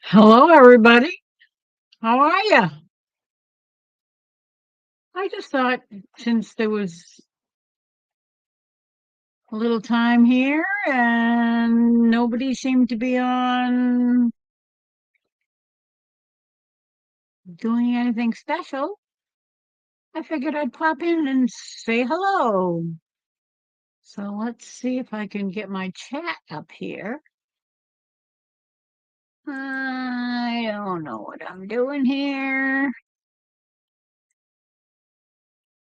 Hello, everybody. How are you? I just thought since there was a little time here and nobody seemed to be on doing anything special, I figured I'd pop in and say hello. So let's see if I can get my chat up here. I don't know what I'm doing here.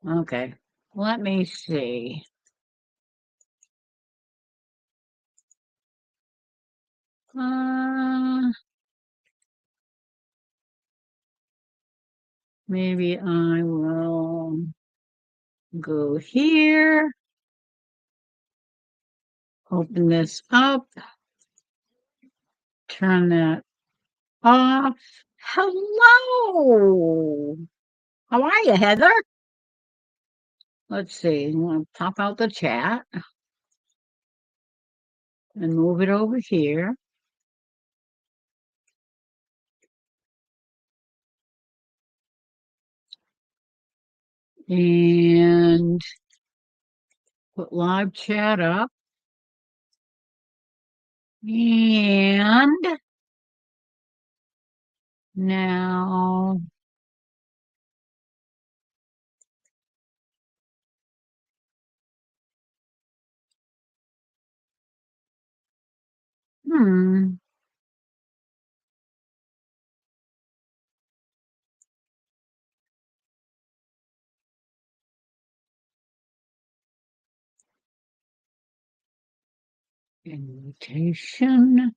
Okay, let me see. Uh, Maybe I will go here, open this up, turn that off. Hello. How are you, Heather? Let's see. I'm going to pop out the chat and move it over here. And put live chat up. And now, hmm, invitation.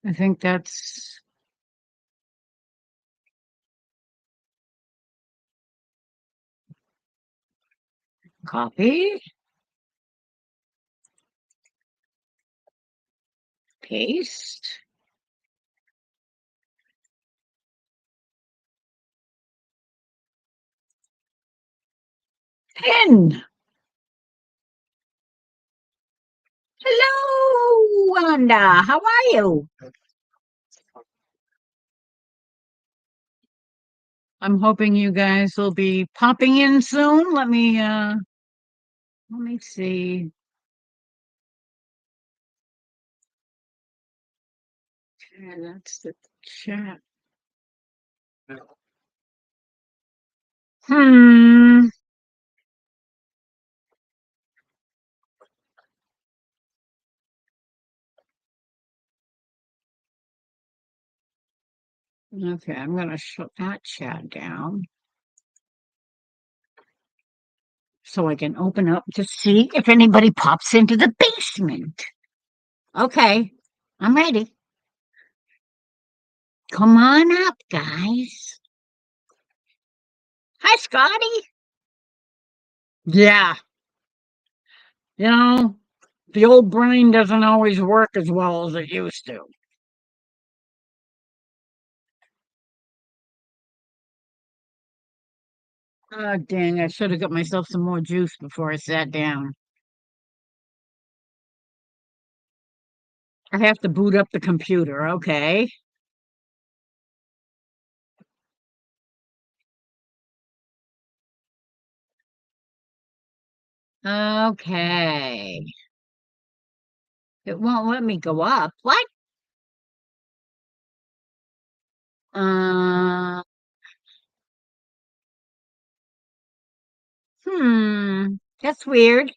I think that's copy, paste, pin. Hello, Wanda. How are you? I'm hoping you guys will be popping in soon. Let me see. Okay, that's the chat. Hmm. Okay, I'm gonna shut that chat down so I can open up to see if anybody pops into the basement. Okay, I'm ready. Come on up, guys. Hi, Scotty. Yeah, you know, the old brain doesn't always work as well as it used to. Oh, dang, I should have got myself some more juice before I sat down. I have to boot up the computer, okay? Okay. It won't let me go up. What? Uh, that's weird.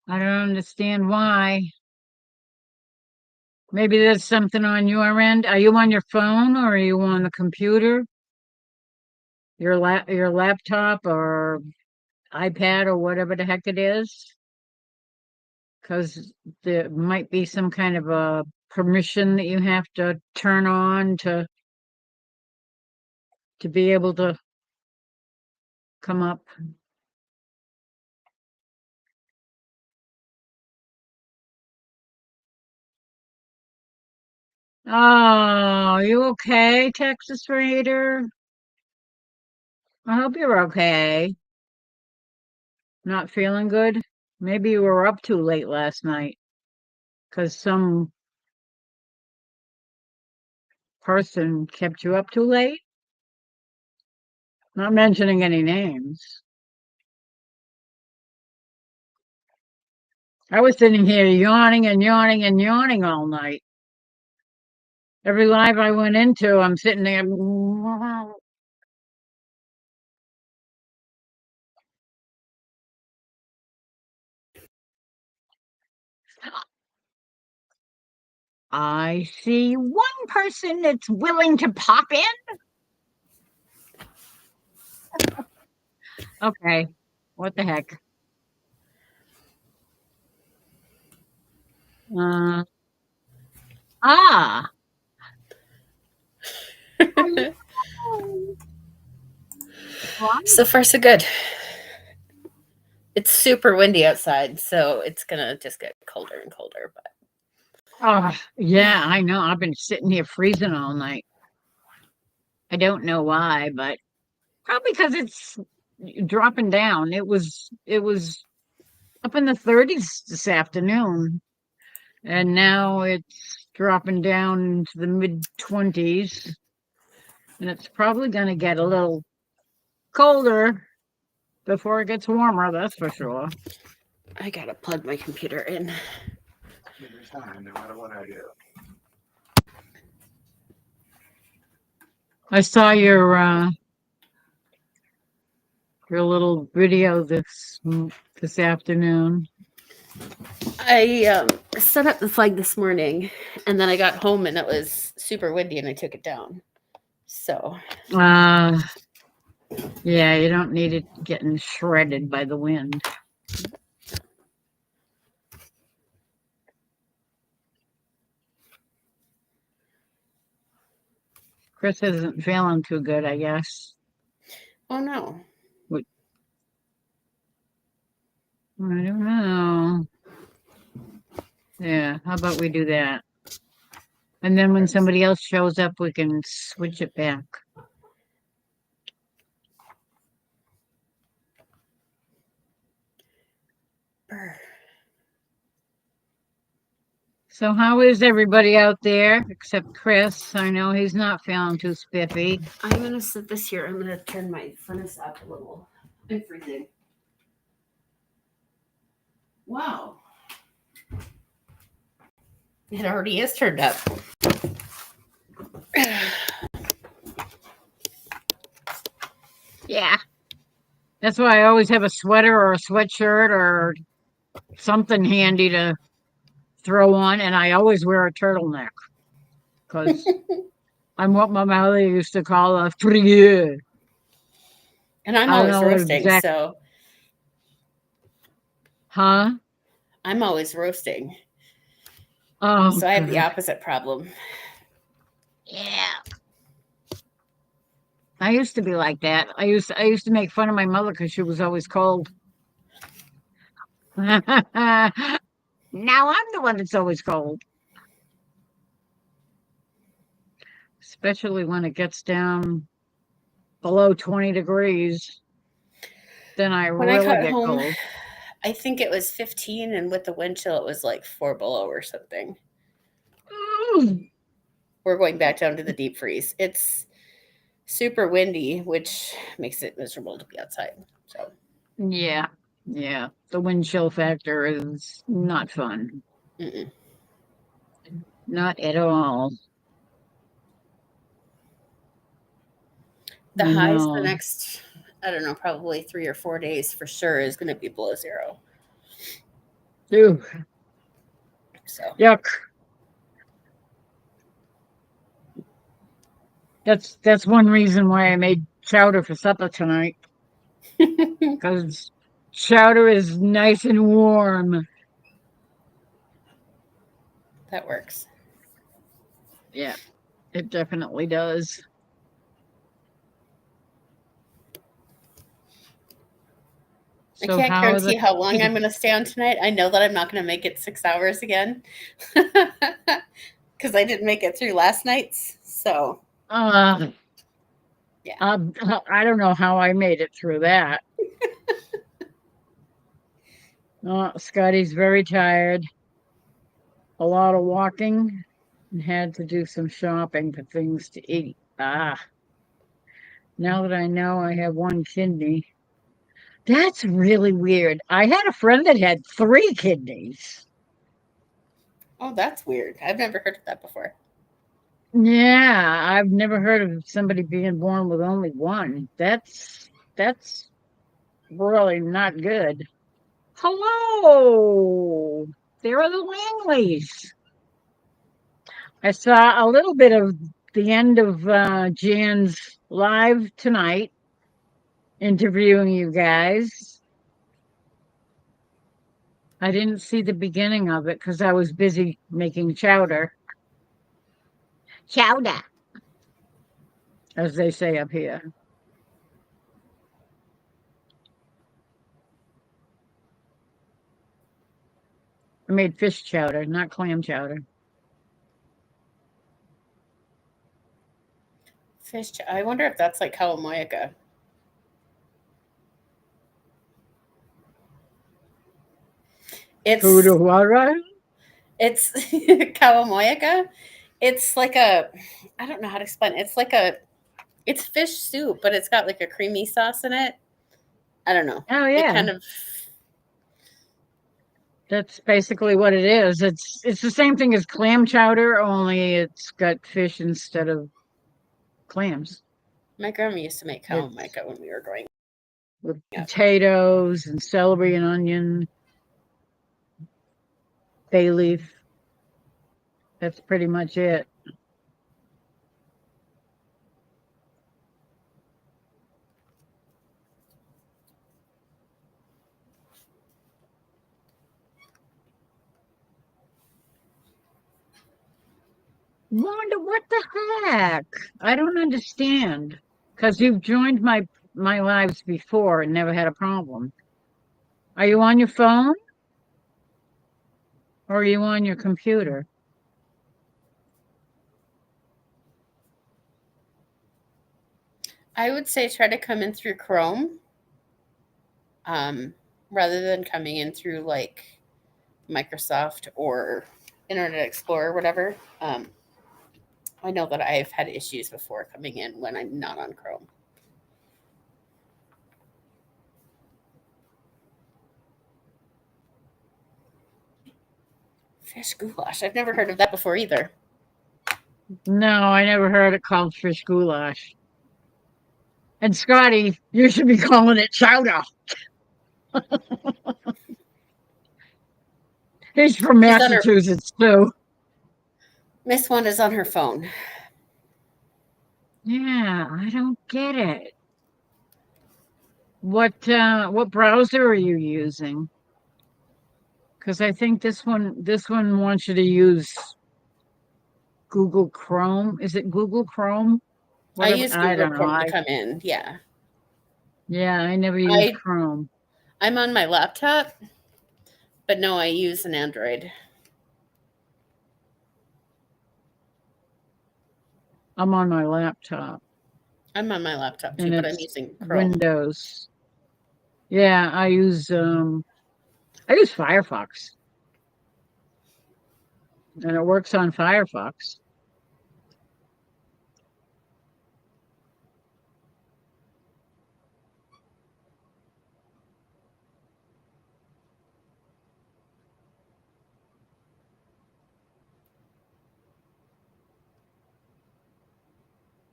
I don't understand why. Maybe there's something on your end. Are you on your phone or are you on the computer? Your laptop or iPad or whatever the heck it is? Because there might be some kind of a permission that you have to turn on to be able to come up. Oh, you okay, Texas Raider? I hope you're okay. Not feeling good? Maybe you were up too late last night because some person kept you up too late. Not mentioning any names. I was sitting here yawning and yawning and yawning all night. Every live I went into, I'm sitting there. I see one person that's willing to pop in. Okay, what the heck? Uh, ah, well, So far, so good. It's super windy outside, so it's gonna just get colder and colder. But oh, yeah, I know. I've been sitting here freezing all night. I don't know why, but probably because it's dropping down. It was up in the 30s this afternoon, and now it's dropping down to the mid 20s, and it's probably going to get a little colder before it gets warmer, that's for sure. I gotta plug my computer in. Every time, no matter what I do. I saw your little video this afternoon. I set up the flag this morning, and then I got home and it was super windy, and I took it down. So Uh, yeah, you don't need it getting shredded by the wind. Chris isn't feeling too good, I guess. oh no. I don't know. Yeah, how about we do that? And then when somebody else shows up, we can switch it back. Brr. So how is everybody out there except Chris? I know he's not feeling too spiffy. I'm gonna sit this here. I'm gonna turn my furnace up a little. I'm freezing. Wow. It already is turned up. Yeah. That's why I always have a sweater or a sweatshirt or something handy to throw on, and I always wear a turtleneck because I'm what my mother used to call a frieur. And I'm I don't always know roasting, exact, so huh? I'm always roasting. Oh, So I have the God. opposite problem. Yeah. I used to be like that. I used to make fun of my mother because she was always cold. Now I'm the one that's always cold. Especially when it gets down below 20 degrees. Then I When I really got get home, cold. I think it was 15, and with the wind chill, it was like 4 below or something. Mm. We're going back down to the deep freeze. It's super windy, which makes it miserable to be outside. So Yeah, yeah. The wind chill factor is not fun. mm-mm. Not at all. The I highs the know. next, I don't know, probably 3 or 4 days for sure is going to be below zero. Ew, So yuck. That's one reason why I made chowder for supper tonight. Because chowder is nice and warm. that works. Yeah, it definitely does. I So can't how are guarantee the how long I'm kids? going to stay on tonight. I know that I'm not going to make it 6 hours again because because I didn't make it through last night's. So Uh, Yeah. I don't know how I made it through that. Scotty's very tired. A lot of walking and had to do some shopping for things to eat. Now that I know I have one kidney, that's really weird. I had a friend that had 3 kidneys. oh, that's weird. I've never heard of that before. Yeah, I've never heard of somebody being born with only one. That's really not good. Hello, there are the Langleys. I saw a little bit of the end of Jan's live tonight, interviewing you guys. I didn't see the beginning of it because I was busy making chowder. Chowder, as they say up here. I made fish chowder, not clam chowder. I wonder if that's like Kawamoyaka. It's Kudawara? it's Kawamoyaka. It's like a, I don't know how to explain it. It's fish soup, but it's got like a creamy sauce in it. I don't know. Oh It yeah, kind of, that's basically what it is. It's the same thing as clam chowder, only it's got fish instead of clams. my grandma used to make It's Kawamoyaka when we were growing with up. potatoes and celery and onion, bay leaf. That's pretty much it. Wanda, what the heck? I don't understand. Because you've joined my lives before and never had a problem. Are you on your phone or are you on your computer? I would say try to come in through Chrome, um, rather than coming in through like Microsoft or Internet Explorer, or whatever. I know that I've had issues before coming in when I'm not on Chrome. Fish goulash. I've never heard of that before either. No, I never heard it called fish goulash. And Scotty, you should be calling it chowder. He's from She's on her Massachusetts too. Miss Wanda's on her phone. Yeah, I don't get it. What browser are you using? Because I think this one wants you to use Google Chrome. Is it Google Chrome? I Whatever. use I Google don't know. Chrome to come in. Yeah. Yeah, I never use I Chrome. I'm on my laptop, but no, I use an Android. I'm on my laptop I'm on my laptop too, and but I'm it's using Chrome. Windows. Yeah, I use Firefox. And it works on Firefox.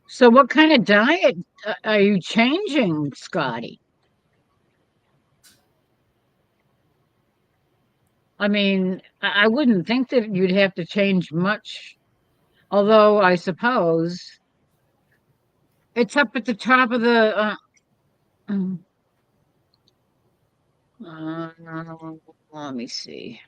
So what kind of diet are you changing, Scotty? I mean, I wouldn't think that you'd have to change much, although I suppose it's up at the top of the um, uh, let me see.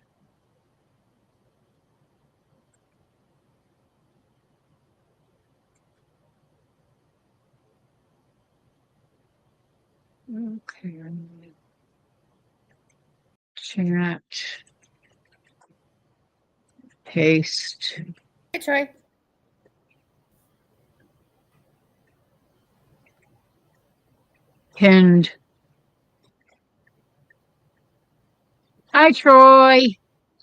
Okay. Chat. Paste. Hi, Troy. Pinned. Hi, Troy.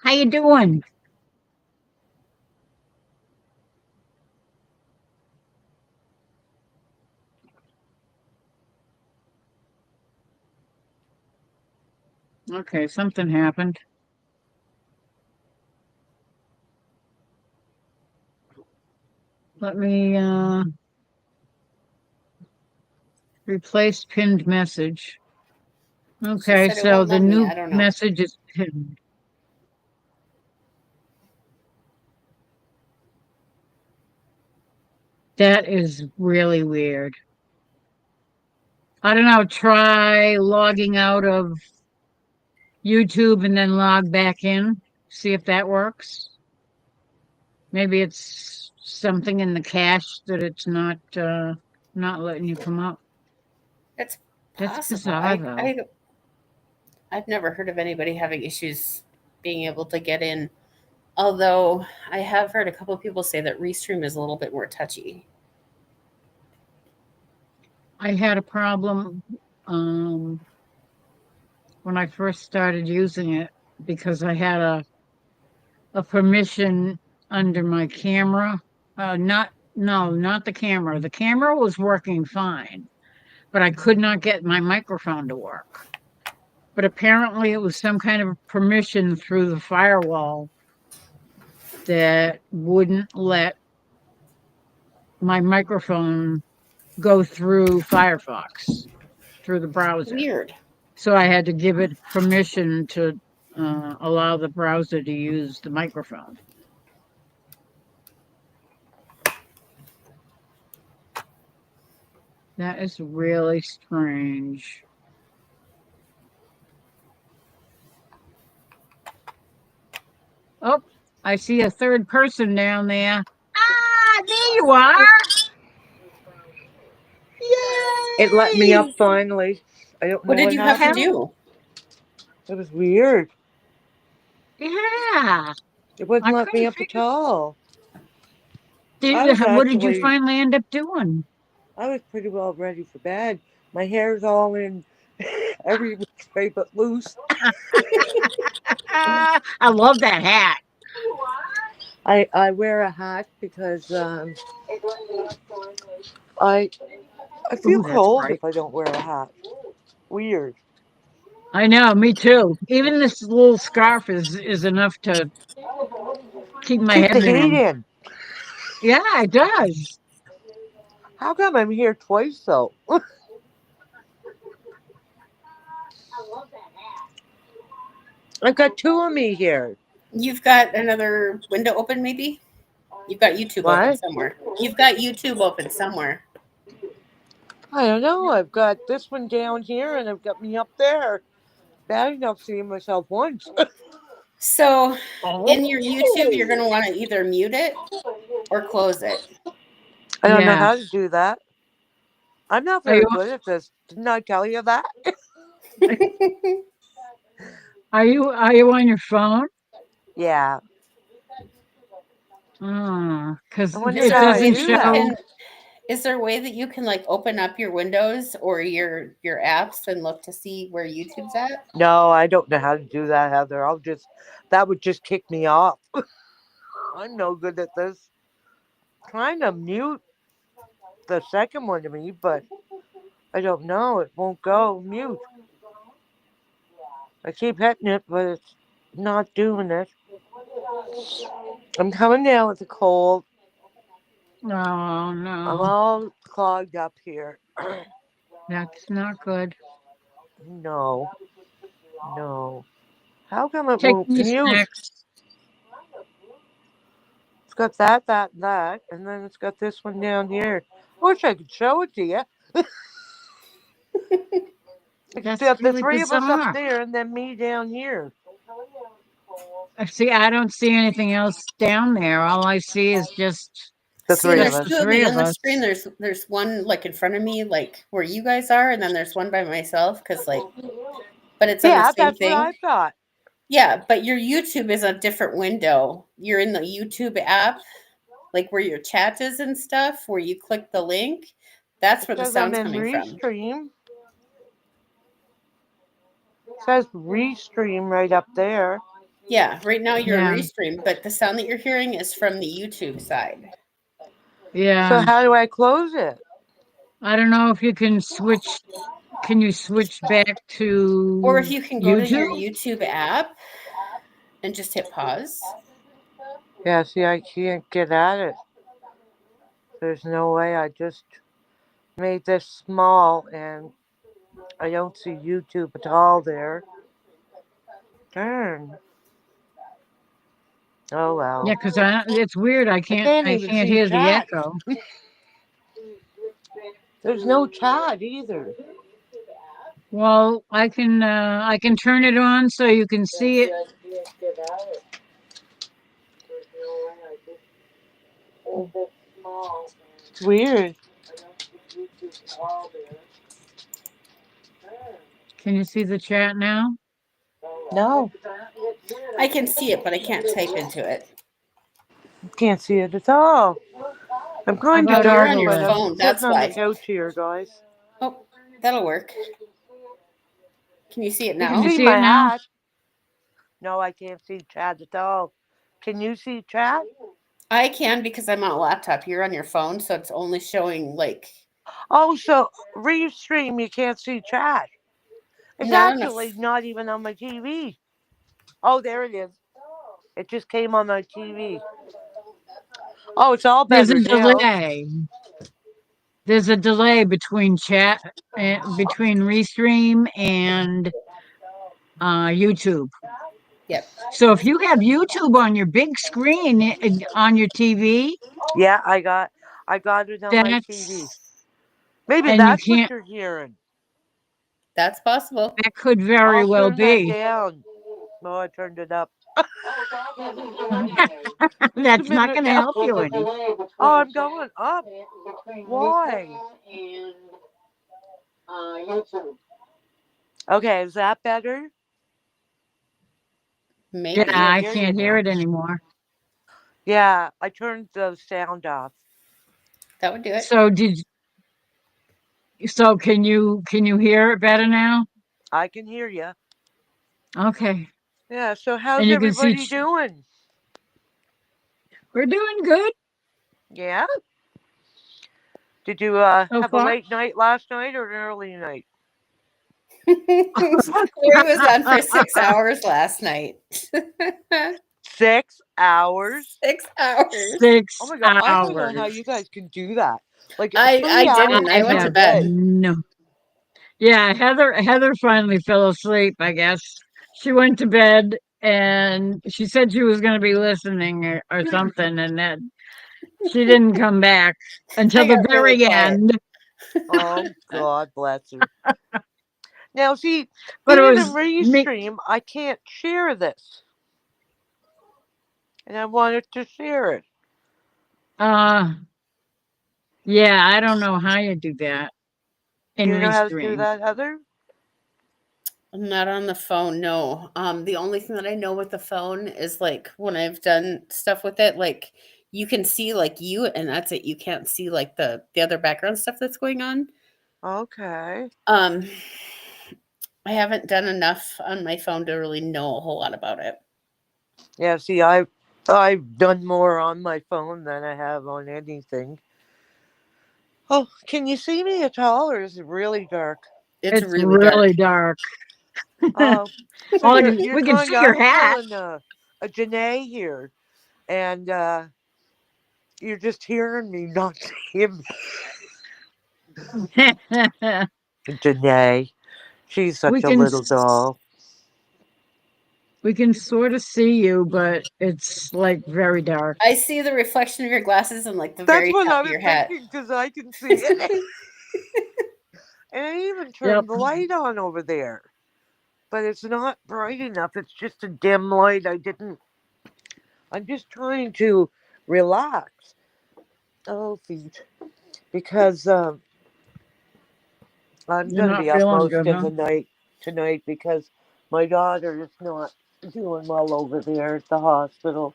How you doing? Okay, something happened. Let me replace pinned message. Okay, said it so won't the let me. new I don't know. message is pinned. That is really weird. I don't know, try logging out of YouTube and then log back in. See if that works. Maybe it's something in the cache that it's not letting you come up. It's That's possible. bizarre though. I've never heard of anybody having issues being able to get in. Although I have heard a couple of people say that Restream is a little bit more touchy. I had a problem when I first started using it because I had a permission under my camera. Not the camera. The camera was working fine, but I could not get my microphone to work. But apparently it was some kind of permission through the firewall that wouldn't let my microphone go through Firefox, through the browser. Weird. So I had to give it permission to allow the browser to use the microphone. That is really strange. Oh, I see a third person down there. Ah, there you are. Yay! It let me up finally. I don't know What did what you have to happened. do? It was weird. Yeah, It wouldn't I let me couldn't up at figure. all. I was What did you actually, finally end up doing? I was pretty well ready for bed. My hair's all in every which way but loose. Ah, I love that hat. I wear a hat because I feel Ooh, that's cold bright. if I don't wear a hat. Weird. I know, me too. Even this little scarf is enough to keep my Keep head the heat warm. in. Yeah, it does. How come I'm here twice though? I've got two of me here. You've got another window open, maybe? You've got YouTube open What? somewhere. You've got YouTube open somewhere. I don't know. I've got this one down here and I've got me up there. Bad enough seeing myself once. So in your YouTube, you're Oh, going to want to either mute it or close it. I don't know yeah. how to do that. I'm not Are you very good at this. Didn't I tell you that? are you on your phone? Yeah. Because I wonder Is it there how a I way doesn't that do you that. show. can is there a way that you can like open up your windows or your apps and look to see where YouTube's at? No, I don't know how to do that, Heather. That would just kick me off. I'm no good at this. Trying to mute the second one to me, but I don't know. It won't go mute. I keep hitting it, but it's not doing it. I'm coming down with a cold. Oh I'm no, all clogged up here. that's not good. No, no. How come it Take won't these mute? snacks. It's got that, and then it's got this one down here. Wish I could show it to you. It's That's got the really three of us up bizarre. there, and then me down here. See, I don't see anything else down there. All I see is just The See, three of there's us. the two of three you on of the us. screen. There's one like in front of me, like where you guys are, and then there's one by myself because like, but it's on the Yeah, same that's what thing. I thought. Yeah, but your YouTube is a different window. You're in the YouTube app, like where your chat is and stuff, where you click the link, that's where the Says I'm sound's in coming from. Restream. Says Restream right up there. Yeah, right now you're Yeah. in Restream, but the sound that you're hearing is from the YouTube side. Yeah. So how do I close it? I don't know if you can switch. Can you switch back to Or if you can go to your YouTube? YouTube app and just hit pause. Yeah, see, I can't get at it. There's no way. I just made this small and I don't see YouTube at all there. Darn. Oh well. Yeah, because it's weird. I can't even see hear the chat. echo. There's no chat either. Well, I can turn it on so you can see it. It's weird. Can you see the chat now? No, I can see it, but I can't type into it. can't see it at all. I'm going to about Oh, you're dark, on your but I'm phone. sitting That's on the why. couch here, guys. Oh, that'll work. Can you see it You Can can you now? see see my it now? hat. No, I can't see chat at all. Can you see chat? I can because I'm on a laptop. You're on your phone, so it's only showing like Oh, so Restream, you can't see chat. It's not on a. actually not even on my TV. Oh, there it is. It just came on my TV. Oh, it's all There's better a now. delay. There's a delay between chat between Restream and YouTube. Yep. So if you have YouTube on your big screen on your TV, Yeah, I got it on my TV. that's Maybe and you that's what can't. you're hearing. That's possible. That could very I'll well turn that be. down. Oh, I turned it up. That's a not minute going to now. help you any. Oh, I'm going up. Why? Okay, is that better? Maybe. Yeah, I hear can't you hear now. it anymore. Yeah, I turned the sound off. That would do it. So can you hear it better now? I can hear you. Okay. Yeah, so And how's you can see everybody doing? we're doing good Yeah? Did you so have a far. late night last night or an early night? Corey was on for 6 hours last night. 6 hours? 6 hours. 6 Oh my god, I don't know hours. how you guys can do that. Like I 3 hours didn't. I I went to a have bed. day. no. Yeah, Heather finally fell asleep, I guess. She went to bed and she said she was going to be listening or something, and then she didn't come back until I the got really very quiet. end. Oh god bless her. Now see, But it being in was me. Restream, I can't share this. And I wanted to share it. Uh, yeah, I don't know how you do that Do in you know how to do Restream. that, Heather? I'm not on the phone, no. The only thing that I know with the phone is like when I've done stuff with it, like you can see like you and that's it. You can't see like the other background stuff that's going on. Okay. Um I haven't done enough on my phone to really know a whole lot about it. Yeah, see, I've done more on my phone than I have on anything. Oh, can you see me at all, or is it really dark? It's It's really dark. really dark. Oh, so All you're we can kind see of your I'm hat. pulling a Janae here, and you're just hearing me, not seeing me. Janae, she's such we a can little doll. we can sort of see you, but it's like very dark. I see the reflection of your glasses and like the That's very what top I of was your hat. thinking because I can see it. And I even turned Yep. the light on over there. But it's not bright enough. It's just a dim light. I'm just trying to relax. Oh, feet. Because I'm You're going to not be up feeling most good, of huh? the night tonight because my daughter is not doing well over there at the hospital.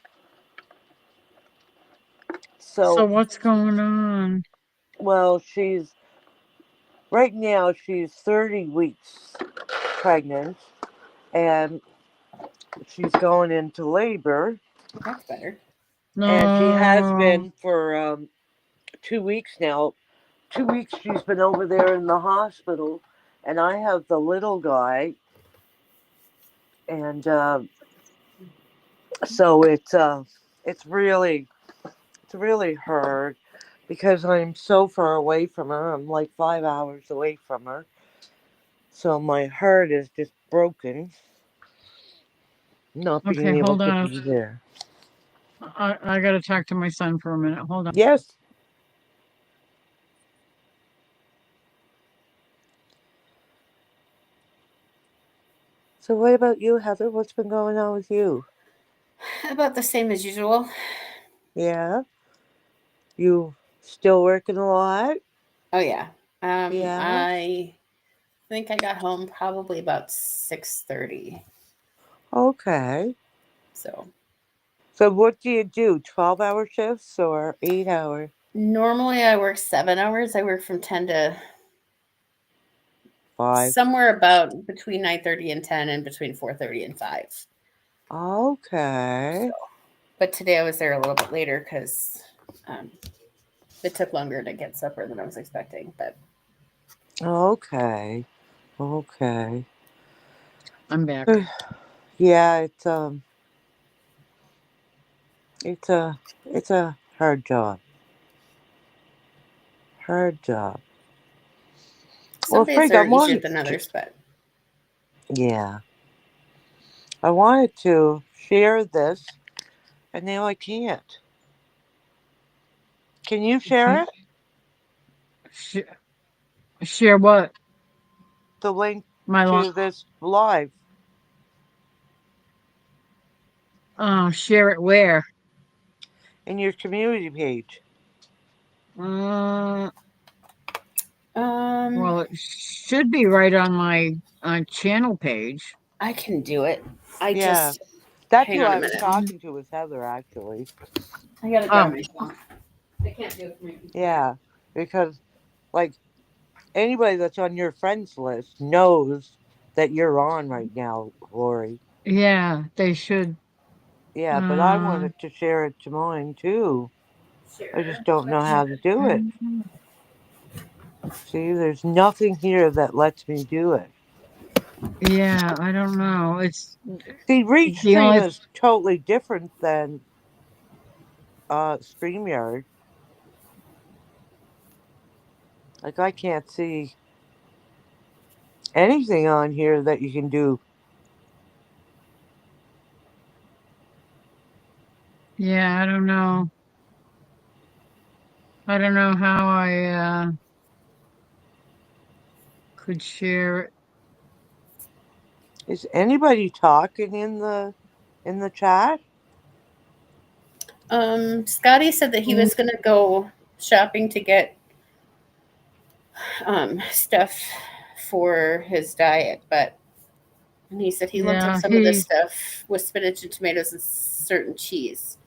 So what's going on? well, right now she's 30 weeks pregnant, and she's going into labor, That's better. and she has No. been for 2 weeks now. 2 weeks she's been over there in the hospital, and I have the little guy, and so it's really hard because I'm so far away from her. I'm like 5 hours away from her, so my heart is just broken not Okay, being able hold to on. be there. I gotta talk to my son for a minute. Hold on. Yes. So what about you, Heather? What's been going on with you? About the same as usual. Yeah, you still working a lot? Oh yeah. Yeah. I think I got home probably about 6:30. Okay. So So what do you do? 12-hour shifts or 8 hour? normally I work 7 hours. I work from 10 to 5. somewhere about between 9:30 and 10 and between 4:30 and 5. Okay. But today I was there a little bit later because um, it took longer to get supper than I was expecting. But Okay. Okay. I'm back. Yeah, it's a hard job. Hard job. some Well, days Frig, I are easier wanted than to, others. But yeah, I wanted to share this, and now I can't. Can you share it? Sh- Share what? The link My long. to this live Oh, share it where? in your community page. Uh, um, well, it should be right on my channel page. I can do it. I Yeah, just that's hang who on a I was minute. talking to, was Heather, actually. I gotta grab Oh, my phone. I can't do it from my computer. Yeah, because like anybody that's on your friends list knows that you're on right now, Lori. yeah, they should. Yeah, but I Uh, wanted to share it to mine too. I just Sure. don't know Let's see. how to do it. See, there's nothing here that lets me do it. yeah, I don't know. It's See, the Restream only. is totally different than StreamYard. Like I can't see anything on here that you can do. Yeah, I don't know. I don't know how I could share it. Is anybody talking in the chat? Scotty said that he Mm, was gonna go shopping to get stuff for his diet, but and he said he looked up yeah, some of this stuff with spinach and tomatoes and certain cheese,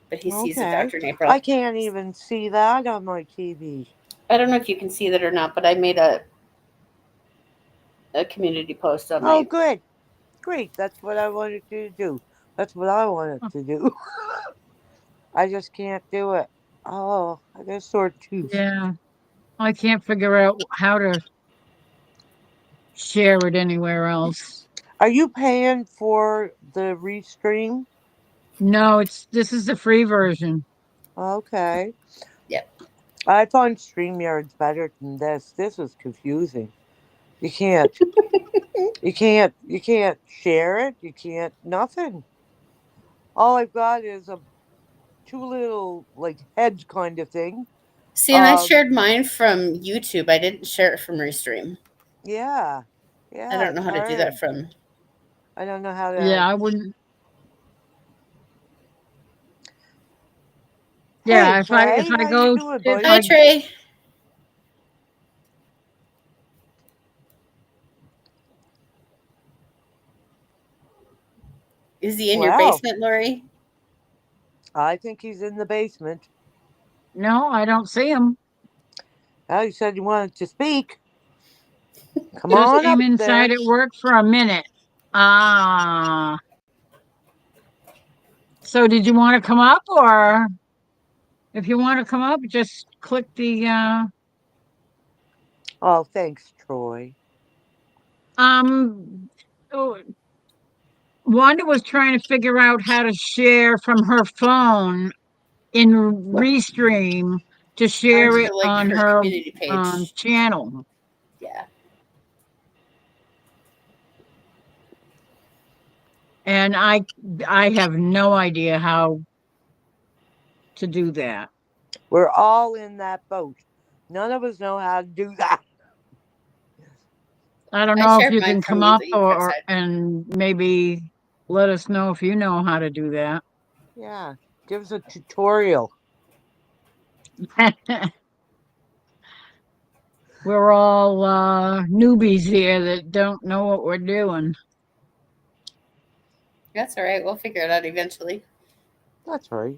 but he sees a Okay. doctor in I April. can't even see that on my TV. I don't know if you can see that or not, but I made a community post on Oh, my. good. Great. That's what I wanted to do. That's what I wanted to do. I just can't do it. Oh, I got a sore tooth. yeah. I can't figure out how to share it anywhere else. Are you paying for the restream? No, this is the free version. Okay. Yep. I find StreamYard's better than this. This is confusing. You can't you can't share it. You can't nothing. All I've got is a two little like heads kind of thing. See, and I Um shared mine from YouTube. I didn't share it from Restream. yeah. I Yeah, don't know it's how to do that hard. from. I don't know how Yeah, to. I wouldn't. Hey Yeah, if Trey, I how you go doing, if Hi, buddy? I Trey. Is he in your Well, basement, Lori? I think he's in the basement. No, I don't see him. Oh, you said you wanted to speak. Come Just on came up inside there. at work for a minute. Ah. So did you want to come up, or if you want to come up, just click the Oh, thanks, Troy. oh, Wanda was trying to figure out how to share from her phone in Restream to share Onto it like on her her community page. channel. Yeah. And I have no idea how to do that. We're all in that boat. None of us know how to do that. I don't I know if shared you mine can from come the up eCard side. and maybe let us know if you know how to do that. Yeah, give us a tutorial. We're all newbies here that don't know what we're doing. That's all right. We'll figure it out eventually. That's right.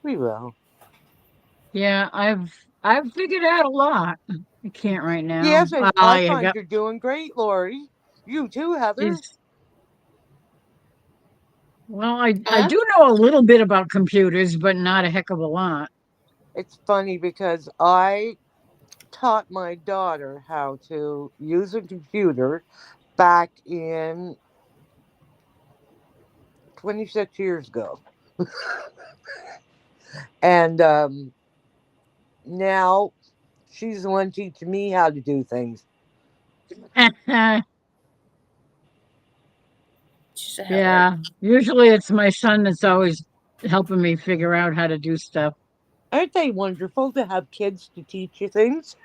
We will. Yeah, I've figured out a lot. I can't right now. Yes, and I I find got you're doing great, Lori. You too, Heather. these. Well, I Huh? do know a little bit about computers, but not a heck of a lot. It's funny because I taught my daughter how to use a computer back in 26 years ago. And now she's the one teaching me how to do things. She should have her. Yeah, usually it's my son that's always helping me figure out how to do stuff. Aren't they wonderful to have kids to teach you things?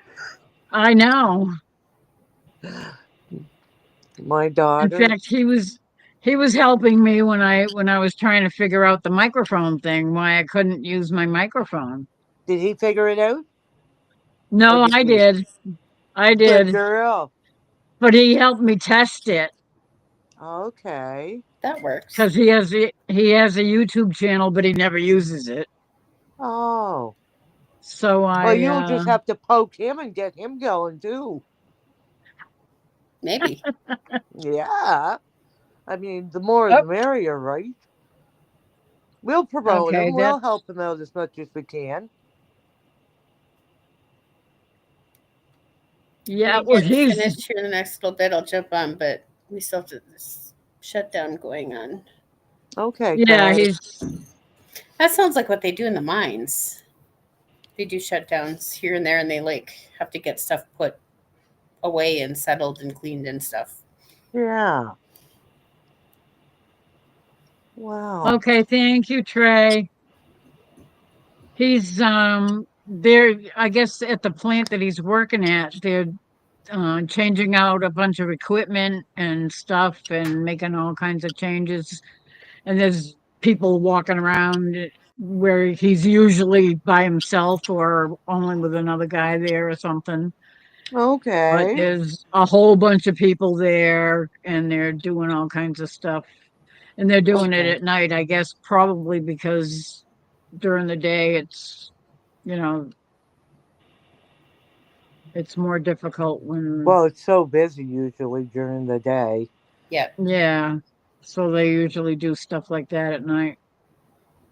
I know. My In daughter, fact, he was helping me when I was trying to figure out the microphone thing, why I couldn't use my microphone. did he figure it out? Or No, did I you? did. I Good did. girl. But he helped me test it Okay. That works. because he has a YouTube channel, but he never uses it. Oh. So Well, you'll just have to poke him and get him going too. Maybe. Yeah. I mean, the more oh, the merrier, right? We'll promote okay, him. We'll that's help him out as much as we can. yeah. We Well, get he's finished here in the next little bit. I'll jump on, but we still have this shutdown going on. Okay, yeah thanks. he's That sounds like what they do in the mines. They do shutdowns here and there, and they like have to get stuff put away and settled and cleaned and stuff. Yeah. Wow. okay. Thank you, Trey. He's there. I guess at the plant that he's working at, they're changing out a bunch of equipment and stuff and making all kinds of changes. And there's people walking around where he's usually by himself or only with another guy there or something. But Okay. there's a whole bunch of people there and they're doing all kinds of stuff. And they're doing it Okay. at night, I guess, probably because during the day you know, it's more difficult when, Well, it's so busy usually during the day. Yep. yeah. So they usually do stuff like that at night.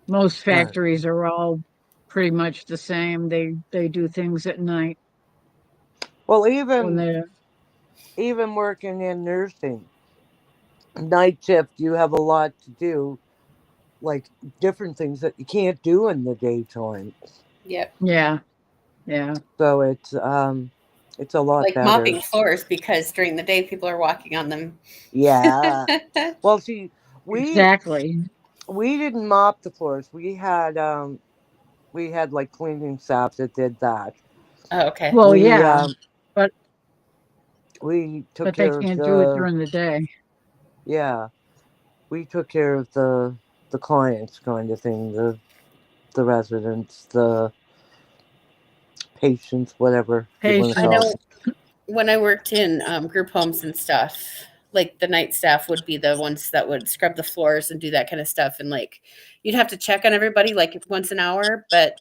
Most But, factories are all pretty much the same. They do things at night well, when even working in nursing, night shift, you have a lot to do, like different things that you can't do in the daytime. Yep. yeah, yeah. So it's a lot Like better. mopping floors because during the day people are walking on them. Yeah. Well, see, we Exactly. we didn't mop the floors. We had like cleaning staff that did that. Oh, okay. Well, We yeah, but we took but they care of can't do it the during the day. yeah. We took care of the clients kind of thing, the residents, the patients, whatever you want to I call Patients. know it. when I worked in group homes and stuff, like the night staff would be the ones that would scrub the floors and do that kind of stuff. And like you'd have to check on everybody like once an hour, but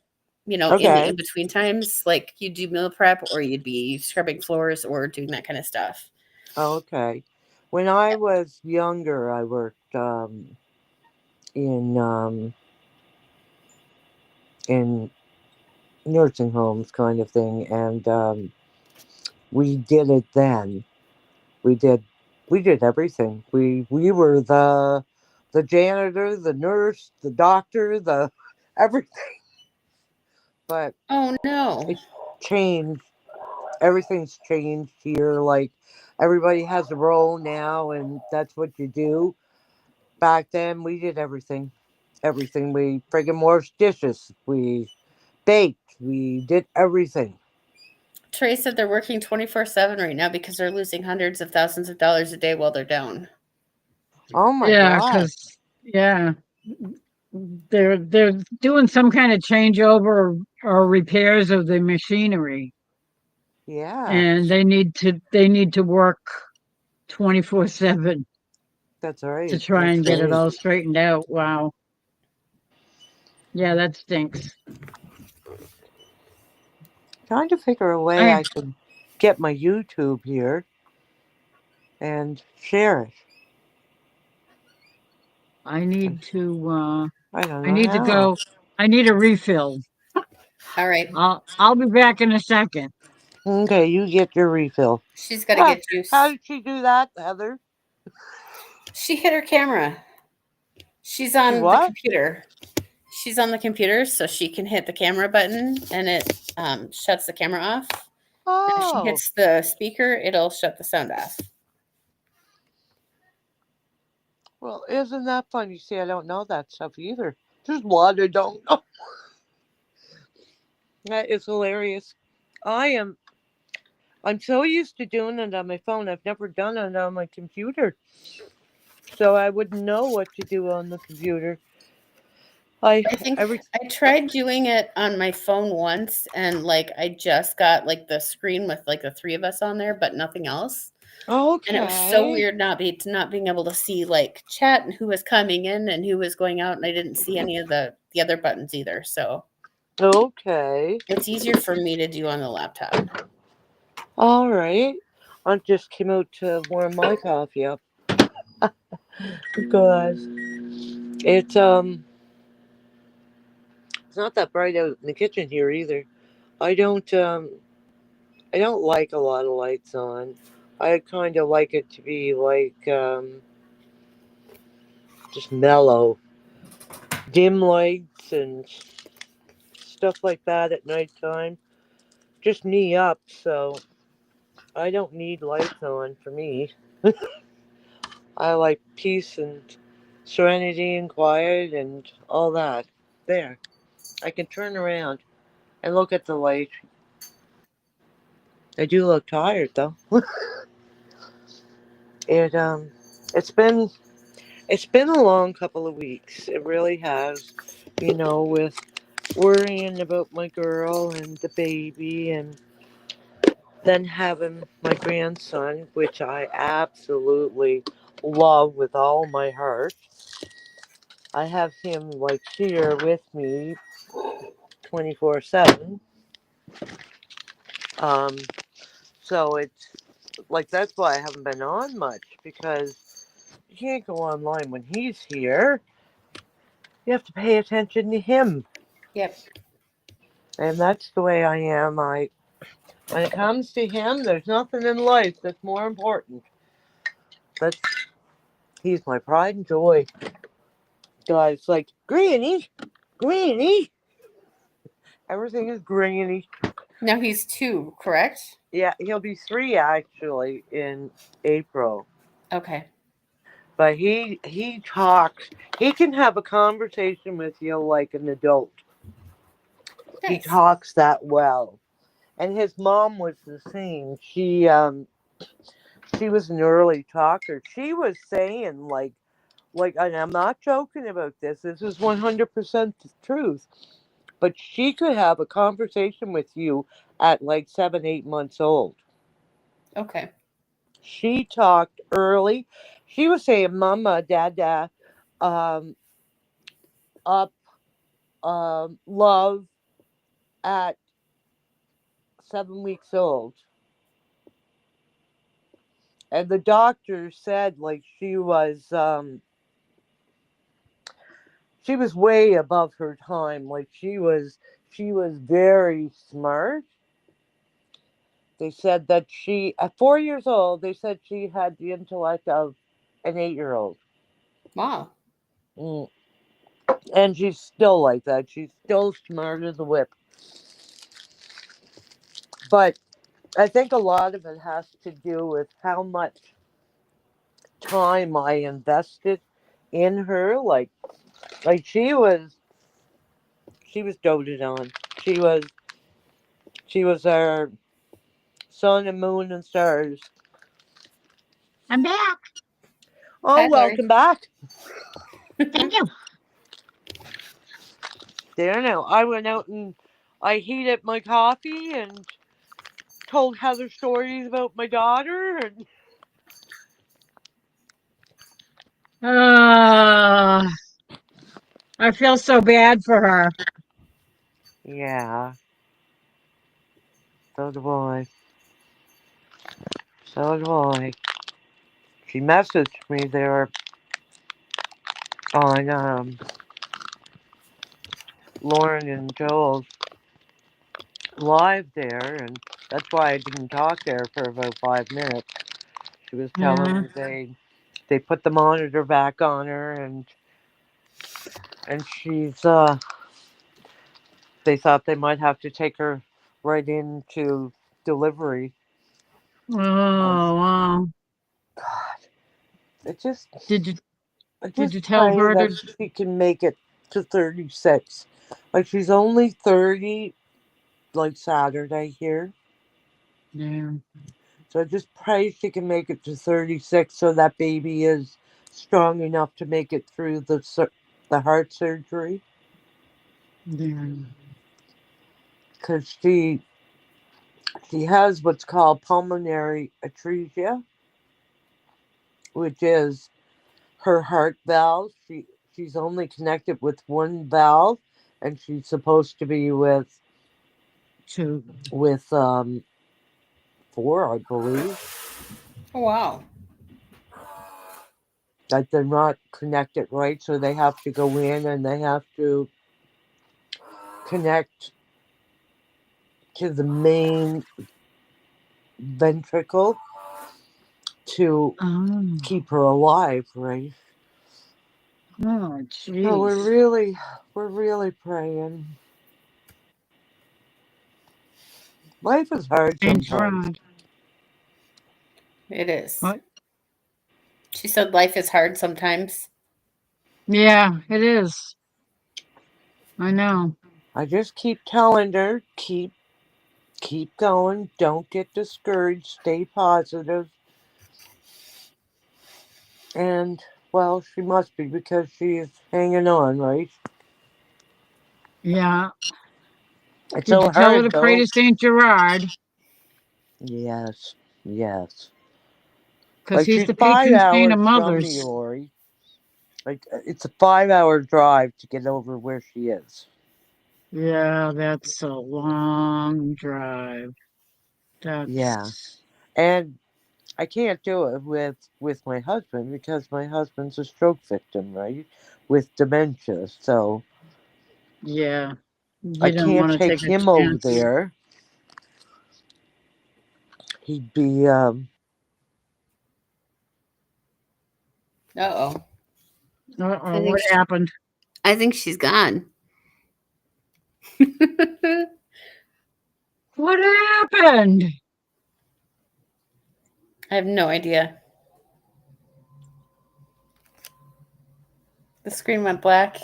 in the Okay. in between times, like you do meal prep or you'd be scrubbing floors or doing that kind of stuff. Okay. When I was younger, I worked in nursing homes, kind of thing, and we did it then. We did we did everything. We were the janitor, the nurse, the doctor, the everything. But Oh no. it changed. Everything's changed here. Like everybody has a role now, and that's what you do. Back then, we did everything. Everything. We friggin' washed dishes. We baked. We did everything. Trey said they're working 24/7 right now because they're losing hundreds of thousands of dollars a day while they're down. Oh my Yeah, god. because yeah, they're doing some kind of changeover or repairs of the machinery, Yeah, and they need to work 24/7 that's to right. try That's and get it right. all straightened out. Wow. Yeah, that stinks. Trying to figure a way I I can get my YouTube here and share it. I need to I don't I know need to how. go. I need a refill. All right. I'll be back in a second. Okay, you get your refill. She's got to Ah, get how juice. did she do that, Heather? She hit her camera. She's She on the what? computer. She's on the computer, so she can hit the camera button and it shuts the camera off. And if she Oh, hits the speaker, it'll shut the sound off. well, isn't that fun? You see, I don't know that stuff either. There's a lot I don't know. That is hilarious. I am. I'm so used to doing it on my phone. I've never done it on my computer, so I wouldn't know what to do on the computer. I I think every I tried doing it on my phone once and like I just got like the screen with like the three of us on there, but nothing else. And it was so okay. weird not being able to see like chat and who was coming in and who was going out, and I didn't see any of the other buttons either. So Okay. it's easier for me to do on the laptop. All right. I just came out to warm my coffee up because it's not that bright out in the kitchen here either. I don't um I don't like a lot of lights on. I kind of like it to be like just mellow, dim lights and stuff like that at nighttime. Just me up, so I don't need lights on for me. I like peace and serenity and quiet and all that. There. I can turn around and look at the light. I do look tired though. It it's been it's been a long couple of weeks. It really has. With worrying about my girl and the baby and then having my grandson, which I absolutely love with all my heart. I have him like here with me 24/7. Um, so it's like that's why I haven't been on much because you can't go online when he's here. You have to pay attention to him, Yep. and that's the way I am. When it comes to him, there's nothing in life that's more important. But he's my pride and joy. Guys, like Granny, Granny. Everything is Granny. Now he's 2, correct? Yeah, he'll be 3 actually in April. Okay. But he talks. He can have a conversation with you like an adult. He Nice. talks that well. And his mom was the same. She was an early talker. She was saying like, and I'm not joking about this. This is 100% the truth. But she could have a conversation with you at like 7, 8 months old. Okay. She talked early. She was saying, "Mama, Dada, um, up, love, at 7 weeks old. And the doctor said like she was way above her time. Like she was very smart. They said that she at 4 years old, they said she had the intellect of an 8-year-old. Wow. Mm. And she's still like that. She's still smart as a whip. But I think a lot of it has to do with how much time I invested in her. Like she was doted on. She was our sun and moon and stars. I'm back. Oh, Hi, Lori. welcome back. Thank you. There now. I went out and I heated my coffee and told Heather stories about my daughter and I feel so bad for her. yeah. So do I. So do I. She messaged me there on Lauren and Joel's live there, and that's why I didn't talk there for about 5 minutes. She was telling me they put the monitor back on her, and she's they thought they might have to take her right into delivery. Oh, wow. God, it just Did you I did you just tell pray her that to? she can make it to 36. Like she's only 30, like Saturday here. Yeah. So I just pray she can make it to 36 so that baby is strong enough to make it through the heart surgery. Yeah. Because she has what's called pulmonary atresia, which is her heart valve. She's only connected with one valve, and she's supposed to be with To. 4, I believe. Oh, wow. That they're not connected right, so they have to go in and they have to connect to the main ventricle to Oh. keep her alive, right? Oh, So jeez. we're really praying. Life is hard Thank sometimes. God. It is. What? She said life is hard sometimes. Yeah, it is. I know. I just keep telling her, keep going, don't get discouraged, stay positive. And well, she must be because she's hanging on, right? Yeah. It's Did so you tell her hard to pray though. to Saint Gerard? Yes, yes. Because Like he's she's the five patron saint of hours from me, mothers. Lori. Like it's a 5-hour drive to get over where she is. Yeah, that's a long drive. Yeah, That's, and I can't do it with my husband because my husband's a stroke victim, right? With dementia, so yeah. I You don't can't want to take take a him over chance. there. He'd be Uh-oh. Uh-oh, I think what happened? I think she's gone. What happened? I have no idea. The screen went black.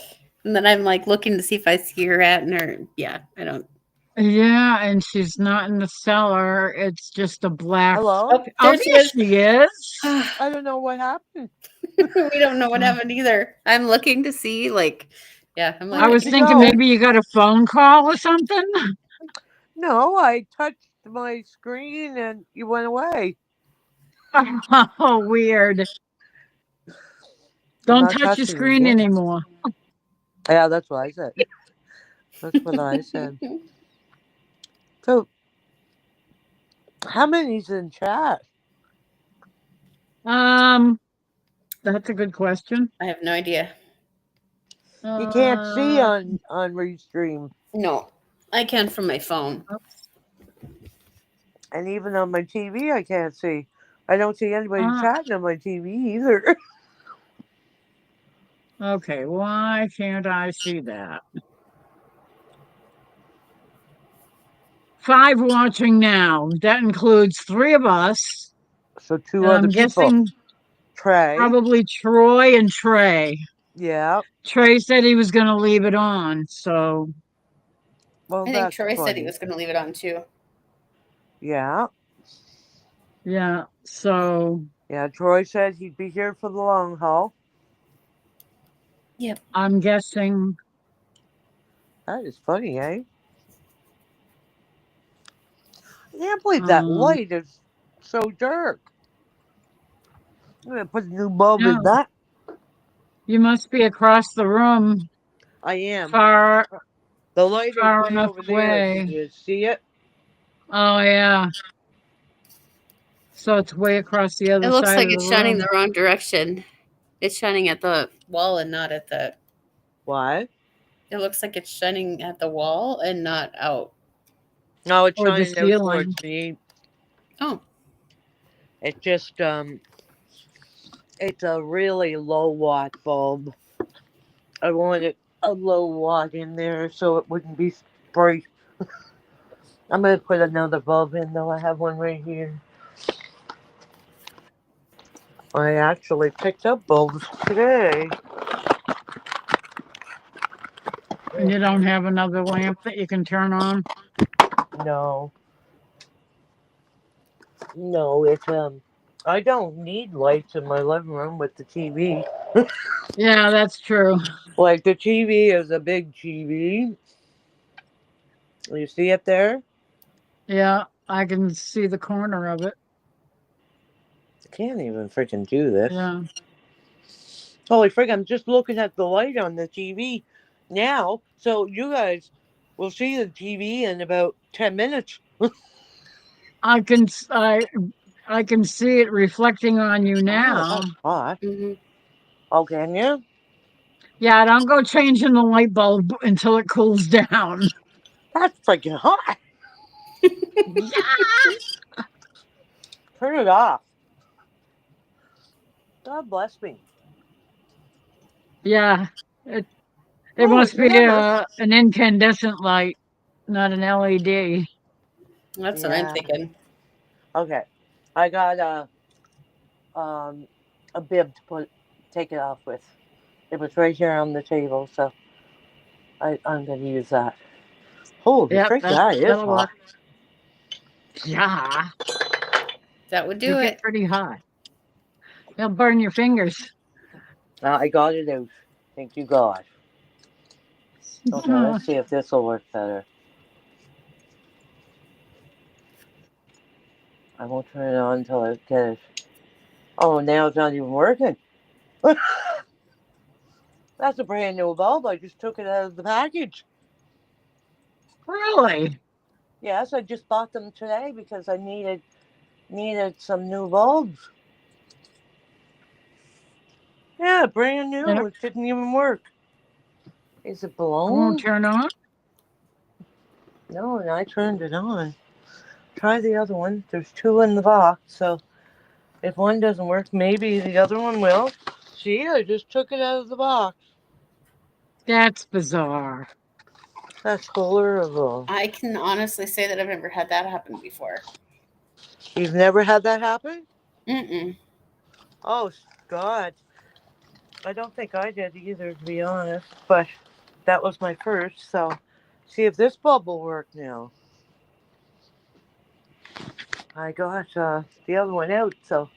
And then I'm like looking to see if I see her at and her. Yeah, I don't. Yeah, and she's not in the cellar. It's just a black. hello. Oh, Oh, there she there is. she is. I don't know what happened. We don't know what happened either. I'm looking to see, like, yeah, I'm I like, Where'd was she thinking go? maybe you got a phone call or something. No, I touched my screen and you went away. Oh, weird. I'm Don't not touch your touching it screen again. anymore. Yeah, that's what I said. That's what I said. So, how many's in chat? That's a good question. I have no idea. You can't see Uh, on Restream, No, I can from my phone. and even on my TV, I can't see. I don't see anybody Uh, chatting on my TV either. okay, why can't I see that? 5 watching now. That includes 3 of us. So two And other I'm people. guessing Trey. probably Troy and Trey. Yeah. Trey said he was going to leave it on, so Well, I think that's Troy said he funny. was going to leave it on too. Yeah. yeah. So Yeah. Troy said he'd be here for the long haul. I'm guessing. That is funny, eh? I can't believe that light is so dark. I'm gonna put a new bulb Yeah, in that. you must be across the room, I am. far The light is far way enough over there. Can away. you see it? Oh yeah. So it's way across the It other looks side like of the it's shining room. the wrong direction. It's shining at the wall and not at the. What? It looks like it's shining at the wall and not out. No, it's Or the shining out ceiling. towards me. Oh, It just it's a really low watt bulb. I wanted a low watt in there so it wouldn't be bright. I'm gonna put another bulb in though. I have one right here. I actually picked up bulbs today. And you don't have another lamp that you can turn on? No. No, it's I don't need lights in my living room with the TV. Yeah, that's true. Like the TV is a big TV. You see it there? Yeah, I can see the corner of it. I can't even freaking do this. Yeah. Holy frick, I'm just looking at the light on the TV now. So you guys will see the TV in about 10 minutes. I can see it reflecting on you Oh, now. that's hot. mm-hmm. Oh, can you? Yeah, don't go changing the light bulb until it cools down. That's freaking hot. Yeah. Turn it off. God bless me. Yeah. It Holy must be hammer. an incandescent light, not an LED. That's what I'm thinking. Okay. I got a bib to take it off with. It was right here on the table, so I'm gonna use that. Holy Yep, frick, that is that'll hot. work. Yeah. That would do You it. get pretty hot. You'll burn your fingers. I got it out. Thank you, God. Okay, let's see if this will work better. I won't turn it on until I get it. Oh, now it's not even working. That's a brand new bulb. I just took it out of the package. Really? Yes, I just bought them today because I needed some new bulbs. Yeah, brand new. Yep. It didn't even work. Is it It won't blown? turn on? No, and I turned it on. Try the other one. There's 2 in the box, so if one doesn't work, maybe the other one will. See, I just took it out of the box. That's bizarre. That's horrible. I can honestly say that I've never had that happen before. You've never had that happen? Mm-mm. Oh, God. I don't think I did either, to be honest. But that was my first, so see if this bulb will work now. I got the other one out, so,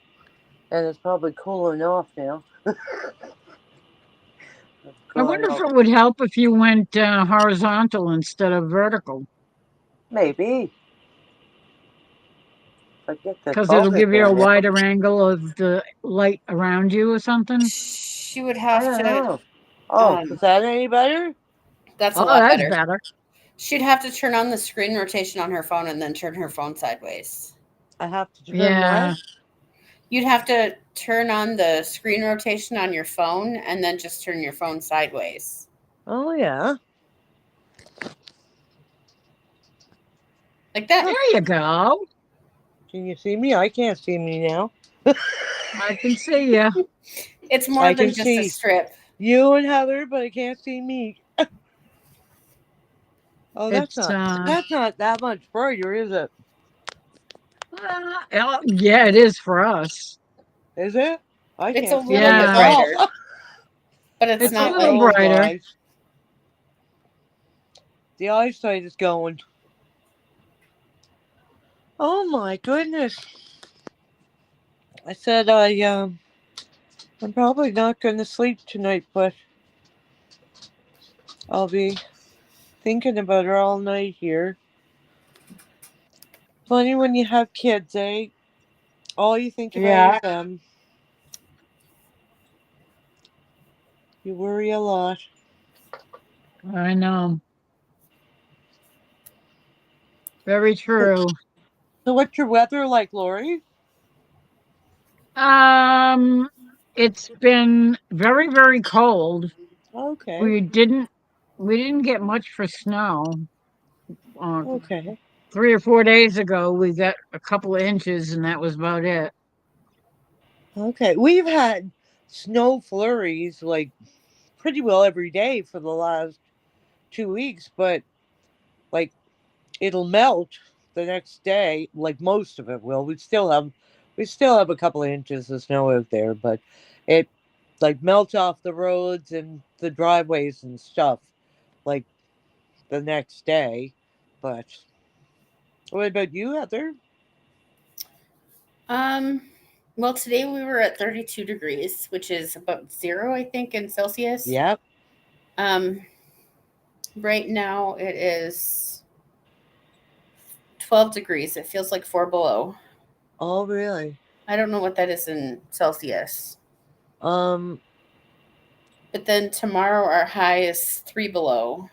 and it's probably cooling off now. I wonder if it would help if you went horizontal instead of vertical, Maybe. But get this because bulb it'll in give you there a now. wider angle of the light around you or something. She would I have don't to. know. Oh, is that any better? That's a Oh, lot that's better. better. She'd have to turn on the screen rotation on her phone and then turn her phone sideways. I have to turn Yeah. what? You'd have to turn on the screen rotation on your phone and then just turn your phone sideways. Oh yeah. Like that. There you go. Can you see me? I can't see me now. I can see you. It's more I than can just see. a strip. You and Heather, but I can't see me. Oh, It's that's not that much brighter, is it? yeah, it is for us. Is it? I It's a can't see little bit Yeah. brighter, myself. but it's It's a not little like brighter. guys. The eyesight is going. Oh my goodness. I said I'm probably not gonna sleep tonight, but I'll be thinking about her all night here. Funny when you have kids, eh? All you think about Yeah. is them. You worry a lot. I know. Very true. So what's your weather like, Lori? Um, it's been very, very cold. Okay. We didn't get much for snow. Uh, Okay. 3 or 4 days ago, we got a couple of inches, and that was about it. Okay. We've had snow flurries like pretty well every day for the last 2 weeks, but like it'll melt the next day, like most of it will. We still have a couple of inches of snow out there, but it like melts off the roads and the driveways and stuff like the next day. But what about you, Heather? well, today we were at 32 degrees, which is about 0, I think, in Celsius. Yep. Um, right now it is 12 degrees. It feels like 4 below. Oh, really? I don't know what that is in Celsius. Um. But then tomorrow our high is 3 below.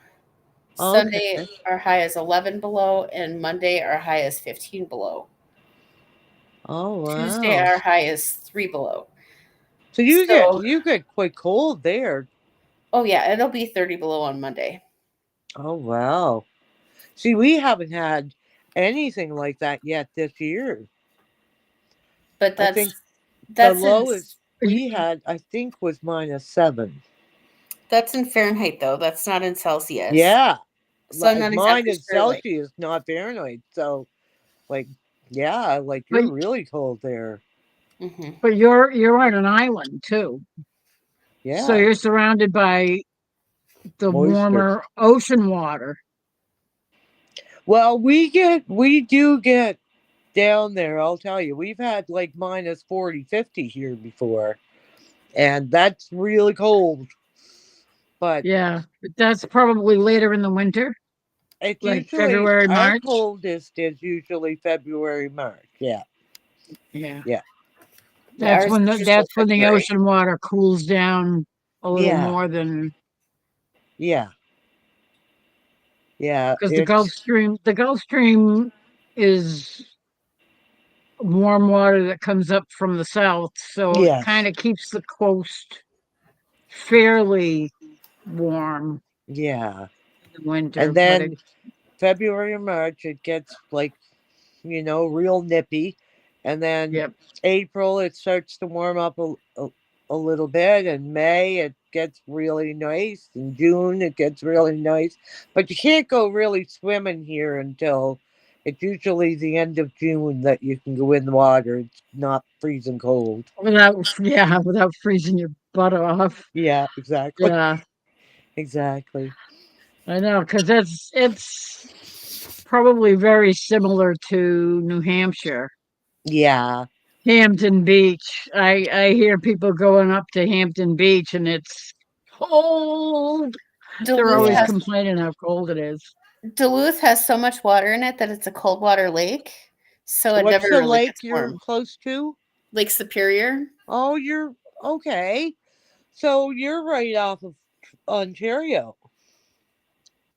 Okay. Sunday our high is 11 below, and Monday our high is 15 below. Oh, wow. Tuesday our high is 3 below. So you So- get quite cold there. Oh yeah, it'll be 30 below on Monday. Oh, wow. See, we haven't had anything like that yet this year. But I think that's the lowest we had, I think, was -7. that's in Fahrenheit though. That's not in Celsius. Yeah. So I'm Like not mine exactly is sure. Like, Celsius, not Fahrenheit. So, like, yeah, like But- you're really cold there. mhm. But you're on an island too, Yeah. so you're surrounded by the Moisture. warmer ocean water. Well, we do get down there, I'll tell you. We've had like -40, 50 here before. And that's really cold. But Yeah, but that's probably later in the winter, it's like usually February, our March. coldest is usually February, March. Yeah. Yeah, Yeah. that's Ours when is the, usually that's when the February. ocean water cools down a little Yeah. more than Yeah. Yeah. because the Gulf Stream is warm water that comes up from the south, so it Yes. kind of keeps the coast fairly warm Yeah. in the winter. And but then February or March, it gets like, real nippy. And then yep, April, it starts to warm up a little bit. And May, it gets really nice. In June, it gets really nice. But you can't go really swimming here until it's usually the end of June that you can go in the water. It's not freezing cold. without freezing your butt off. Yeah, exactly. Yeah, Exactly. I know, because it's probably very similar to New Hampshire. Yeah. Hampton Beach. I hear people going up to Hampton Beach and it's cold. They're Duluth always has complaining how cold it is. Duluth has so much water in it that it's a cold water lake. So it What's never the really lake gets you're warm. close to? Lake Superior. Oh, you're okay. So you're right off of Ontario.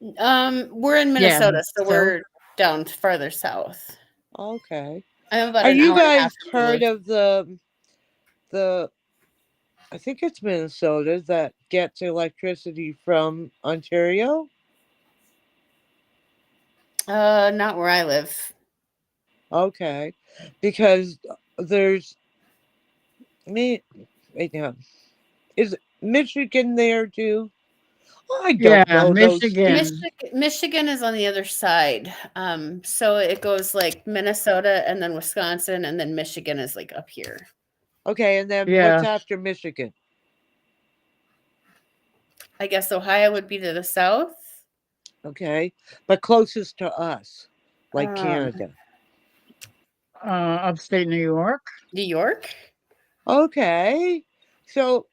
We're in Yeah, Minnesota, so so- we're down farther south. Okay. I'm about Are an you hour and a guys half from part Duluth. of the I think it's Minnesota that gets electricity from Ontario? Not where I live. Okay. Because there's me wait now. Is Michigan there too? I don't Yeah, know those Michigan. states. Michigan is on the other side. So it goes like Minnesota and then Wisconsin and then Michigan is like up here. Okay, and then Yeah. what's after Michigan? I guess Ohio would be to the south. Okay. But closest to us, like Um, Canada. Upstate New York. New York. Okay. So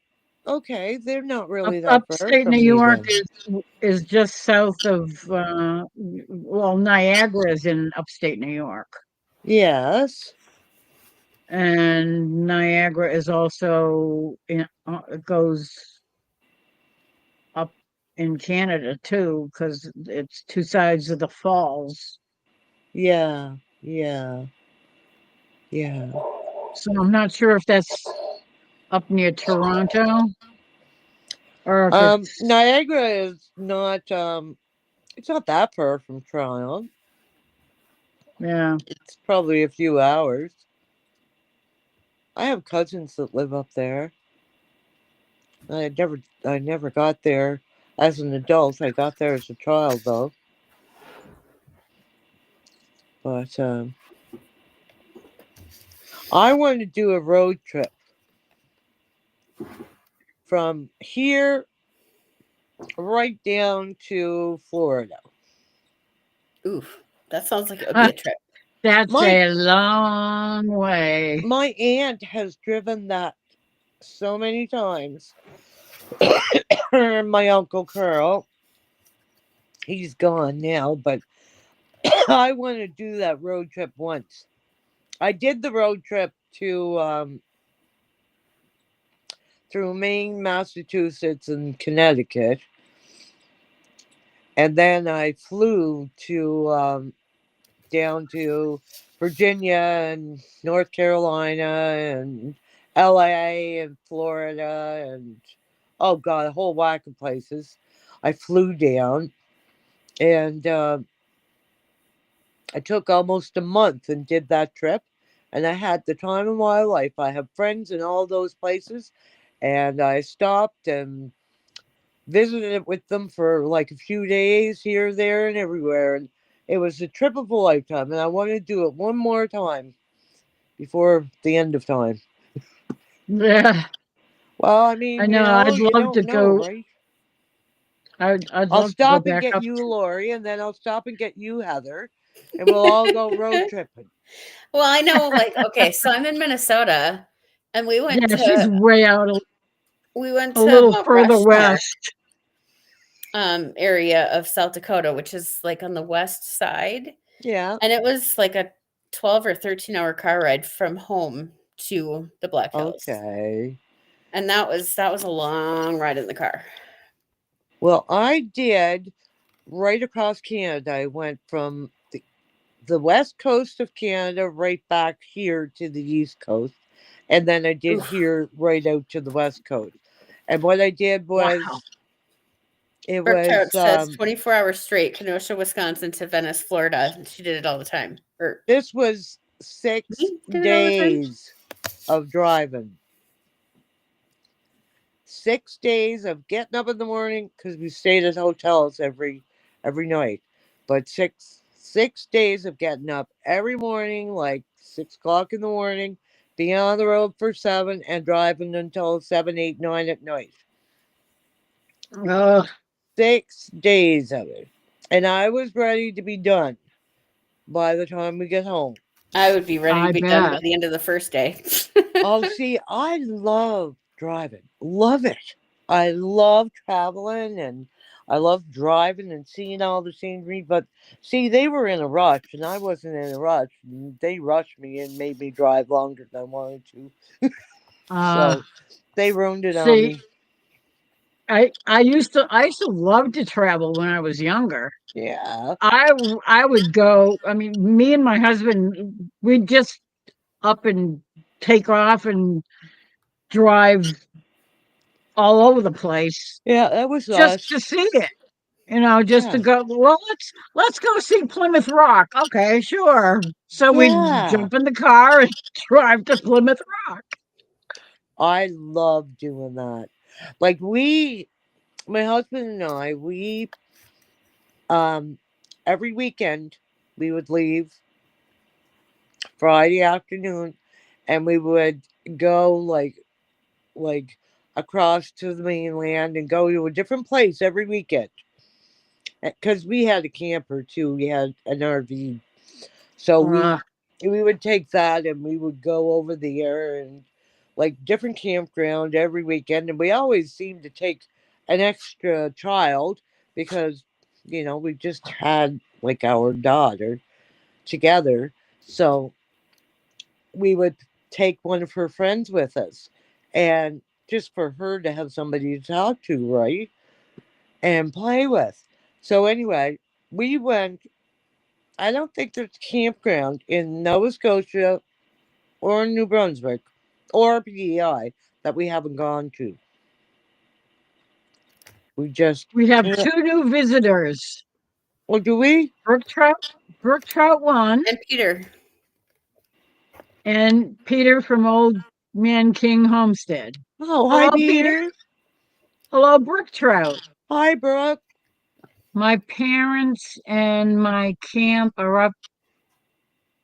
okay, they're not really that far Upstate from New me York then. is just south of well, Niagara is in upstate New York. Yes. And Niagara is also it goes up in Canada too, because it's two sides of the falls. Yeah. Yeah. Yeah. So I'm not sure if that's up near Toronto or if it's Niagara is not it's not that far from Toronto. yeah. It's probably a few hours. I have cousins that live up there. I never got there as an adult. I got there as a child though. But I want to do a road trip from here right down to Florida. Oof, that sounds like it would be a trip. That's My- a long way. My aunt has driven that so many times. My uncle Carl, he's gone now, but I want to do that road trip once. I did the road trip to through Maine, Massachusetts, and Connecticut, and then I flew to down to Virginia and North Carolina and LA and Florida and oh god, a whole whack of places. I flew down and I took almost a month and did that trip, and I had the time of my life. I have friends in all those places, and I stopped and visited with them for like a few days here, there, and everywhere. And it was a trip of a lifetime, and I want to do it one more time before the end of time. Yeah, Well, I mean, I know. I'd you love to don't know, go. right? I'd I'll love to go stop and back get up. you, Lori, and then I'll stop and get you, Heather, and we'll all go road tripping. Well, I know, like, okay, so I'm in Minnesota, and we went Yeah, she's to way out a little Mount further Rushmore, west. area of South Dakota, which is like on the west side, Yeah. and it was like a 12 or 13-hour car ride from home to the Black Hills, Okay. and that was a long ride in the car. Well, I did right across Canada. I went from the west coast of Canada right back here to the east coast. And then I did Oof. here right out to the west coast. And what I did was Wow. it Brooke Trout says was 24 hours straight, Kenosha, Wisconsin to Venice, Florida. She did it all the time. Or this was 6 we did it all the time. days of driving. 6 days of getting up in the morning because we stayed at hotels every night. But six days of getting up every morning, like 6 o'clock in the morning, being on the road for 7 and driving until 7, 8, 9 at night. Ugh. 6 days of it. And I was ready to be done by the time we get home. I would be ready to I be done by bet. the end of the first day. Oh, see, I love driving. Love it. I love traveling and I love driving and seeing all the scenery. But see, they were in a rush and I wasn't in a rush. They rushed me and made me drive longer than I wanted to. Uh, So they ruined it on see, me. I used to love to travel when I was younger. Yeah. I would go. I mean, me and my husband, we'd just up and take off and drive all over the place Yeah, that was just us. to see it. You know, just to Yeah. go. Well, let's go see Plymouth Rock. Okay, sure. So we'd Yeah. jump in the car and drive to Plymouth Rock. I love doing that. Like my husband and I, we um every weekend we would leave Friday afternoon and we would go like across to the mainland and go to a different place every weekend. Because we had a camper too, we had an RV, so Uh, we would take that and we would go over there and like different campground every weekend, and we always seemed to take an extra child because we just had like our daughter together, so we would take one of her friends with us, and just for her to have somebody to talk to, right, and play with. So anyway, we went. I don't think there's a campground in Nova Scotia or New Brunswick or PEI that we haven't gone to. We just we have can't. two new visitors. Or do we? Brook Trout one, And Peter. and Peter from Old Man King Homestead. Oh, hi, Hello, Peter. Peter. Hello, Brook Trout. Hi, Brooke. My parents and my camp are up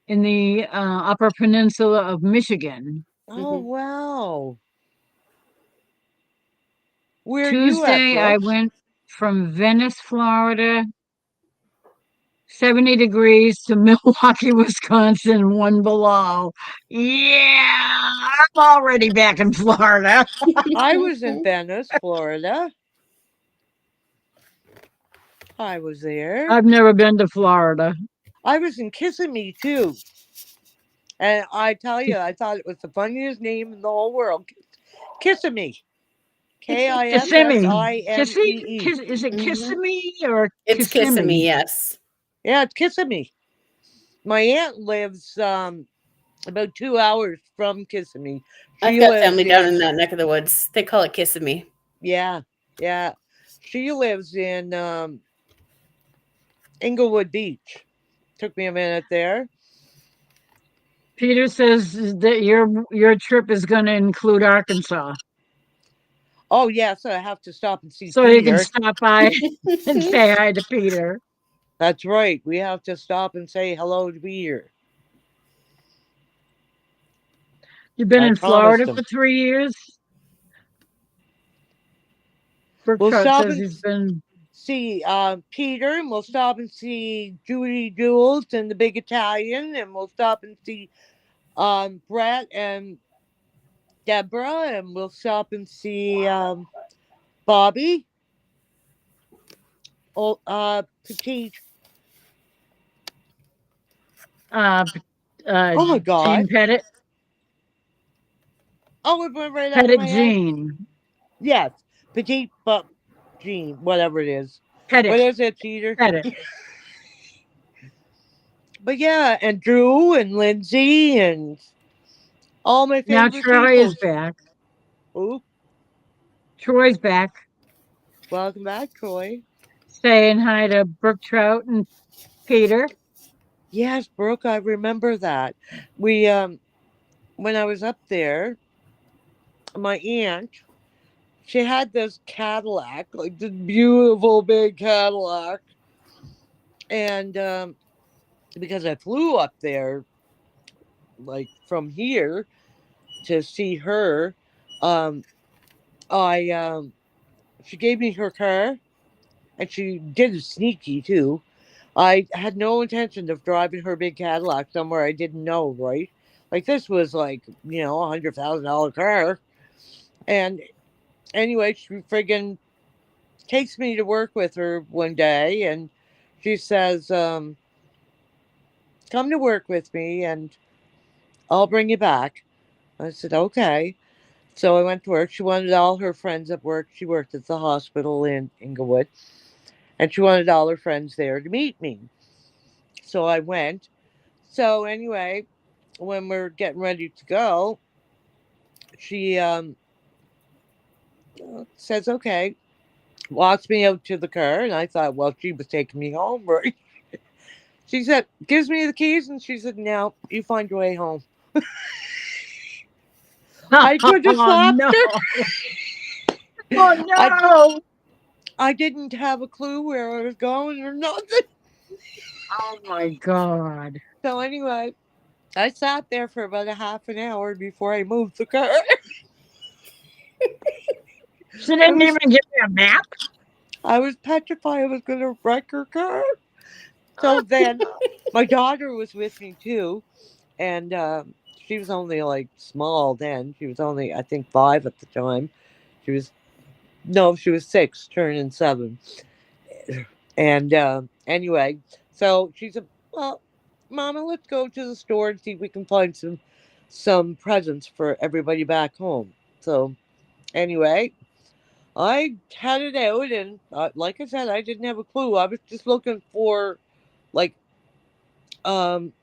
in the Upper Peninsula of Michigan. Oh, Hmm. wow. Where are you at, Tuesday, I Brooke? went from Venice, Florida, 70 degrees, to Milwaukee, Wisconsin, one below. Yeah, I'm already back in Florida. I was in Venice, Florida. I was there. I've never been to Florida. I was in Kissimmee, too. And I tell you, I thought it was the funniest name in the whole world. Kissimmee. Kissimmee. Kissimee. Is it Hmm. Kissimmee or It's Kissimmee? Kissimmee, yes. Yeah, it's Kissimmee. My aunt lives about 2 hours from Kissimmee. I've She got lives family down in in that neck of the woods. They call it Kissimmee. yeah, yeah. She lives in Inglewood Beach. Took me a minute there. Peter says that your trip is going to include Arkansas, Oh yeah, so I have to stop and see so you can Peter. stop by and say hi to Peter. That's right. We have to stop and say hello to Peter. You've been I in promised Florida him. for 3 years? We'll Brookshot stop says and he's been. see Peter, and we'll stop and see Judy Jules and the Big Italian, and we'll stop and see Brett and Deborah, and we'll stop and see Bobby, Petite. Uh, Oh my Jean God! Pettit, Oh, it went right out of Pettit my head. Jean, Yes, Petite, but Jean, whatever it is. What Pettit, is it, Peter? Pettit. But yeah, and Drew and Lindsay and all my Now favorite Troy is people. back. Oh, Troy's back, welcome back, Troy. saying hi to Brook Trout and Peter. Yes, Brooke, I remember that. We when I was up there, my aunt, she had this Cadillac, like this beautiful big Cadillac. And because I flew up there, like from here to see her, um, I she gave me her car, and she did it sneaky too. I had no intention of driving her big Cadillac somewhere I didn't know, right? Like this was like $100,000 car, and anyway, she friggin' takes me to work with her one day, and she says, "Come to work with me, and I'll bring you back." I said, "Okay." So I went to work. She wanted all her friends at work. She worked at the hospital in Inglewood, and she wanted all her friends there to meet me. So I went. So anyway, when we're getting ready to go, she says, "Okay," walks me out to the car, and I thought, well, she was taking me home, right? She said, gives me the keys, and she said, "Now you find your way home." I could have Oh slapped no. her. Oh I no. I didn't have a clue where I was going or nothing. Oh my God. So anyway, I sat there for about a half an hour before I moved the car. She I didn't was even give me a map. I was petrified I was gonna wreck her car. So then my daughter was with me too, and she was only like small then. She was only, I think, 5 at the time. She was No, she was 6, turning 7. And anyway, so she said, "Well, Mama, let's go to the store and see if we can find some presents for everybody back home." So anyway, I had it out, and like I said, I didn't have a clue. I was just looking for, like, um,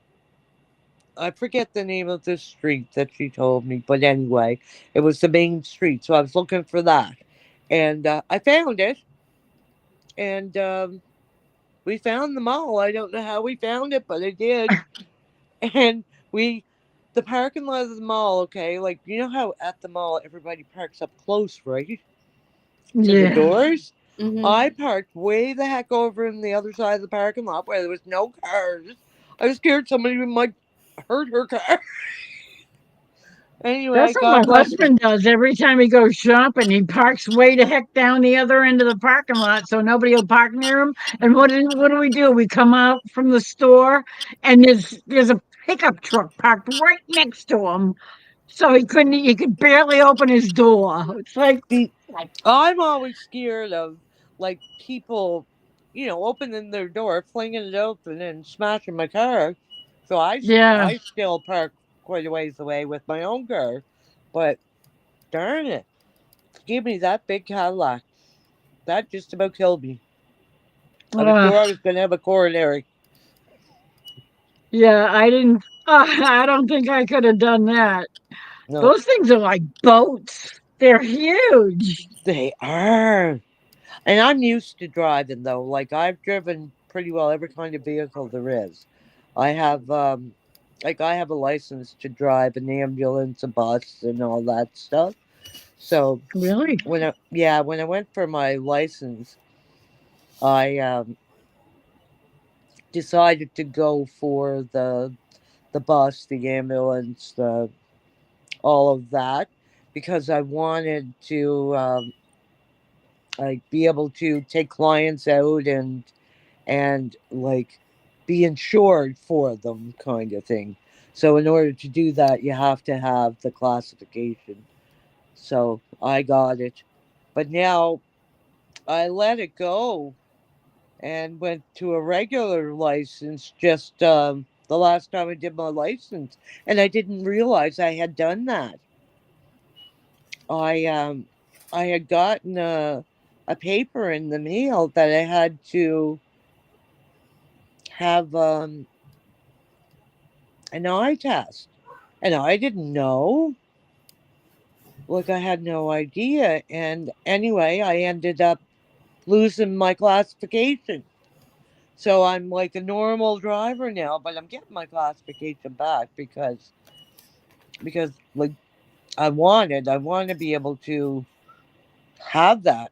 I forget the name of the street that she told me, but anyway, it was the main street, so I was looking for that, and I found it, and we found the mall. I don't know how we found it, but I did, and we. The parking lot of the mall, okay, like, you know how at the mall everybody parks up close, right, to the Yeah. doors? Hmm. I parked way the heck over in the other side of the parking lot where there was no cars. I was scared somebody might hurt her car. Anyway, That's what my God bless her. husband does every time he goes shopping. He parks way the heck down the other end of the parking lot so nobody will park near him. And what do we do? We come out from the store and there's a pickup truck parked right next to him. So he could barely open his door. It's See, like I'm always scared of, like, people, opening their door, flinging it open, and smashing my car. So yeah. I still park quite a ways away with my own car. But darn it, give me that big Cadillac. That just about killed me. I was Uh, sure I was going to have a coronary. yeah, I didn't I don't think I could have done that. No, Those things are like boats. They're huge. they are. And I'm used to driving, though. Like, I've driven pretty well every kind of vehicle there is. I have, I have a license to drive an ambulance, a bus, and all that stuff. So Really? when I went for my license, I decided to go for the bus, the ambulance, the all of that, because I wanted to like, be able to take clients out and like, be insured for them, kind of thing. So in order to do that, you have to have the classification. So I got it, but now I let it go and went to a regular license just the last time I did my license, and I didn't realize I had done that. I had gotten a paper in the mail that I had to have an eye test, and I didn't know. Like, I had no idea, and anyway, I ended up losing my classification. So I'm like a normal driver now, but I'm getting my classification back because like, I want to be able to have that.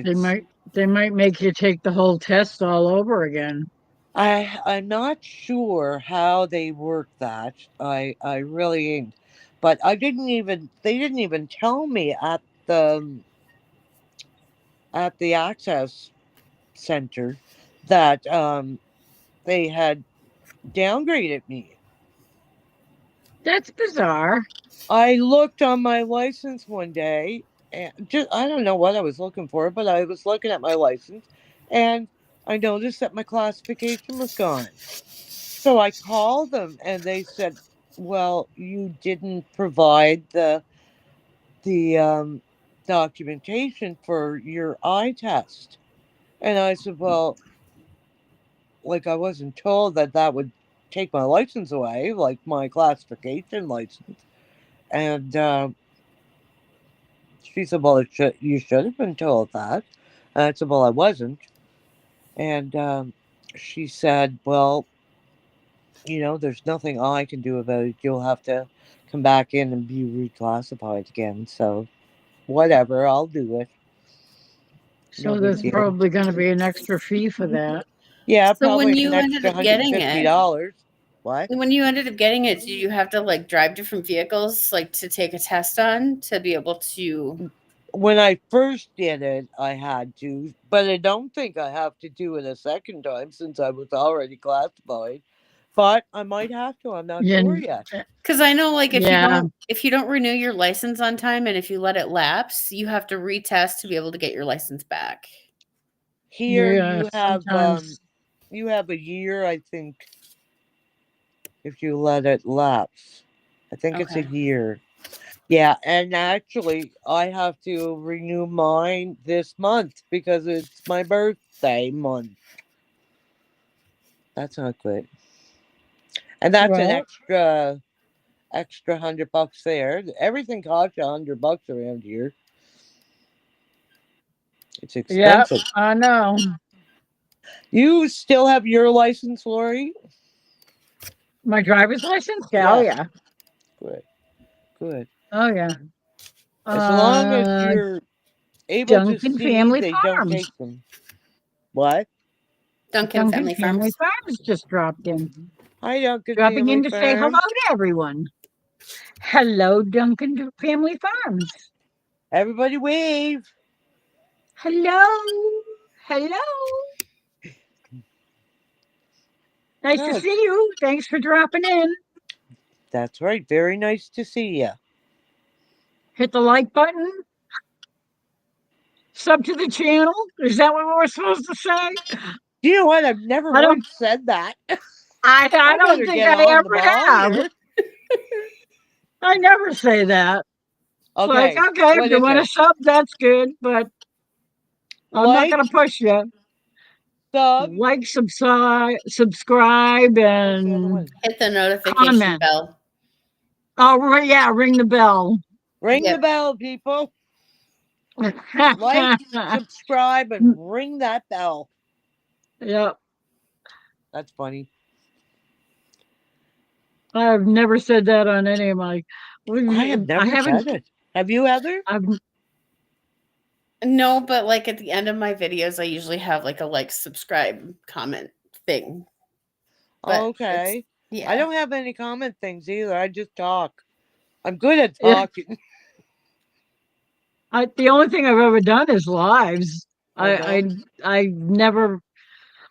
They It's might they might make you take the whole test all over again. I'm not sure how they work that. I really ain't. But they didn't even tell me at the access center that they had downgraded me. That's bizarre. I looked on my license one day, and just, I don't know what I was looking for, but I was looking at my license, and I noticed that my classification was gone. So I called them, and they said, "Well, you didn't provide the documentation for your eye test. And I said, well, like I wasn't told that that would take my license away, like my classification license. And she said, well, you should have been told that. And I said, well, I wasn't. And she said, well, there's nothing I can do about it. You'll have to come back in and be reclassified again. So, whatever, I'll do it. No So big there's deal. probably going to be an extra fee for that. Yeah, So when probably you an ended extra up getting it, $150. What? when you ended up getting it, did you have to like drive different vehicles like to take a test on to be able to? When I first did it, I had to, but I don't think I have to do it a second time since I was already classified. But I might have to. I'm not Yeah, sure yet. Because I know like Yeah. if you don't renew your license on time and if you let it lapse, you have to retest to be able to get your license back. Here yeah, you have a year, I think, if you let it lapse. I think it's a Okay. year. Yeah, and actually, I have to renew mine this month because it's my birthday month. That's not good. And that's an well, extra $100 there. Everything costs you $100 around here. It's yeah, expensive. I know. You still have your license, Lori? My driver's license? Yeah, oh, Yeah. yeah. Good. Good. Oh, yeah. As long as you're able to Duncan see, Family they don't Farms. take them. What? Duncan Family Farms. Just dropped in. Hi, Duncan Dropping Family in to say hello Farms. to everyone. Hello, Duncan Family Farms. Everybody wave. Hello. Hello. Nice to Good. see you. Thanks for dropping in. That's right. Very nice to see you. Hit the like button. Sub to the channel. Is that what we're supposed to say? You know what? I've never I don't- once said that. I don't better think get I on the ever ball have. here. I never say that. It's like, Okay. okay, What if you is want to it? sub, that's good, but I'm not Like, going to push you. sub. Like, subscribe, What's the other and one? Hit the notification comment. bell. Oh, yeah, ring the bell. Ring Yep. the bell, people. Like, subscribe, and ring that bell. Yep. That's funny. I've never said that on any of my. I have never said it. Have you, Heather? No, but like at the end of my videos, I usually have like a like, subscribe, comment thing. But Okay. yeah. I don't have any comment things either. I just talk. I'm good at talking. The only thing I've ever done is lives. Oh, I never.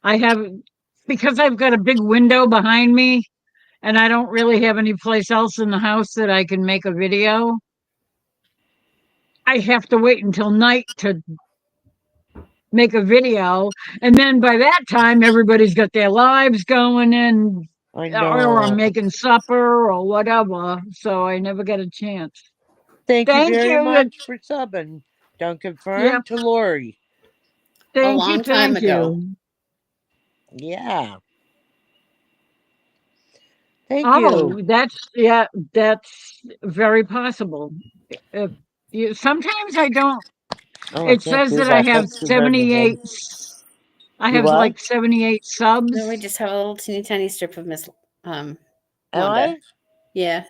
I haven't, because I've got a big window behind me, and I don't really have any place else in the house that I can make a video. I have to wait until night to make a video, and then by that time everybody's got their lives going, and I or know. I'm making supper or whatever, so I never get a chance. Thank you Thank very you. much for subbing, Duncan Fern, Yep. to Lori. Thank long you, time thank ago. you. Yeah. Thank Oh, you. that's very possible. If sometimes I don't. Oh, It says that I have 78. I You have what? like 78 subs. No, we just have a little teeny tiny strip of Miss Am Wanda. I? Yeah.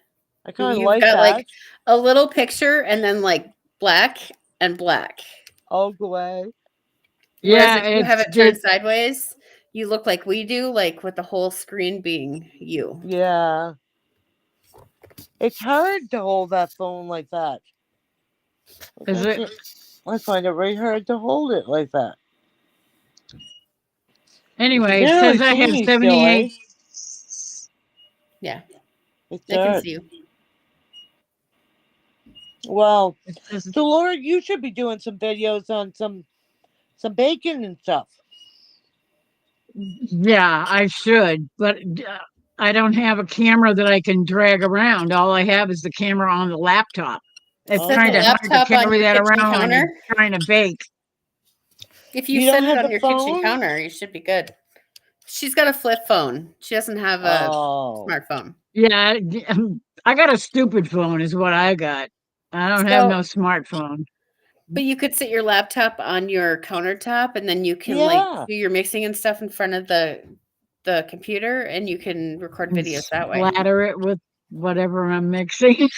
I kind of You've like got that. like a little picture and then like black and black. I'll go away. Whereas Yeah, if you have it turned sideways, you look like we do, like with the whole screen being you. Yeah. It's hard to hold that phone like that. Is it? I find it very hard to hold it like that. Anyway, You it can says barely I see have me 78. Still, Yeah. It's I can hard. see you. Well, It says, so Laura, you should be doing some videos on some bacon and stuff. yeah, I should, but I don't have a camera that I can drag around. All I have is the camera on the laptop. It's Set the kind of hard to laptop on carry your that kitchen around when you're counter. trying to bake. If you You set don't it have on the your kitchen phone? counter, you should be good. She's got a flip phone. She doesn't have a Oh. smartphone. Yeah, I got a stupid phone is what I got. I don't have So, no smartphone. but you could sit your laptop on your countertop, and then you can like Yeah. do your mixing and stuff in front of the computer, and you can record And videos that way. splatter it with whatever I'm mixing.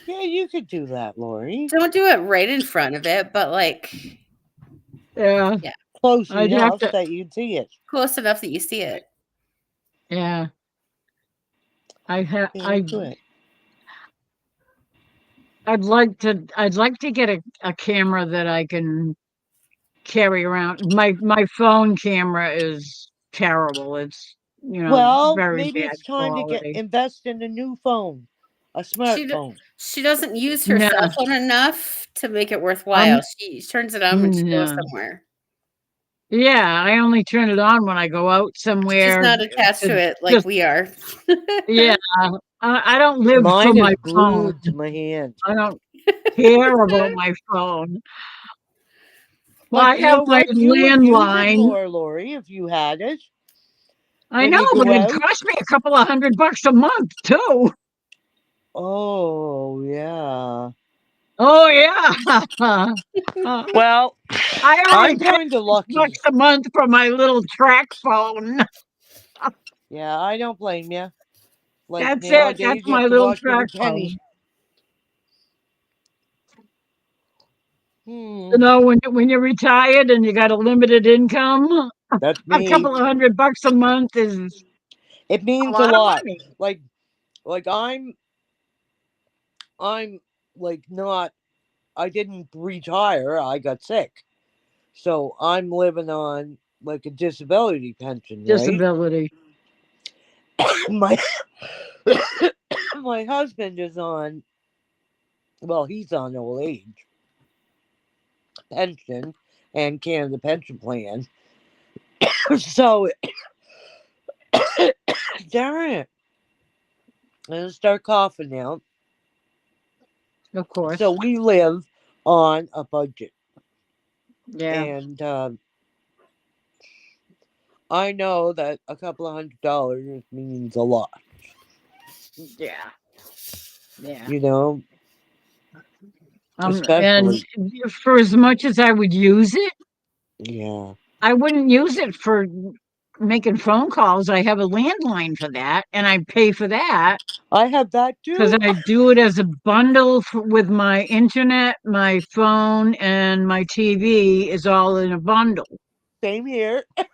Yeah, you could do that, Lori. Don't do it right in front of it, but like Yeah, Close I'd have enough to. that you'd see it. close enough that you see it. Yeah, I have. Yeah, do it. I'd like to. I'd like to get a camera that I can carry around. My phone camera is terrible. It's Well, very maybe bad it's time to quality. invest in a new phone, a She d- smartphone. she doesn't use her No, cell phone enough to make it worthwhile. She turns it on when she goes no. somewhere. Yeah, I only turn it on when I go out She's somewhere. not attached to it like Just we are. yeah, I don't live for Mine is my phone. glued to my hand. I don't care about my phone. Well, I But you have know my what? You would use it landline. more, Lori, if you had it. I when know, you but go it out. cost me a couple of $100 a month too. Oh, yeah. Oh yeah. Well, I only I'm pay kind of lucky. $6 a month for my little track phone. Yeah, I don't blame you. Like That's it. nowadays, That's you have my to little watch every track penny. phone. Hmm, You know, when you're retired and you got a limited income, that's a me. couple of $100 a month is It a means a lot of lot. money. Like I'm like not. I didn't retire. I got sick, so I'm living on like a disability pension, right? Disability. My my husband is on. Well, he's on old age pension and Canada Pension Plan. So, darn it. I'm going to start coughing now. Of course. So, we live on a budget. Yeah. And I know that a couple of $100 means a lot. Yeah. Yeah. You know, And especially. for as much as I would use it, Yeah. I wouldn't use it for making phone calls. I have a landline for that, and I pay for that I have that because too. I do it as a bundle with my internet, my phone, and my TV is all in a bundle. Same here. I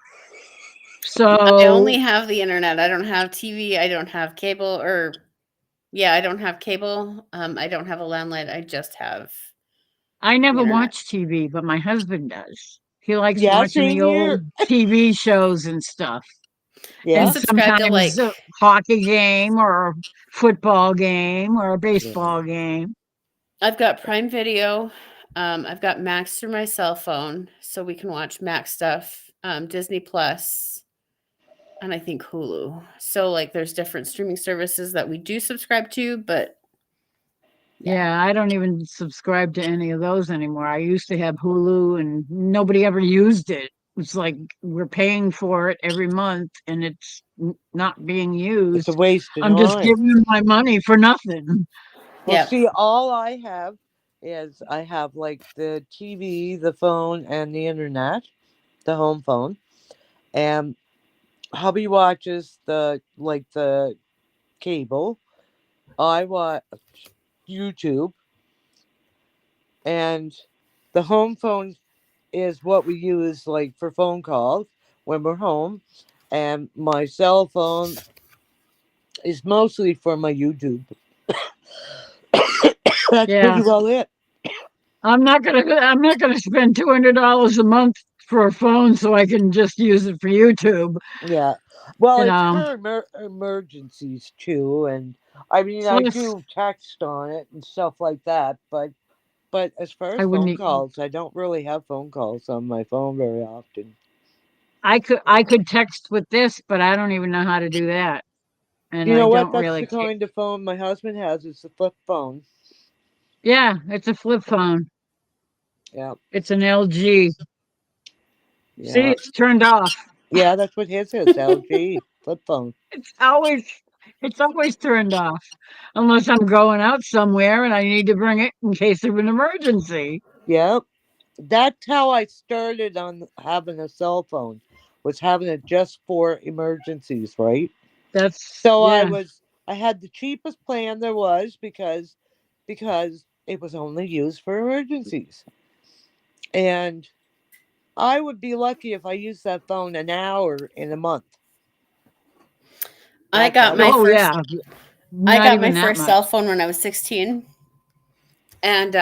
only So have the internet. I don't have TV. I don't have cable, I don't have cable. I don't have a landline. I just have I the never internet. watch TV, but my husband does. He likes Yeah, watching same the here. old TV shows and stuff. Yeah. I And subscribe to sometimes a hockey game or a football game or a baseball game. I've got Prime Video. I've got Max through my cell phone, so we can watch Max stuff. Disney Plus, and I think Hulu. So like, there's different streaming services that we do subscribe to, but Yeah, I don't even subscribe to any of those anymore. I used to have Hulu and nobody ever used it. It's like we're paying for it every month and it's not being It's used. a waste of I'm just time. giving my money for nothing. Well, yeah, see, all I have is I have like the TV, the phone, and the internet, the home phone. And hubby watches the cable. I watch YouTube, and the home phone is what we use like for phone calls when we're home, and my cell phone is mostly for my YouTube. That's Yeah. pretty well it. I'm not gonna spend $200 a month for a phone so I can just use it for YouTube. Yeah. Well, You it's know. for emergencies too, and I mean, I Plus, do text on it and stuff like that. But as far I as phone wouldn't. calls, I don't really have phone calls on my phone very often. I could text with this, but I don't even know how to do that, and You I know what? don't That's really the care. kind of phone my husband has. It's a flip phone. Yeah, it's a flip phone. Yeah, It's an LG. See, yeah, it's turned off. yeah. That's what his is. LG flip phone. It's always it's always turned off. Unless I'm going out somewhere and I need to bring it in case of an emergency. Yep. That's how I started on having a cell phone. Was having it just for emergencies, right? That's So yeah. I had the cheapest plan there was because it was only used for emergencies. And I would be lucky if I used that phone an hour in a month. I That's got how my Oh first yeah. I Not got my even that first much. cell phone when I was 16. And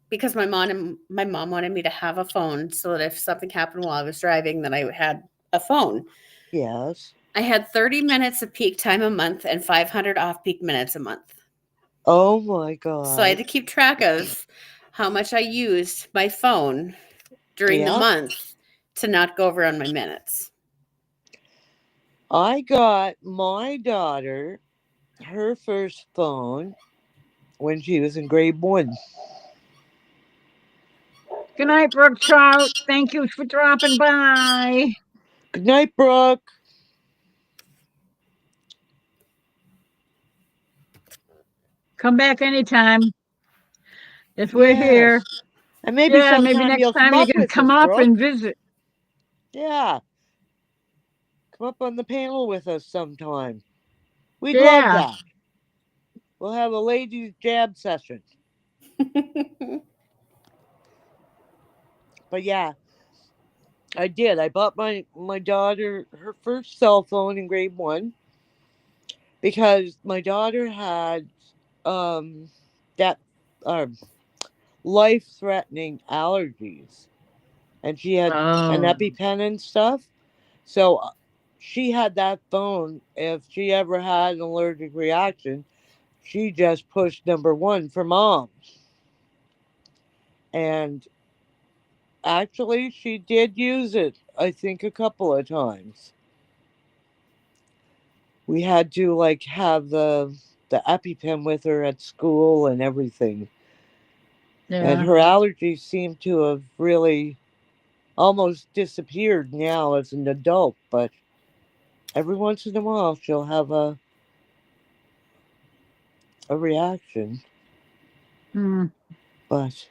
because my mom wanted me to have a phone so that if something happened while I was driving, then I had a phone. yes. I had 30 minutes of peak time a month and 500 off peak minutes a month. Oh my So I had to god. keep track of how much I used my phone during the Yeah. month to not go over on my minutes. I got my daughter her first phone when she was in grade 1. Good night, Brook Trout. Thank you for dropping by. Good night, Brooke. Come back anytime if we're here. Yes. And maybe Yeah, maybe sometime next you'll come time you up can with come us, up Brooke. and visit. Yeah. Come up on the panel with us sometime. We'd love Yeah. that. We'll have a ladies' jam session. But yeah, I did. I bought my daughter her first cell phone in grade 1 because my daughter had um that um life threatening allergies, and she had an Oh. EpiPen and stuff. So she had that phone. If she ever had an allergic reaction, she just pushed number 1 for mom. And actually, she did use it, I think, a couple of times. We had to like have the EpiPen with her at school and everything. And Yeah. her allergies seem to have really almost disappeared now as an adult, but every once in a while she'll have a reaction. Hmm. But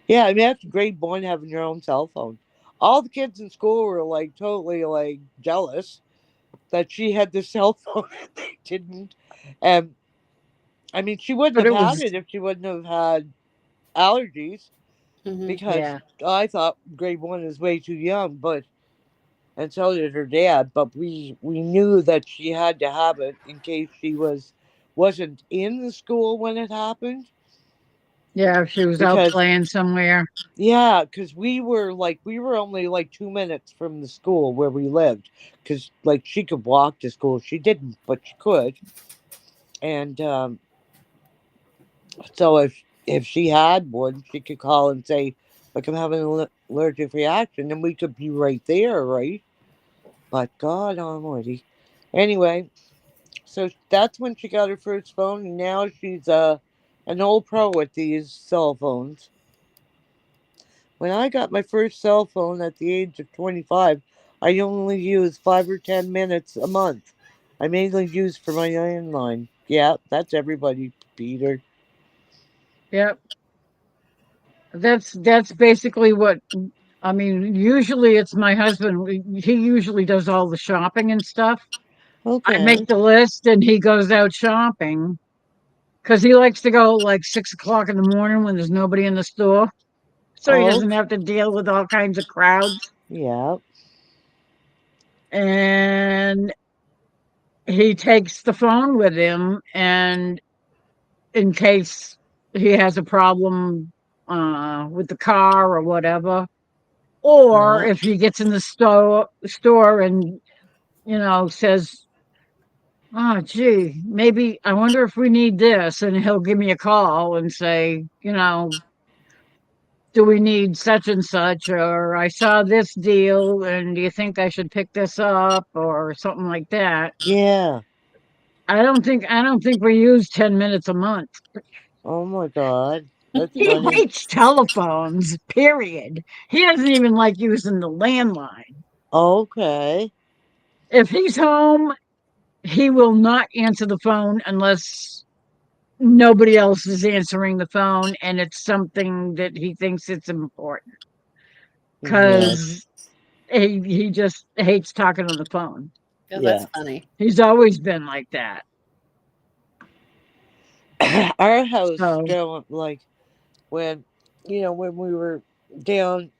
yeah, I mean that's grade 1 having your own cell phone. All the kids in school were like totally like jealous that she had the cell phone and they didn't. And I mean she wouldn't But have it had was, it if she wouldn't have had allergies, Mhm. because yeah. I thought grade 1 is way too young, but and so did her dad. But we knew that she had to have it in case she wasn't in the school when it happened. Yeah, if she was out Because playing somewhere. yeah, because we were only like 2 minutes from the school where we lived. Because like she could walk to school, she didn't, but she could. And so if she had one, she could call and say, like, I'm having an allergic reaction, and we could be right there, right? But God Almighty. Anyway, so that's when she got her first phone, and now she's an old pro with these cell phones. When I got my first cell phone at the age of 25, I only used 5 or 10 minutes a month. I mainly used for my landline. Yeah, that's everybody, Peter. Yep. That's basically what I mean. Usually it's my husband. He usually does all the shopping and stuff. I make Okay. the list and he goes out shopping because he likes to go like 6 o'clock in the morning when there's nobody in the store. So he Oh, doesn't have to deal with all kinds of crowds. yeah. And he takes the phone with him and in case he has a problem with the car or whatever, or Yeah. if he gets in the store and says, "Oh, gee, maybe I wonder if we need this," and he'll give me a call and say, "Do we need such and such?" Or "I saw this deal, and do you think I should pick this up?" or something like that. Yeah. I don't think we use 10 minutes a month. Oh my God. That's He funny. hates telephones, period. He doesn't even like using the landline. Okay. If he's home, he will not answer the phone unless nobody else is answering the phone and it's something that he thinks it's important. Yeah. Because he just hates talking on the phone. Oh, Yeah. that's funny. He's always been like that. Our house So still like when when we were down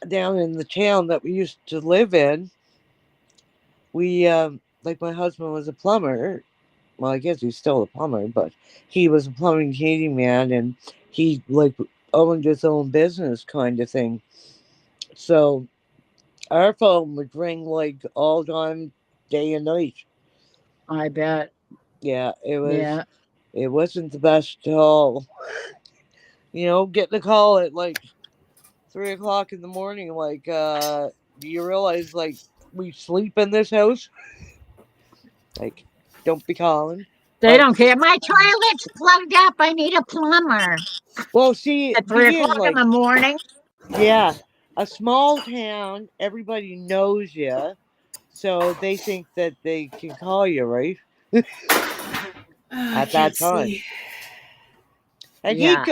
in the town that we used to live in, we like my husband was a plumber. Well, I guess he's still a plumber, but he was a plumbing handyman, and he like owned his own business kind of thing. So our phone would ring like all time, day and night. I bet. Yeah, Yeah. it wasn't the best at all. Getting a call at like 3 o'clock in the morning, like, do you realize like we sleep in this house? Like, don't be calling. They But don't care. My toilet's plugged up. I need a plumber. well, see, At three being o'clock in like, the morning. yeah, a small town, everybody knows you, so they think that they can call you, right? Oh, I At that can't time. see. And Yeah.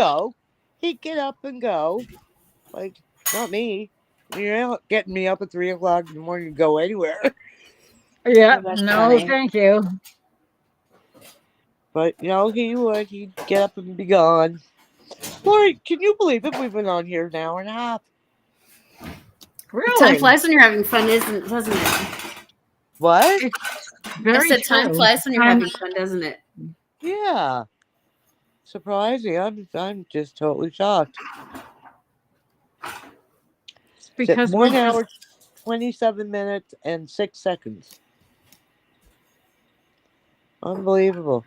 he'd get up and go. Like, not me. You're not getting me up at 3 o'clock in the morning to go anywhere. Yeah. Oh, that's No, funny. thank you. But he'd get up and be gone. Lori, can you believe it? We've been on here an hour and a half. Really? Time flies when you're having fun, doesn't it? What? Very I said time true. flies when you're Time- having fun, doesn't it? Yeah. Surprising. I'm just totally shocked. It's because One we're just- hour, 27 minutes, and 6 seconds. Unbelievable.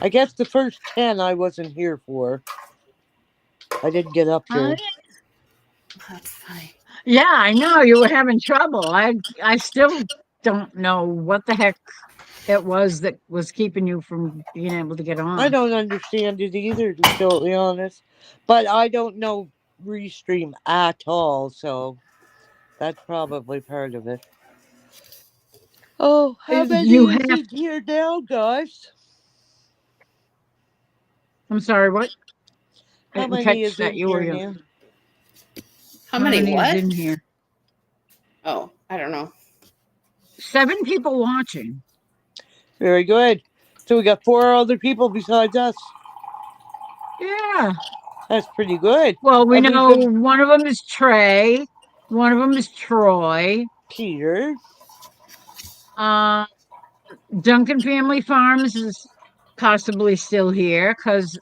I guess the first 10 I wasn't here for. I didn't get up here. That's funny. Yeah, I know you were having trouble. I still don't know what the heck it was that was keeping you from being able to get on. I don't understand it either, to be totally honest. But I don't know Restream at all, so that's probably part of it. Oh, how many You is have. in here now, guys? I'm sorry. What? I How didn't many catch is that. in You were here young. now? How many is what? in here? Oh, I don't know. 7 people watching. Very good. So we got 4 other people besides us. Yeah. That's pretty good. Well, we And we've know been- one of them is Trey. One of them is Troy. Peter. Duncan Family Farms is possibly still here because,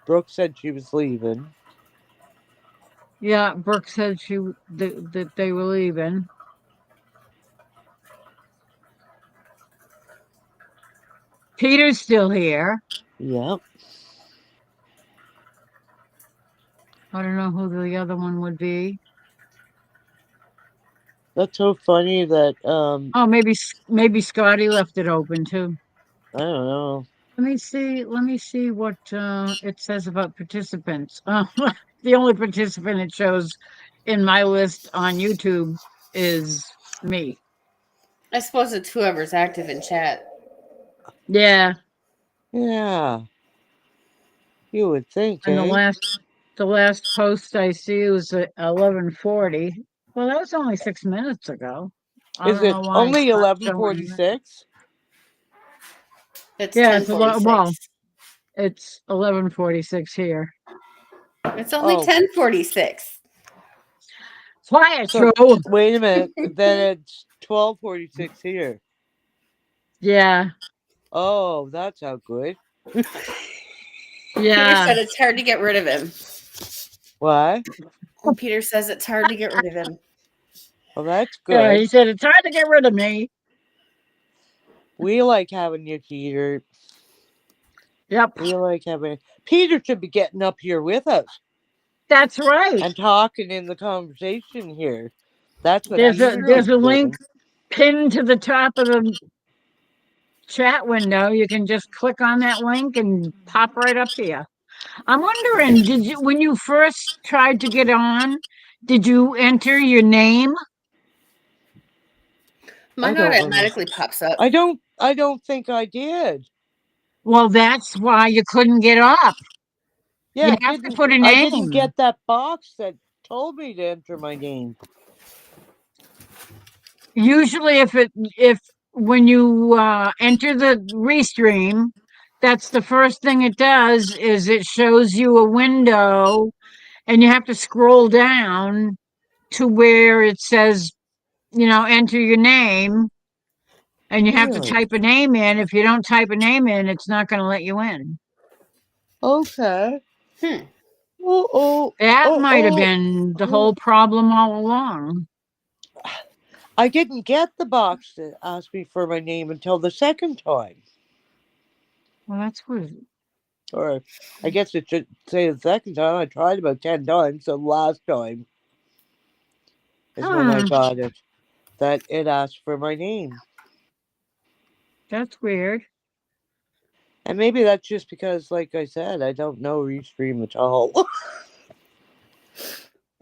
Brooke said she was leaving. yeah, Brooke said that they were leaving. Peter's still here. Yep. I don't know who the other one would be. That's so funny that Oh, maybe Scotty left it open too. I don't know. Let me see what it says about participants. The only participant it shows in my list on YouTube is me. I suppose it's whoever's active in chat. Yeah, Yeah. You would think, and eh? the last post I see was at 11:40. Well, that was only 6 minutes ago. I Is don't it know why only it's not showing that. 11:46? It's Yeah, it's 10:46. well, it's 11:46 here. It's only Oh. 10:46. Quiet, So True. wait a minute. Then it's 12:46 here. Yeah, Oh, that's how good. Peter yeah. said it's hard to get rid of him. What? And Peter says it's hard to get rid of him. Well, that's Yeah, good. he said it's hard to get rid of me. We like having you, Peter. Yep, We like having Peter should be getting up here with us that's right. and talking in the conversation here. That's what There's Peter a should be link doing. pinned to the top of the chat window, you can just click on that link and pop right up here. I'm wondering, did you, when you first tried to get on, did you enter your name? Mine don't remember. automatically pops up. I don't think I did. Well, that's why you couldn't get up. Yeah, You it have to didn't. put a I didn't name. get that box that told me to enter my name. Usually if when you enter the restream, that's the first thing it does is it shows you a window and you have to scroll down to where it says, enter your name, and you have to Really? type a name in. If you don't type a name in, it's not going to let you in. Okay. Hmm. Oh. That might have Oh. been the whole problem all along. I didn't get the box that asked me for my name until the second time. Well, that's good. Or I guess it should say the second time. I tried about 10 times. So the last time is when I Hmm, got it. That it asked for my name. that's weird. And maybe that's just because, like I said, I don't know Restream at all.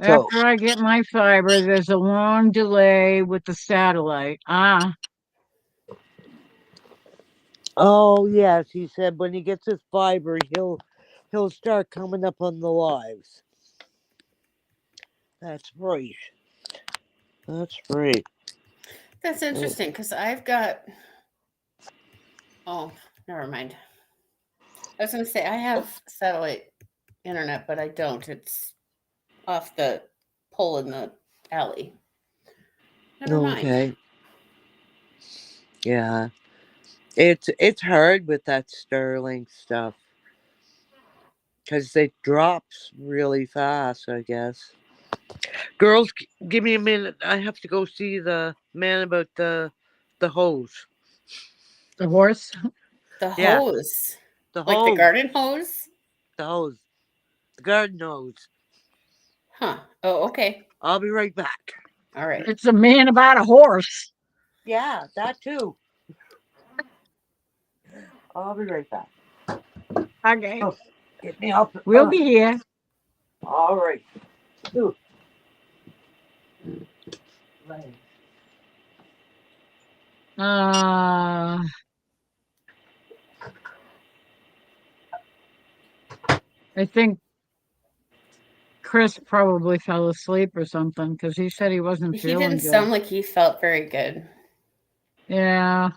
So, After I get my fiber, there's a long delay with the satellite. Ah, oh yes, he said when he gets his fiber, he'll start coming up on the lives. That's right. That's right. That's interesting because I've got. Oh, never mind. I was going to say I have satellite internet, but I don't. It's off the pole in the alley. Never mind. Okay. Yeah. It's hard with that Starlink stuff because it drops really fast. I guess. Girls, give me a minute. I have to go see the man about the hose. the horse. The Yeah, hose, the like the hose, garden hose. the hose, the garden hose. Huh. Oh, okay. I'll be right back. All right. It's a man about a horse. Yeah, that too. I'll be right back. Okay, Oh, get me up. we'll be here. All right. Ooh. Right. Uh, I think Chris probably fell asleep or something because he said he wasn't He feeling didn't good. sound like he felt very good. Yeah,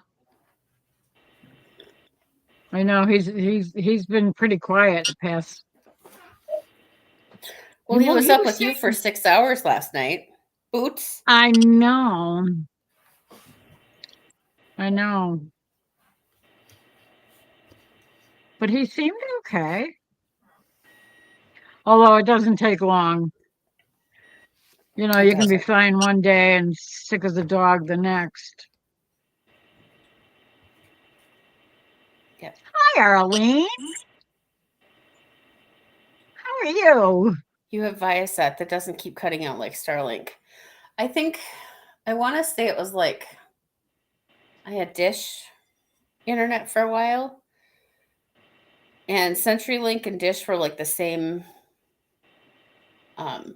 I know he's been pretty quiet the past. Well, he was up with you saying- for 6 hours last night. Boots. I know. I know. But he seemed okay. Although it doesn't take long. You know, It you can be doesn't. fine one day and sick as a dog the next. Yep. Hi, Arlene. How are you? You have Viasat that doesn't keep cutting out like Starlink. I think I want to say it was like I had Dish internet for a while, and CenturyLink and Dish were like the same, um,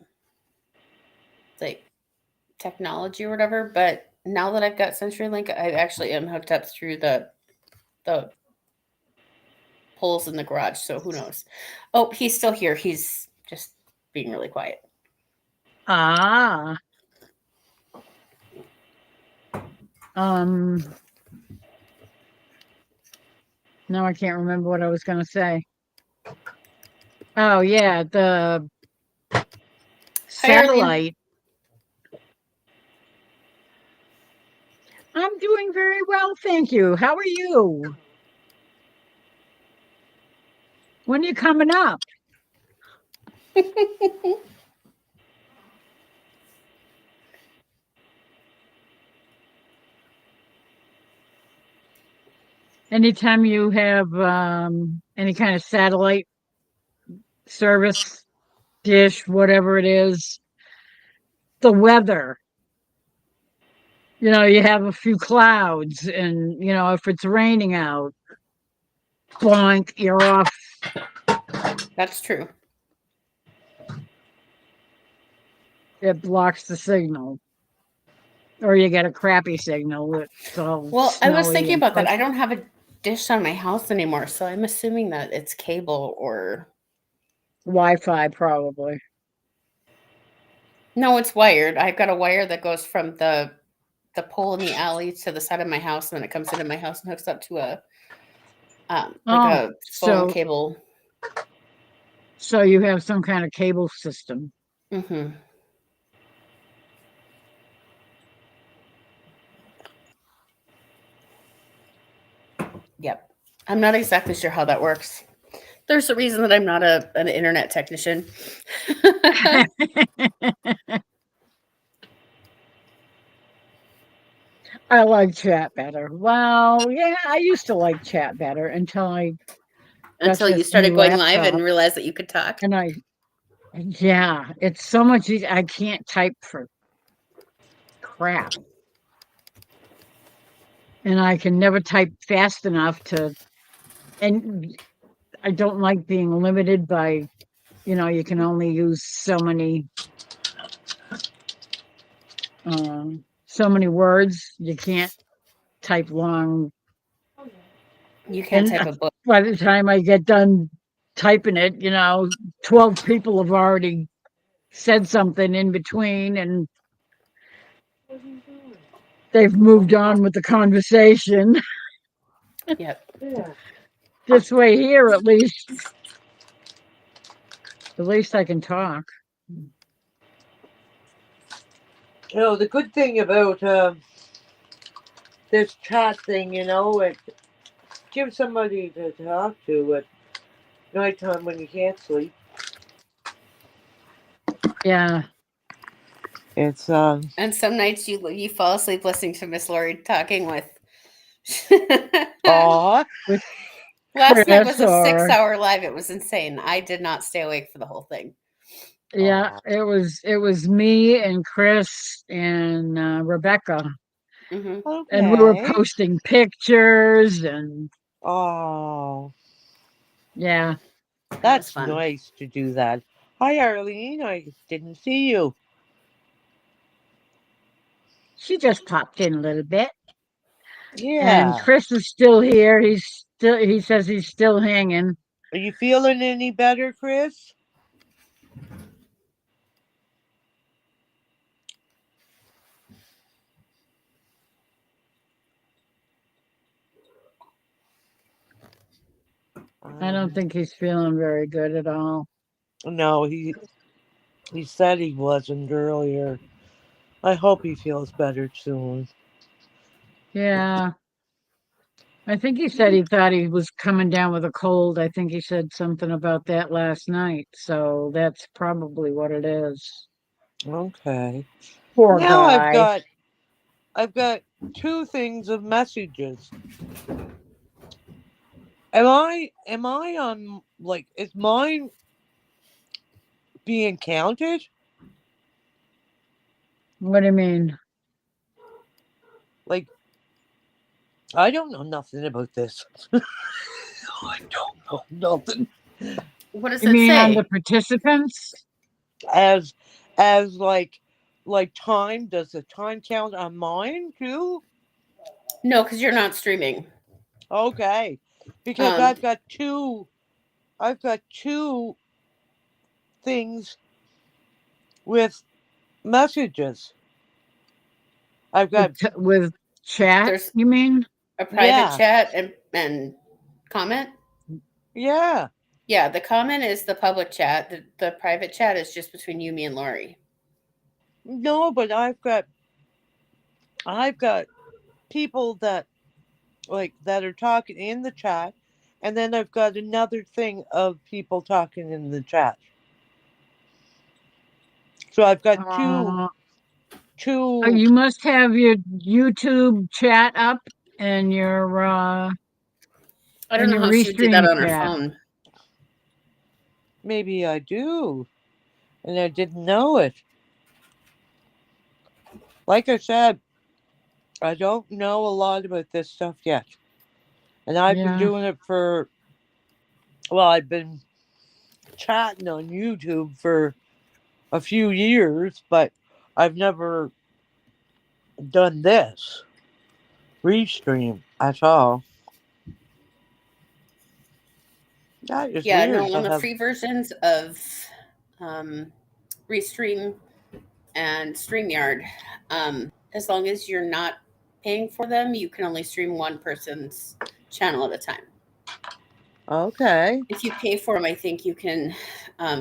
like technology or whatever. But now that I've got CenturyLink, I actually am hooked up through the poles in the garage. So who knows? Oh, he's still here. He's just being really quiet. Ah. No, I can't remember what I was going to say. Oh, yeah, the Hi, Arlene. satellite. I'm doing very well, thank you. How are you? When are you coming up? Anytime you have any kind of satellite service, dish, whatever it is, the weather You have a few clouds and, if it's raining out, boink, you're off. That's true. It blocks the signal. Or you get a crappy signal. It's all Well, I was snowy thinking and about that. fuzzy. I don't have a dish on my house anymore, so I'm assuming that it's cable or Wi-Fi probably. no, it's wired. I've got a wire that goes from the pole in the alley to the side of my house, and then it comes into my house and hooks up to a like Oh, a phone so cable. so you have some kind of cable system. Hmm. Yep. I'm not exactly sure how that works. There's a reason that I'm not an internet technician. I like chat better. Well, yeah, I used to like chat better until I got Until you this new started going live and laptop. realized that you could talk. And yeah, it's so much easier. I can't type for crap. And I can never type fast enough and I don't like being limited by, you can only use so many words. You can't type long. You can't And type a book. by the time I get done typing it, 12 people have already said something in between and they've moved on with the conversation. Yep. This way here, at least I can talk. The good thing about this chat thing, it gives somebody to talk to at nighttime when you can't sleep. Yeah. It's And some nights you fall asleep listening to Miss Lori talking with. aw. With Last night Chris was a or 6-hour live. It was insane. I did not stay awake for the whole thing. yeah, it was me and Chris and Rebecca. Hmm. And we were Okay. posting pictures and Oh, yeah. That was that's fun. nice to do that. Hi, Arlene. I didn't see you. She just popped in a little bit. And Yeah. Chris is still here. He says he's still hanging. Are you feeling any better, Chris? I don't think he's feeling very good at all. No, he said he wasn't earlier. I hope he feels better soon. Yeah. I think he said he thought he was coming down with a cold. I think he said something about that last night. So that's probably what it is. Okay. Poor Now guy. I've got two things of messages. Am I on, like, is mine being counted? What do you mean? Like, I don't know nothing about this. I don't know nothing. What does You it mean on the say? participants? As like time, does the time count on mine too? No, because you're not streaming. Okay. Because Um, I've got two things with messages. I've got With chat, there's you mean? a private yeah, chat and comment. yeah. Yeah, the comment is the public chat. The private chat is just between you, me, and Lori. No, but I've got people that are talking in the chat, and then I've got another thing of people talking in the chat. So I've got Uh, two you must have your YouTube chat up and your I don't know how she would do that Restream on her chat. phone. maybe I do, and I didn't know it. Like I said, I don't know a lot about this stuff yet. And I've been Yeah. doing it for, well, I've been chatting on YouTube for a few years, but I've never done this restream at all. That is Yeah, weird no, to on the have. free versions of Restream and StreamYard, as long as you're not paying for them, you can only stream one person's channel at a time. Okay. If you pay for them, I think you can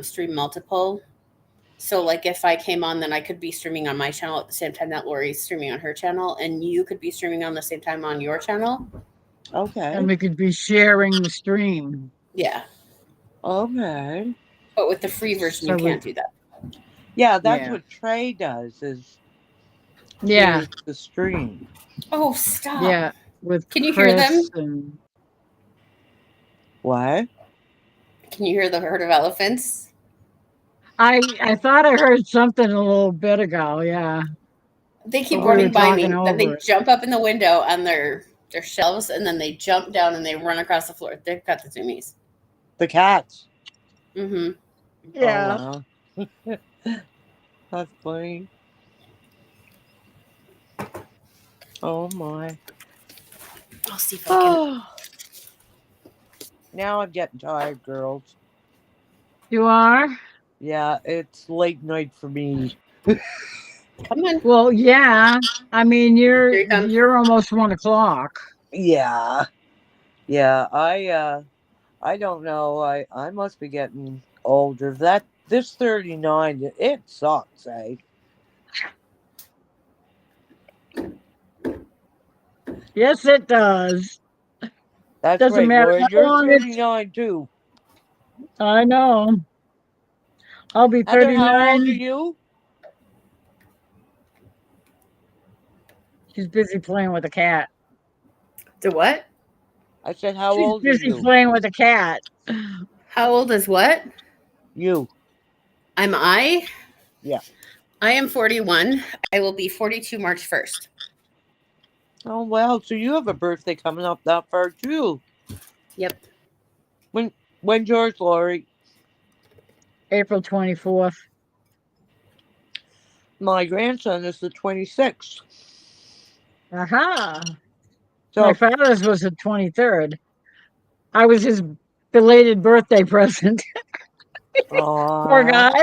stream multiple. So, like, if I came on, then I could be streaming on my channel at the same time that Lori's streaming on her channel, and you could be streaming on the same time on your channel. Okay. And we could be sharing the stream. Yeah, Okay. but with the free version, So you we- can't do that. Yeah, that's Yeah. what Trey does is Yeah. shares the stream. Oh, stop! Yeah. With Can you hear them? Chris and What? Can you hear the herd of elephants? I thought I heard something a little bit ago. Yeah. They keep But we were running by me. talking Then they over it. jump up in the window on their shelves, and then they jump down and they run across the floor. They've got the zoomies. The cats. Mm-hmm. Yeah. Oh, wow. That's funny. Oh my. I'll see if I can. Now I'm getting tired, girls. You are? Yeah, it's late night for me. Come on. Well, yeah. I mean, Here you come. you're almost 1 o'clock. Yeah. Yeah, I don't know. I must be getting older. This 39, it sucks, eh? Yes, it does. That's Doesn't right, matter Lori. how You're long it's- 39 too. I know. I'll be Heather, how old are 39. you? She's busy playing with a cat. The what? I said, how She's old are busy you? playing with a cat. How old is what? You. Am I? Yeah. I am 41. I will be 42 March 1st. Oh, well, so you have a birthday coming up that far too. Yep. When's yours, Lori? April 24th. My grandson is the 26th. Aha. So, My father's was the 23rd. I was his belated birthday present. Poor aw, guy.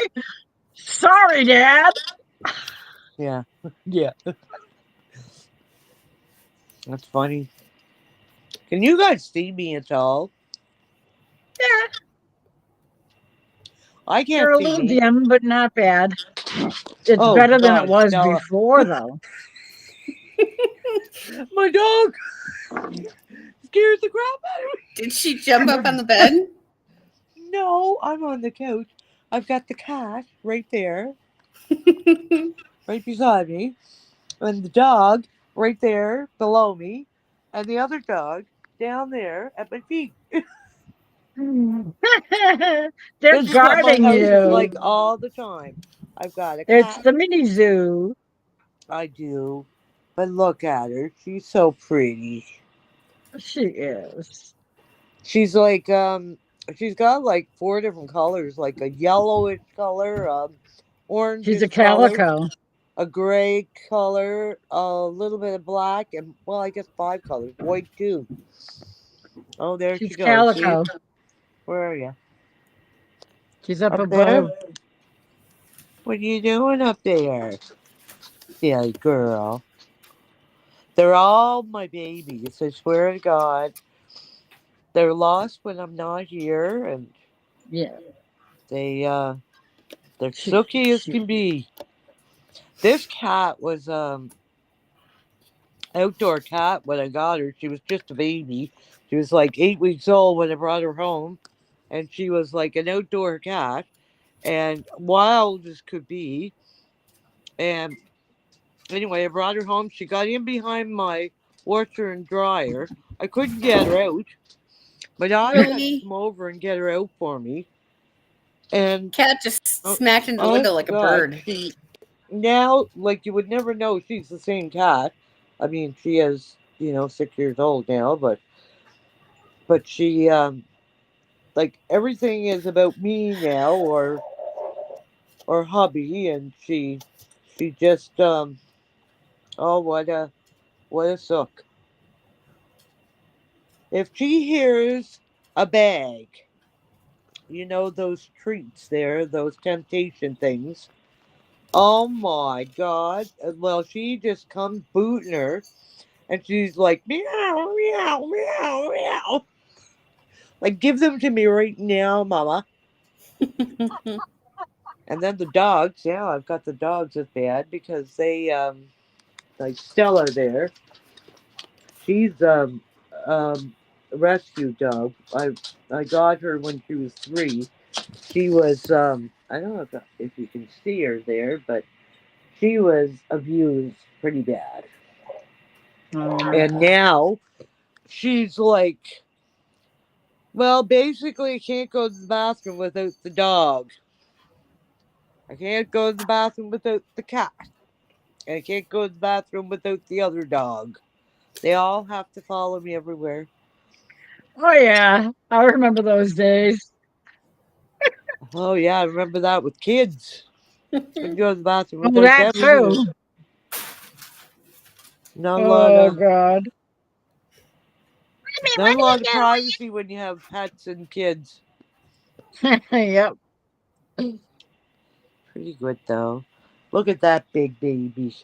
Sorry, Dad. yeah, yeah. That's funny. Can you guys see me at all? Yeah, I can't you're a see little me. dim, but not bad. It's Oh, better than God, it was Stella. before, though. My dog scares the crap out of me. Did she jump up on the bed? No, I'm on the couch. I've got the cat right there, right beside me, and the dog right there below me, and the other dog down there at my feet. They're This is what my guarding house is you. like all the time. I've got a It's cat. the mini zoo. I do. But look at her. She's so pretty. She is. She's like, she's got like 4 different colors, like a yellowish color, orange. She's a calico. A gray color, a little bit of black, and well, I guess 5 colors. White too. Oh, there She's she goes. calico. See? Where are you? She's up Up there? above. What are you doing up there? Silly girl. They're all my babies, I swear to God. They're lost when I'm not here, and Yeah. they're She- silky as she- can be. This cat was outdoor cat when I got her. She was just a baby. She was like 8 weeks old when I brought her home, and she was like an outdoor cat and wild as could be. And anyway, I brought her home. She got in behind my washer and dryer. I couldn't get her out. My daughter had to Really? come over and get her out for me. And Cat just smacked into the window like a God, bird. Now, like, you would never know she's the same cat. I mean, she is, 6 years old now, but she like everything is about me now, or hubby, and she just oh, what a sook. If she hears a bag, those treats there, those temptation things. Oh my god. Well, she just comes booting her, and she's like, meow, meow, meow, meow. Like, give them to me right now, mama. And then the dogs, yeah, I've got the dogs as bad because they, like Stella there, she's, a rescue dog. I got her when she was 3. She was, I don't know if you can see her there, but she was abused pretty bad. And now she's like, well, basically, I can't go to the bathroom without the dog. I can't go to the bathroom without the cat. And I can't go to the bathroom without the other dog. They all have to follow me everywhere. Oh yeah, I remember those days. Oh, yeah, I remember that with kids. Couldn't go to the bathroom Oh, without that them either. too. Not a lot Oh of God. not a lot of privacy when you have pets and kids. Yep. Pretty good though. Look at that big baby.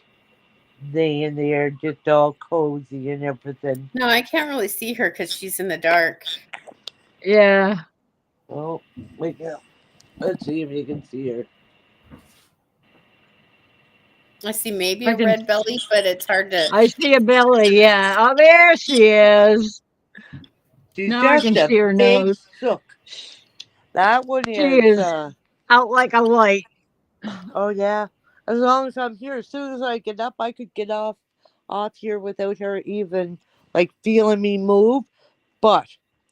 They in there just all cozy and everything. No, I can't really see her because she's in the dark. Yeah. Oh, wait, yeah. Let's see if you can see her. I see maybe I a can. red belly, but it's hard to. I see a belly. Yeah. Oh, there she is. She's Now I just can a see her big nose. sook. That one She is, is out like a light. oh yeah. As long as I'm here, as soon as I get up, I could get off here without her even like feeling me move. But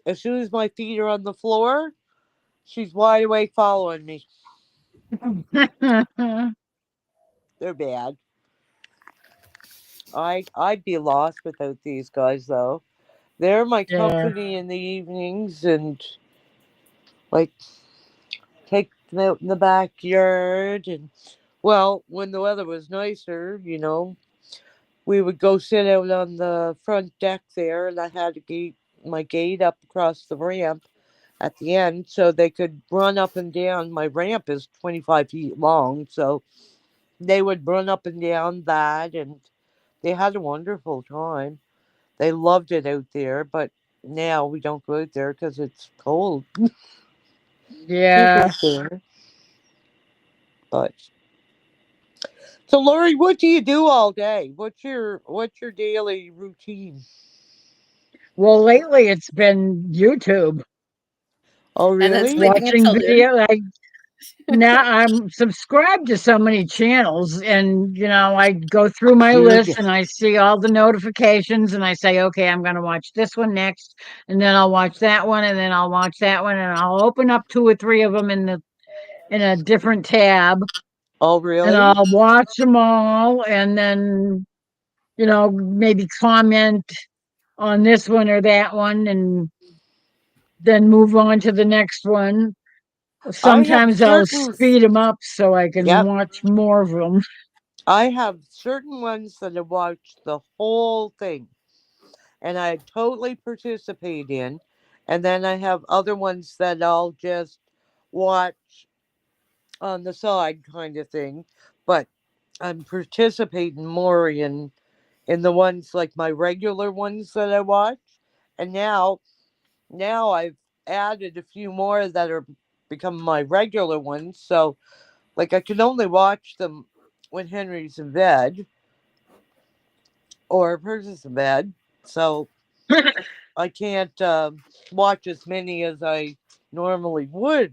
as soon as my feet are on the floor, she's wide awake following me. They're bad. I'd be lost without these guys though. They're my Yeah. company in the evenings, and like take them out in the backyard, and well, when the weather was nicer, we would go sit out on the front deck there, and I had my gate up across the ramp at the end so they could run up and down. My ramp is 25 feet long, so they would run up and down that, and they had a wonderful time. They loved it out there, but now we don't go out there because it's cold. Can't go Yeah. out there. But so, Lori, what do you do all day? What's your daily routine? Well, lately it's been YouTube Oh, And then really? sleeping watching until noon. video. Now I'm subscribed to so many channels, and I go through my Dude, list and I see all the notifications, and I say, okay, I'm going to watch this one next, and then I'll watch that one, and then I'll watch that one, and I'll open up 2 or 3 of them in a different tab, oh, and really? I'll watch them all, and then maybe comment on this one or that one, and then move on to the next one. I have Sometimes I'll certain, speed them up so I can yep, watch more of them. I have certain ones that I watch the whole thing and I totally participate in. And then I have other ones that I'll just watch on the side kind of thing. But I'm participating more in the ones like my regular ones that I watch. And now I've added a few more that are become my regular ones. So like I can only watch them when Henry's in bed or Percy's in bed. So I can't watch as many as I normally would.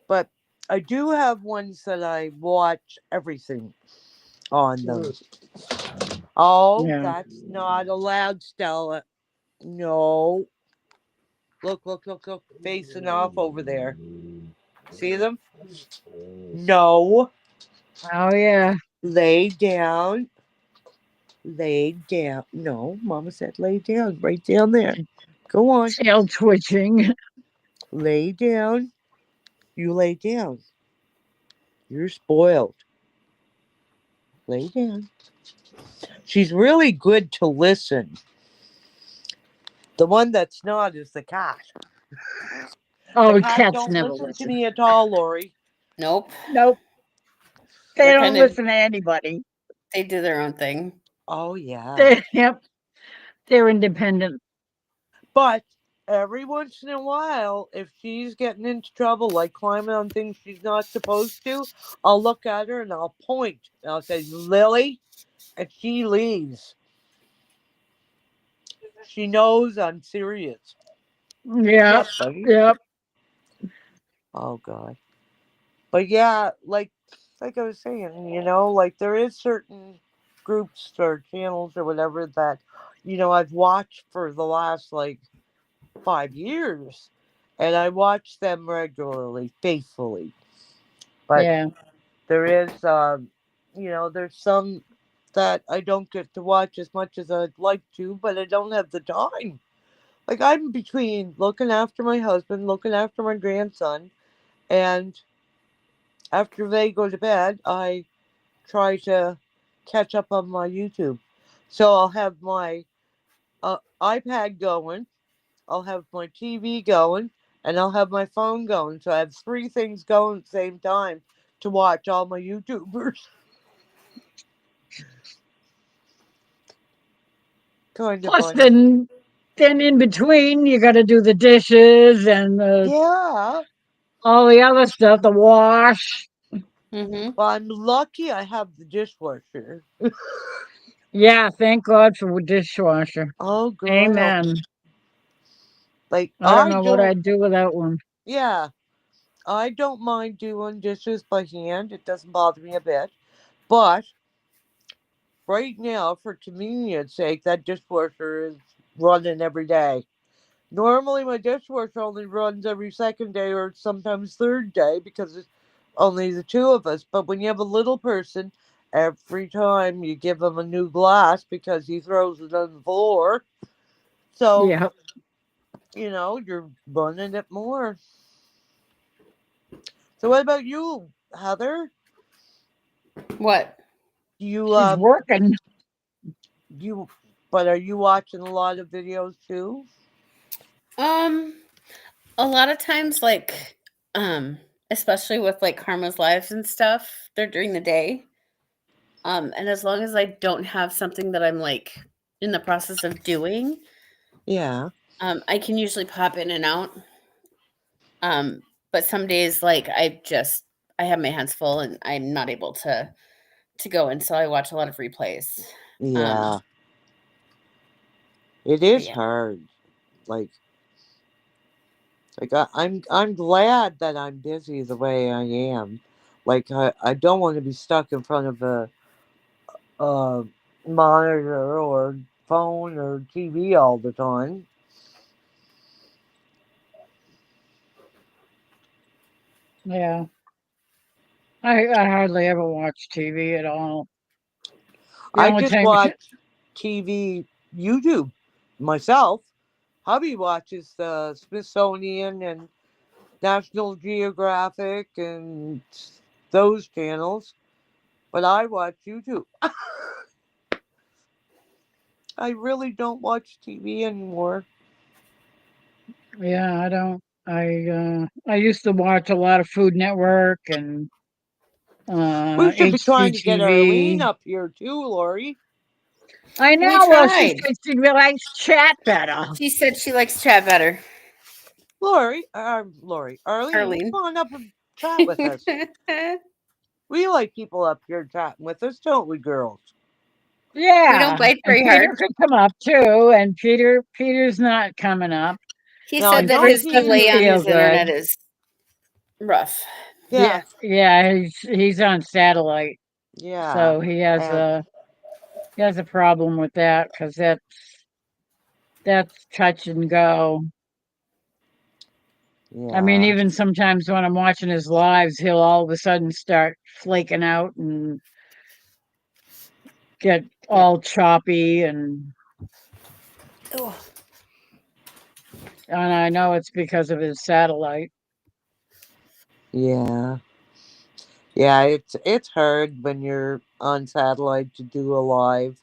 But I do have ones that I watch everything on them. Oh, Yeah. that's not allowed, Stella. No. Look, look, look, look. Facing off over there. See them? No. Oh yeah. Lay down. Lay down. No, Mama said lay down. Right down there. Go on. Tail twitching. Lay down. You lay down. You're spoiled. Lay down. She's really good to listen. The one that's not is the cat. Oh, The cat cats don't never listen to listen. me at all, Lori. Nope. Nope. They They're don't kind of- listen to anybody. They do their own thing. Oh yeah. Yep. They're independent. But every once in a while, if she's getting into trouble, like climbing on things she's not supposed to, I'll look at her and I'll point. And I'll say, Lily, and she leaves. She knows I'm serious. Yep. buddy. Yep. Oh God. But yeah, like I was saying, like there is certain groups or channels or whatever that, I've watched for the last like 5 years, and I watch them regularly, faithfully. But Yeah. there is, there's some that I don't get to watch as much as I'd like to, but I don't have the time. Like I'm between looking after my husband, looking after my grandson, and after they go to bed, I try to catch up on my YouTube. So I'll have my iPad going, I'll have my TV going, and I'll have my phone going. So I have 3 things going at the same time to watch all my YouTubers. Kind of Plus, funny. then in between, you got to do the dishes and Yeah. all the other stuff, the wash. Mm-hmm. Well, I'm lucky I have the dishwasher. Yeah, thank God for a dishwasher. Oh, girl. Amen. Like, I don't know what I'd do without one. Yeah. I don't mind doing dishes by hand. It doesn't bother me a bit. But right now, for convenience sake, that dishwasher is running every day. Normally, my dishwasher only runs every second day or sometimes third day because it's only the 2 of us. But when you have a little person, every time you give him a new glass because he throws it on the floor. So, Yeah. you're running it more. So, what about you, Heather? What? You She's working. but are you watching a lot of videos too? A lot of times, like, especially with like Karma's lives and stuff, they're during the day. And as long as I don't have something that I'm like in the process of doing, Yeah. I can usually pop in and out. But some days, like, I have my hands full and I'm not able to go, and so I watch a lot of replays. Yeah. It is yeah. hard. Like I'm glad that I'm busy the way I am. Like I don't want to be stuck in front of a monitor or phone or TV all the time. Yeah. I hardly ever watch TV at all. The I only just time watch TV, YouTube myself. Hubby watches the Smithsonian and National Geographic and those channels, but I watch YouTube. I really don't watch TV anymore. Yeah, I don't. I used to watch a lot of Food Network and We should be trying to get Arlene HGTV. up here too, Lori. I know. Well, she tried. said she likes chat better. She said she likes chat better. Arlene, Arlene. come on up and chat with us. We like people up here chatting with us, don't we, girls? Yeah. We don't bite And very Peter hard. could come up too, and Peter's not coming up. He No, said that don't his Peter delay on feel his good. internet is rough. Yeah, Yeah, he's on satellite, yeah. so he has And a problem with that because that's touch and go. I mean, yeah. even sometimes when I'm watching his lives, he'll all of a sudden start flaking out and get all choppy, and Oh, I know it's because of his satellite. Yeah. Yeah, it's hard when you're on satellite to do a live.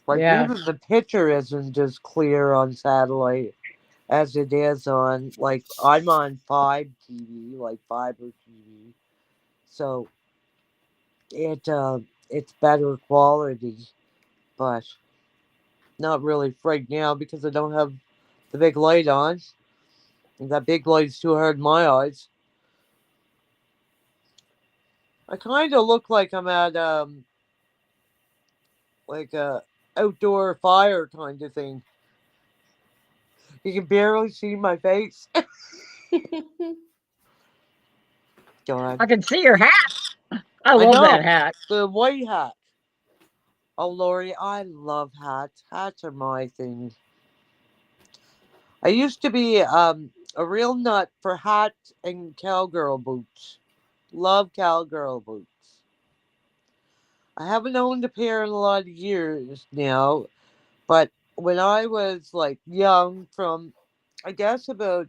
Like Yeah, even the picture isn't as clear on satellite as it is on like I'm on five TV, like fiber TV. So it's better quality, but not really right now because I don't have the big light on. And that big light's too hard in my eyes. I kind of look like I'm at like a outdoor fire kind of thing. You can barely see my face. God, I can see your hat. I I love that know hat. the white hat. Oh, Lori, I love hats. Hats are my thing. I used to be a real nut for hats and cowgirl boots. Love cowgirl boots. I haven't owned a pair in a lot of years now, but when I was like young, from I guess about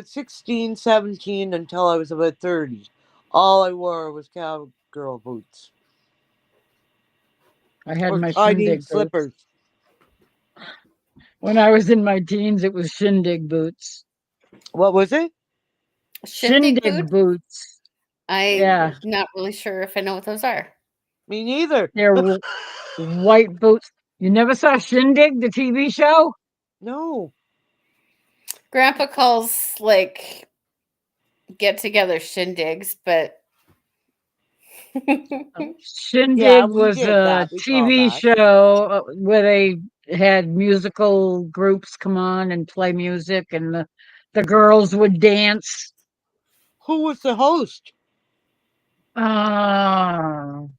16, 17 until I was about 30, all I wore was cowgirl boots I had or my Chinese shindig boots. slippers. When I was in my teens, it was shindig boots. What was it? Shindig Shindig boots? boots. I'm Yeah, not really sure if I know what those are. Me neither. they're white boots. You never saw Shindig, the TV show? No. Grandpa calls like get together shindigs, but Yeah, Shindig we was did a that. We called TV that. show where they had musical groups come on and play music, and the girls would dance. Who was the host? Oh,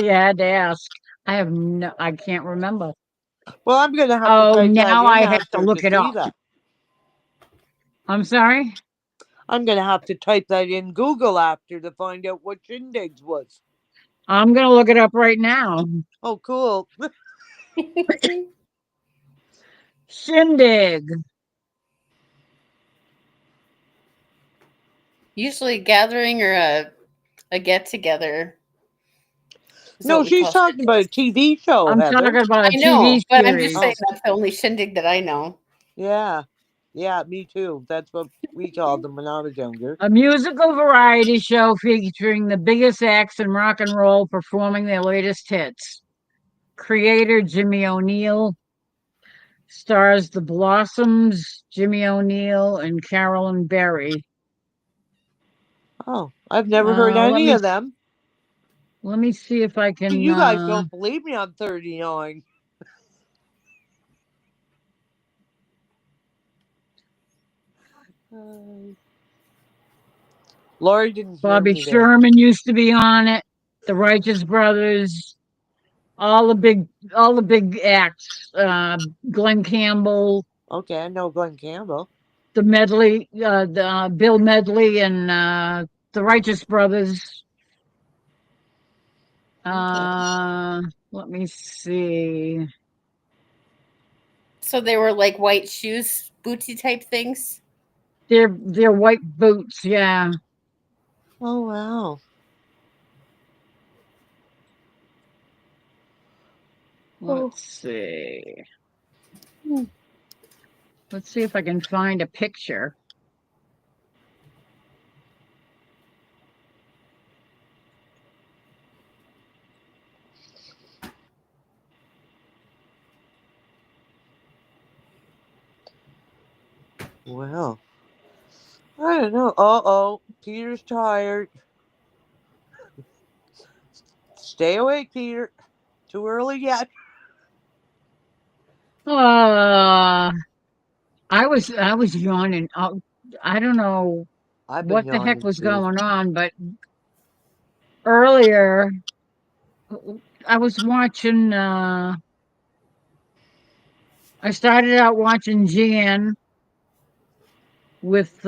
you had to ask. I can't remember. Well, I'm going to have to Oh, type that now in I have to after to look it see up. that. I'm sorry. I'm going to have to type that in Google after to find out what shindigs was. I'm gonna look it up right now. Oh, cool. Shindig. usually gathering or a get together is No, what we she's call talking about a shindigs. TV show, I'm talking Heather. about a I TV know, but I'm just series. saying Oh, that's the only shindig that I know. yeah. Yeah, me too. That's what we called them when I was younger. A musical variety show featuring the biggest acts in rock and roll performing their latest hits. Creator Jimmy O'Neill stars the Blossoms, Jimmy O'Neill, and Carolyn Berry. Oh, I've never heard Let any me of them. see if I can. You guys don't believe me, I'm 39. Lori didn't hear Bobby me there. Sherman used to be on it. The Righteous Brothers, all the big acts. Glenn Campbell, Okay, I know Glenn Campbell. the Medley, the Bill Medley, and the Righteous Brothers. Let me see. So they were like white shoes, bootsy type things. They're white boots. Yeah. Oh, wow. Oh. Let's see. Let's see if I can find a picture. Well, I don't know. Uh-oh, Peter's tired. Stay awake, Peter. Too early yet. Uh, I was yawning. I don't know I've been what the heck yawning was too. going on, but earlier I was watching. I started out watching Jan with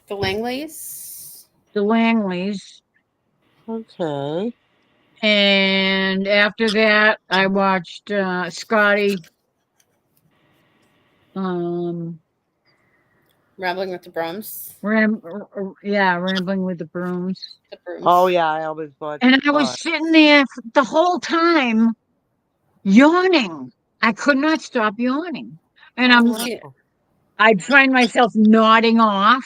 The Langleys. the Langleys. Okay. And after that, I watched Scotty. Rambling with the Brooms. Rambling with the Brooms. The Brooms. Oh yeah, I always watch. And I was Scott. sitting there the whole time yawning. I could not stop yawning. And See, I'd find myself nodding off.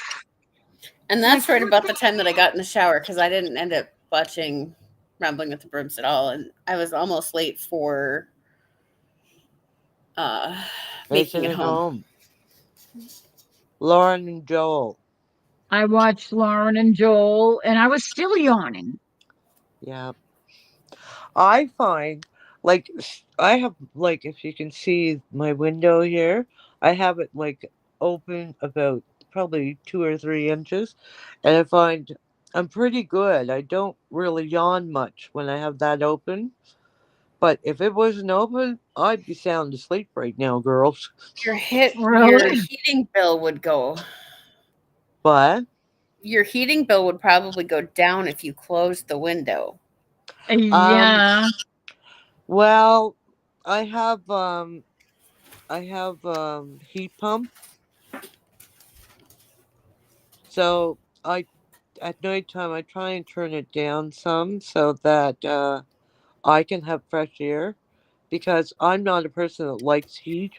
and that's right about the time that I got in the shower because I didn't end up watching Rambling with the Brooms at all, and I was almost late for making it home. Lauren and Joel. I watched Lauren and Joel, and I was still yawning. Yeah. I find like I have like if you can see my window here, I have it like open about probably 2 or 3 inches, and I find I'm pretty good. I don't really yawn much when I have that open. But if it wasn't open, I'd be sound asleep right now, girls. Your Really? heating bill would go. But Your heating bill would probably go down if you closed the window. Yeah. well, I have heat pump. So at nighttime I try and turn it down some so that I can have fresh air because I'm not a person that likes heat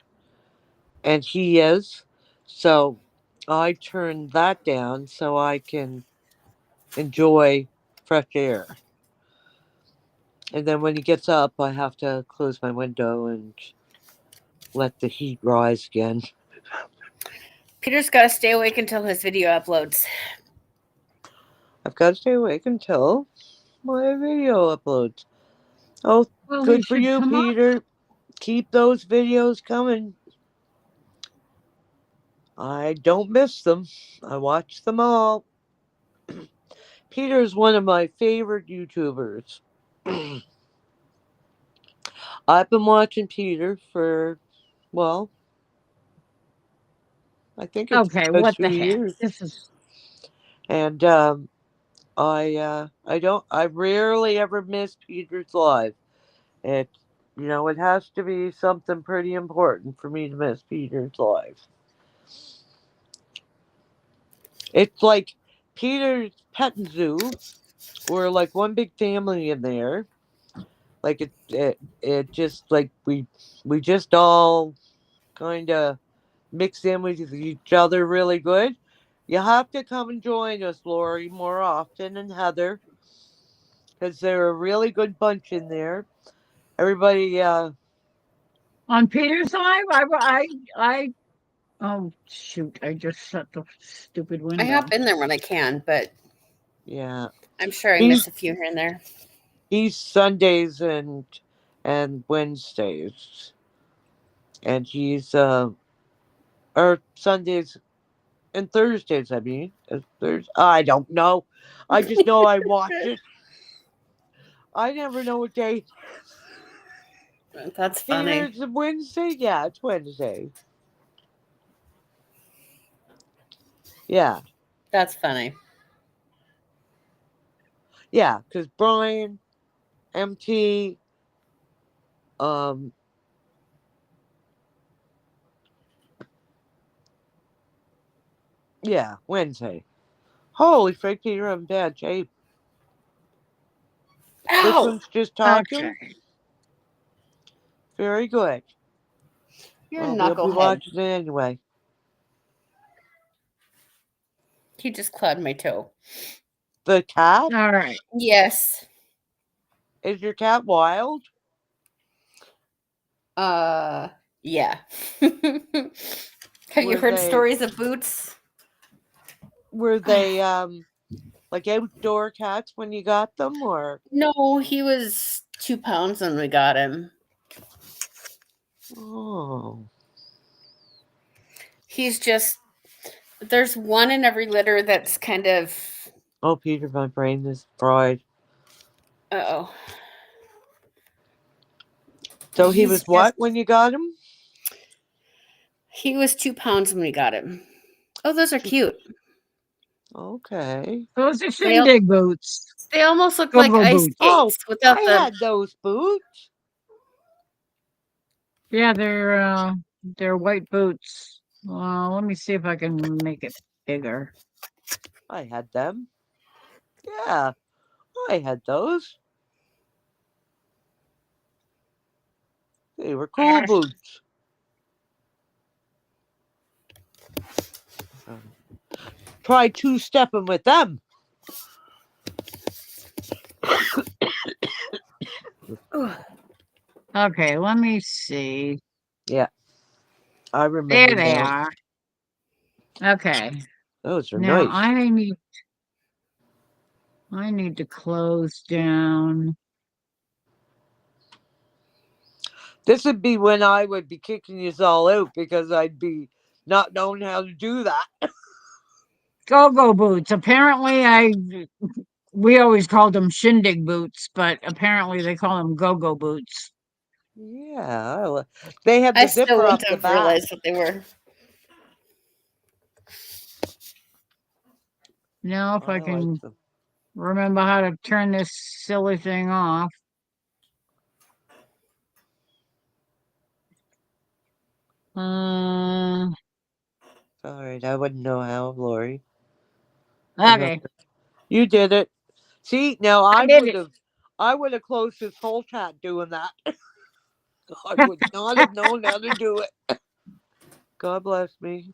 and he is. So I turn that down so I can enjoy fresh air. And then when he gets up, I have to close my window and let the heat rise again. Peter's got to stay awake until his video uploads. I've got to stay awake until my video uploads. Oh, Well, good he for should you, come up. Peter. Keep those videos coming. I don't miss them. I watch them all. Peter is one of my favorite YouTubers. I've been watching Peter for, well, I think it's Okay, about what the 2 heck? years. This is And I rarely ever miss Peter's live. It it has to be something pretty important for me to miss Peter's live. It's like Peter's Pet Zoo. We're like one big family in there. Like it just like we just all kind of mix in with each other really good. You have to come and join us, Lori, more often, and Heather, because they're a really good bunch in there. Everybody, on Peter's Live. Oh shoot! I just shut the stupid I window. hop in there when I can, but yeah, I'm sure I miss a few here and there. he's Sundays and Wednesdays, and he's or Sundays and Thursdays. I mean, I don't know. I just know I watch it. I never know what day. That's funny. It's Wednesday. Yeah, it's Wednesday. Yeah, That's funny. yeah, because Brian, MT, um, yeah, Wednesday. Holy frick, Peter, I'm in bad shape. This Ow! one's just talking. Okay. Very good. You're a We'll be knucklehead. watching it anyway. He just clawed my toe. The cat? All right. Yes. Is your cat wild? Yeah. Have you Were heard they- stories of Boots? Were they like outdoor cats when you got them, or? No, he was 2 pounds when we got him. Oh, He's just, there's one in every litter that's kind of, oh, Peter, my brain is fried. uh-oh. So he He's was what just- when you got him? He was 2 pounds when we got him. Oh, those are cute. Okay. Those are They al- shindig boots. They almost look like Go-go ice boots. Oh, skates without I the. had those boots. Yeah, they're white boots. Well, let me see if I can make it bigger. I had them. Yeah, I had those. They were cool boots. Try two-stepping with them. Okay, let me see. Yeah, I There remember they now. are. Okay. Those are Now nice. I need to close down. This would be when I would be kicking you all out because I'd be not knowing how to do that. Go-go boots. Apparently we always called them shindig boots, but apparently they call them go-go boots. Yeah, they have I the still zipper up wouldn't the have back. realized what they were. Now if I I can like them. remember how to turn this silly thing off. Uh, All right, I wouldn't know how, Lori. I know okay. you did it. See, now I did it. I would have closed this whole chat doing that. I would not have known how to do it. God bless me.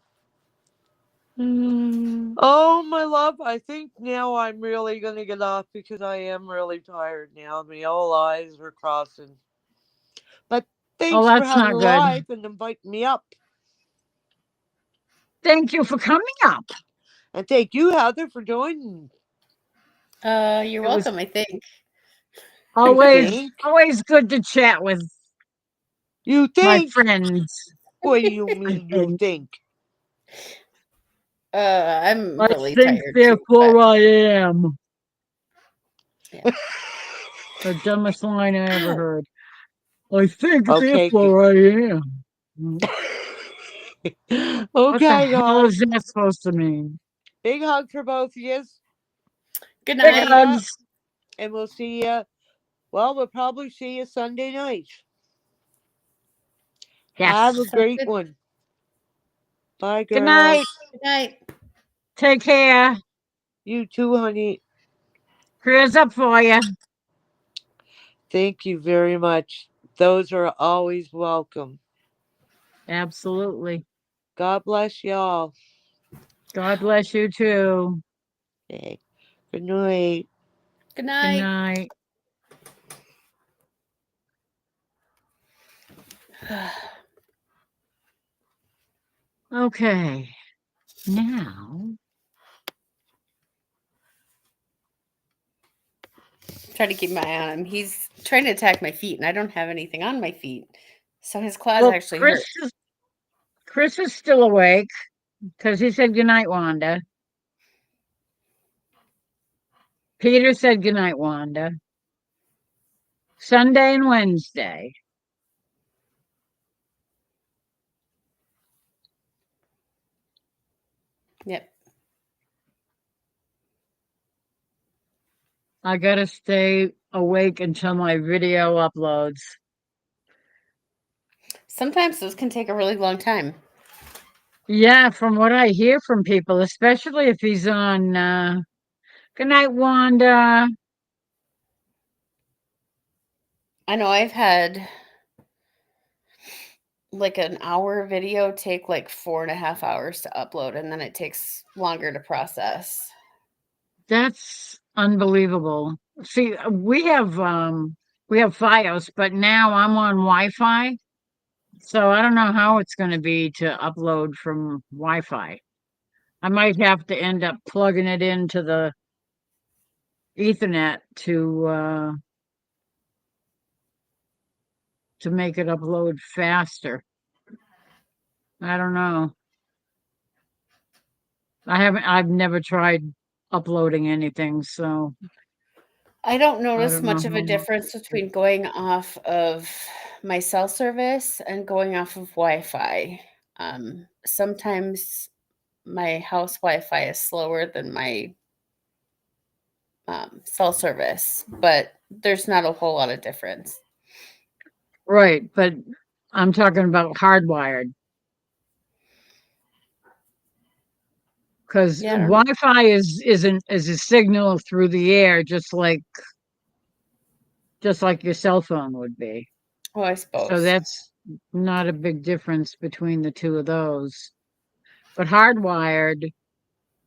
Oh, my love, I think now I'm really going to get off because I am really tired now. My all eyes are crossing. But Oh, thanks for that's having not a good. live and inviting me up. Thank you for coming up. And thank you, Heather, for joining. You're It was welcome, I think. always think? good to chat with You my think? friends. What do you I mean you think. think? I'm I really think tired too, therefore but I am. yeah. The dumbest line I ever Ow. heard. I think Okay. therefore I am. What the Okay, hell guys. is that supposed to mean? Big hug for both of you. Good Big night. hugs. And we'll see you. Well, we'll probably see you Sunday night. Have a Yes. Sounds great good. one. Bye, Good girls. night. Good night. Take care. You too, honey. Prayers up for you. Thank you very much. Those are always welcome. Absolutely. God bless y'all. God bless you too. Okay. Good night. Good Good night. night. Okay. Now, Try to keep my eye on him. He's trying to attack my feet, and I don't have anything on my feet. So his claws well, actually hurt. Chris is still awake because he said goodnight, Wanda. Peter said goodnight, Wanda. Sunday and Wednesday. Yep. I gotta stay awake until my video uploads. Sometimes those can take a really long time. Yeah, from what I hear from people, especially if he's on Good night, Wanda. I know I've had like an hour video take like 4.5 hours to upload, and then it takes longer to process. That's unbelievable. See, we have Fios, but now I'm on Wi-Fi. So I don't know how it's going to be to upload from Wi-Fi. I might have to end up plugging it into the Ethernet to make it upload faster. I don't know. I've never tried uploading anything, so I don't I notice don't know much of a how. difference between going off of my cell service and going off of Wi-Fi. Sometimes my house Wi-Fi is slower than my cell service, but there's not a whole lot of difference. Right, but I'm talking about hardwired. Because Yeah, I don't know. Wi-Fi isn't is a signal through the air, just like your cell phone would be. Oh, I So suppose. that's not a big difference between the two of those. But hardwired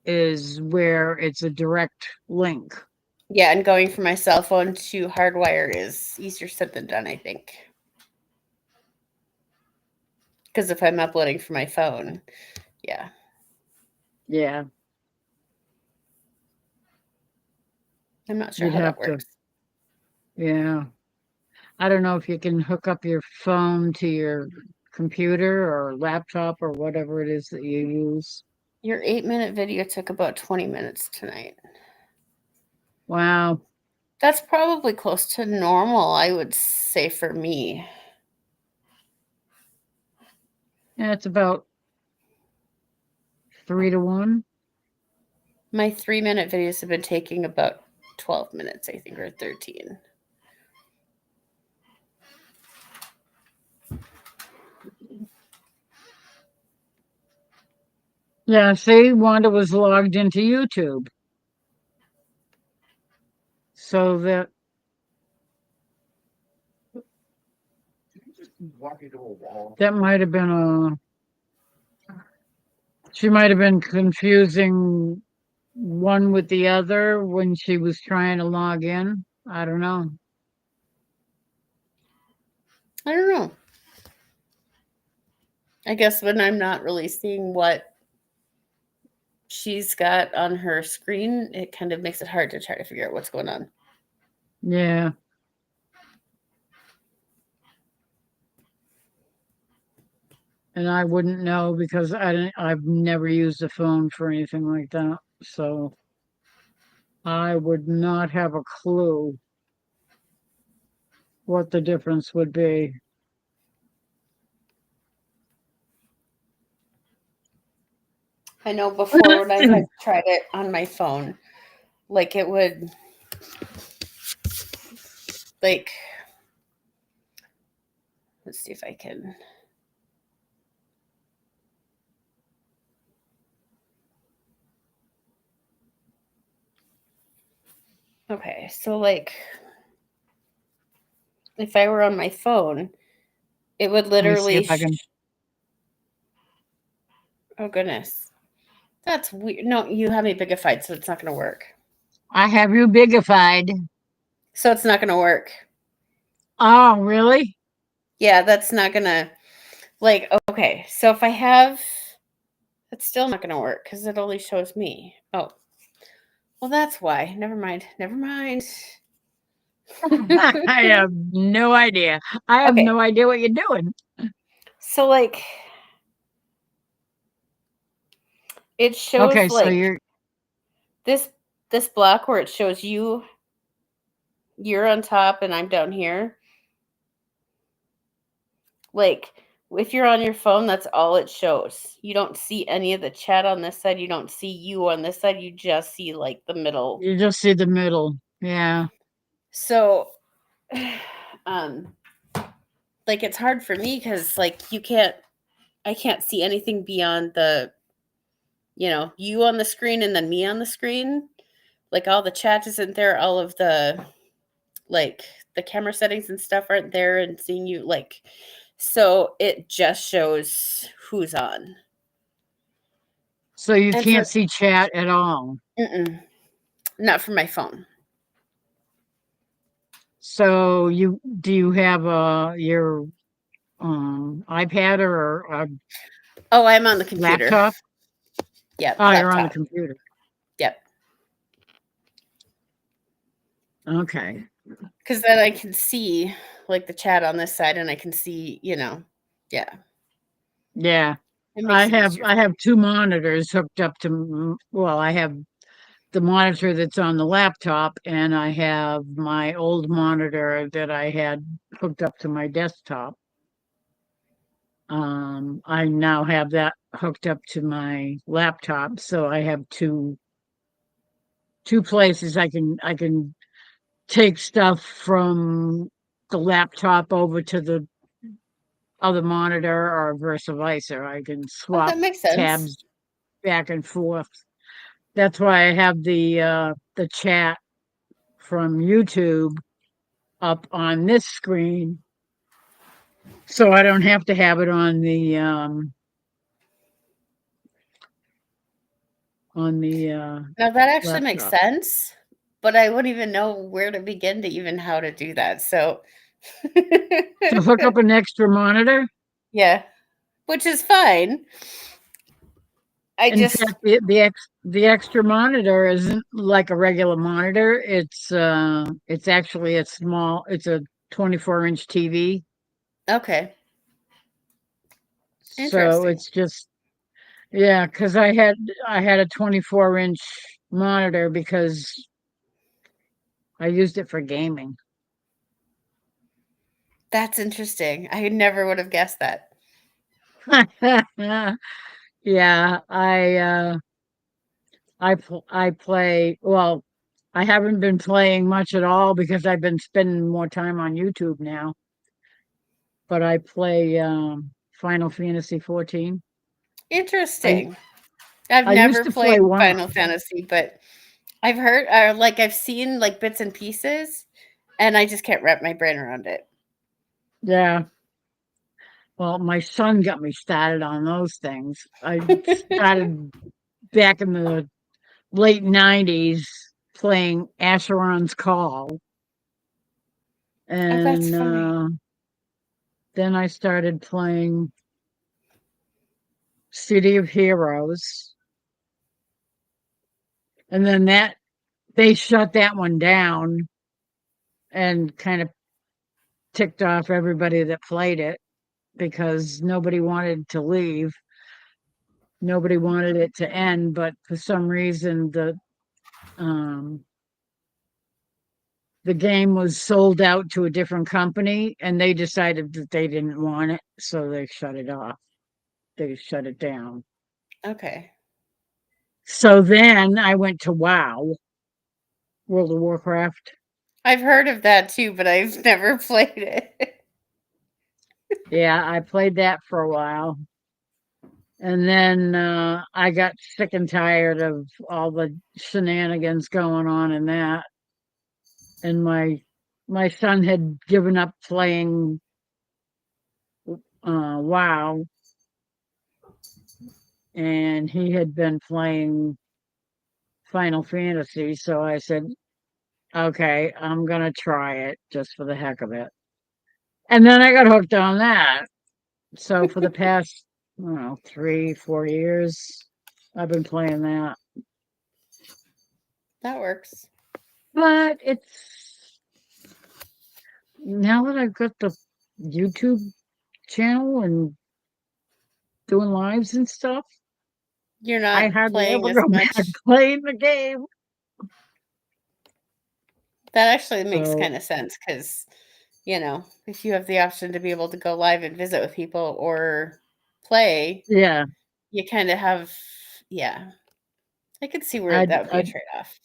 is where it's a direct link. Yeah, and going from my cell phone to hardwire is easier said than done, I think. Because if I'm uploading from my phone, yeah. Yeah, I'm not sure you'd how have that to. works. Yeah. I don't know if you can hook up your phone to your computer or laptop or whatever it is that you use. Your 8-minute video took about 20 minutes tonight. Wow. That's probably close to normal, I would say, for me. Yeah, it's about 3 to 1. My 3-minute videos have been taking about 12 minutes, I think, or 13. Yeah, see, Wanda was logged into YouTube. So that Walk into a wall. that might have been she might have been confusing one with the other when she was trying to log in. I don't know. I don't know. I guess when I'm not really seeing what she's got on her screen, it kind of makes it hard to try to figure out what's going on. Yeah. And I wouldn't know because I've never used a phone for anything like that. So I would not have a clue what the difference would be. I know before when I had tried it on my phone, like it would, like, let's see if I can. Okay, so like, if I were on my phone, it would Let me see literally. if I can. Oh goodness, that's weird. No, you have me bigified, so it's not going to work. I have you bigified. So it's not going to work. Oh, really? Yeah, that's not going to. Like, okay, so if I have, it's still not going to work because it only shows me. Oh, well, that's why. Never mind. Never mind. I have no idea. I have Okay. no idea what you're doing. So, like, it shows Okay, so like you're this block where it shows you're on top and I'm down here. Like, if you're on your phone, that's all it shows. You don't see any of the chat on this side. You don't see you on this side. You just see like the middle. you just see the middle. Yeah. So, like it's hard for me because like I can't see anything beyond the, you on the screen and then me on the screen. Like all the chat isn't there. All of the, like the camera settings and stuff aren't there and seeing you like, so it just shows who's on. So you And can't see chat at all. not from my phone. So do you have your iPad or a Oh, I'm on the computer. laptop? Yep. Oh, you're on the computer. Yep. Okay. Because then I can see like the chat on this side and I can see, yeah. Yeah. It makes it easier. I have two monitors hooked up to, well, I have the monitor that's on the laptop and I have my old monitor that I had hooked up to my desktop. I now have that hooked up to my laptop, so I have two places I can take stuff from the laptop over to the other monitor or vice versa. I can Oh, swap that makes sense. tabs back and forth. That's why I have the chat from YouTube up on this screen, so I don't have to have it on the Now that actually makes laptop. sense, but I wouldn't even know where to begin to even how to do that. So To hook up an extra monitor. yeah, which is fine. I In just fact, the extra monitor isn't like a regular monitor. It's actually a small. It's a 24-inch TV. okay. So Interesting. it's just yeah, because I had a 24-inch monitor because I used it for gaming. That's interesting. I never would have guessed that. Yeah, I play. Well, I haven't been playing much at all because I've been spending more time on YouTube now. But I play Final Fantasy 14. I Interesting. I've I used never to play played WoW. Final Fantasy, but I've heard or like I've seen like bits and pieces and I just can't wrap my brain around it. Yeah. Well, my son got me started on those things. I started back in the late 90s playing Asheron's Call. Oh, that's And funny. then I started playing City of Heroes. And then they shut that one down and kind of ticked off everybody that played it because nobody wanted to leave. Nobody wanted it to end, but for some reason um the game was sold out to a different company and they decided that they didn't want it, so they shut it off. They shut it down. Okay. So then I went to WoW, World of Warcraft. I've heard of that too, but I've never played it. Yeah, I played that for a while. And then I got sick and tired of all the shenanigans going on in that. And my son had given up playing WoW, and he had been playing Final Fantasy. So I said, okay, I'm gonna try it just for the heck of it. And then I got hooked on that. So for the past, I don't know, 3, 4 years, I've been playing that. That works. But it's now that I've got the YouTube channel and doing lives and stuff, You're I not hardly playing ever as go back much. playing the game. That actually makes So kind of sense because, if you have the option to be able to go live and visit with people or play, yeah, you kind of have, yeah, I could see where I'd that would be a I'd trade off.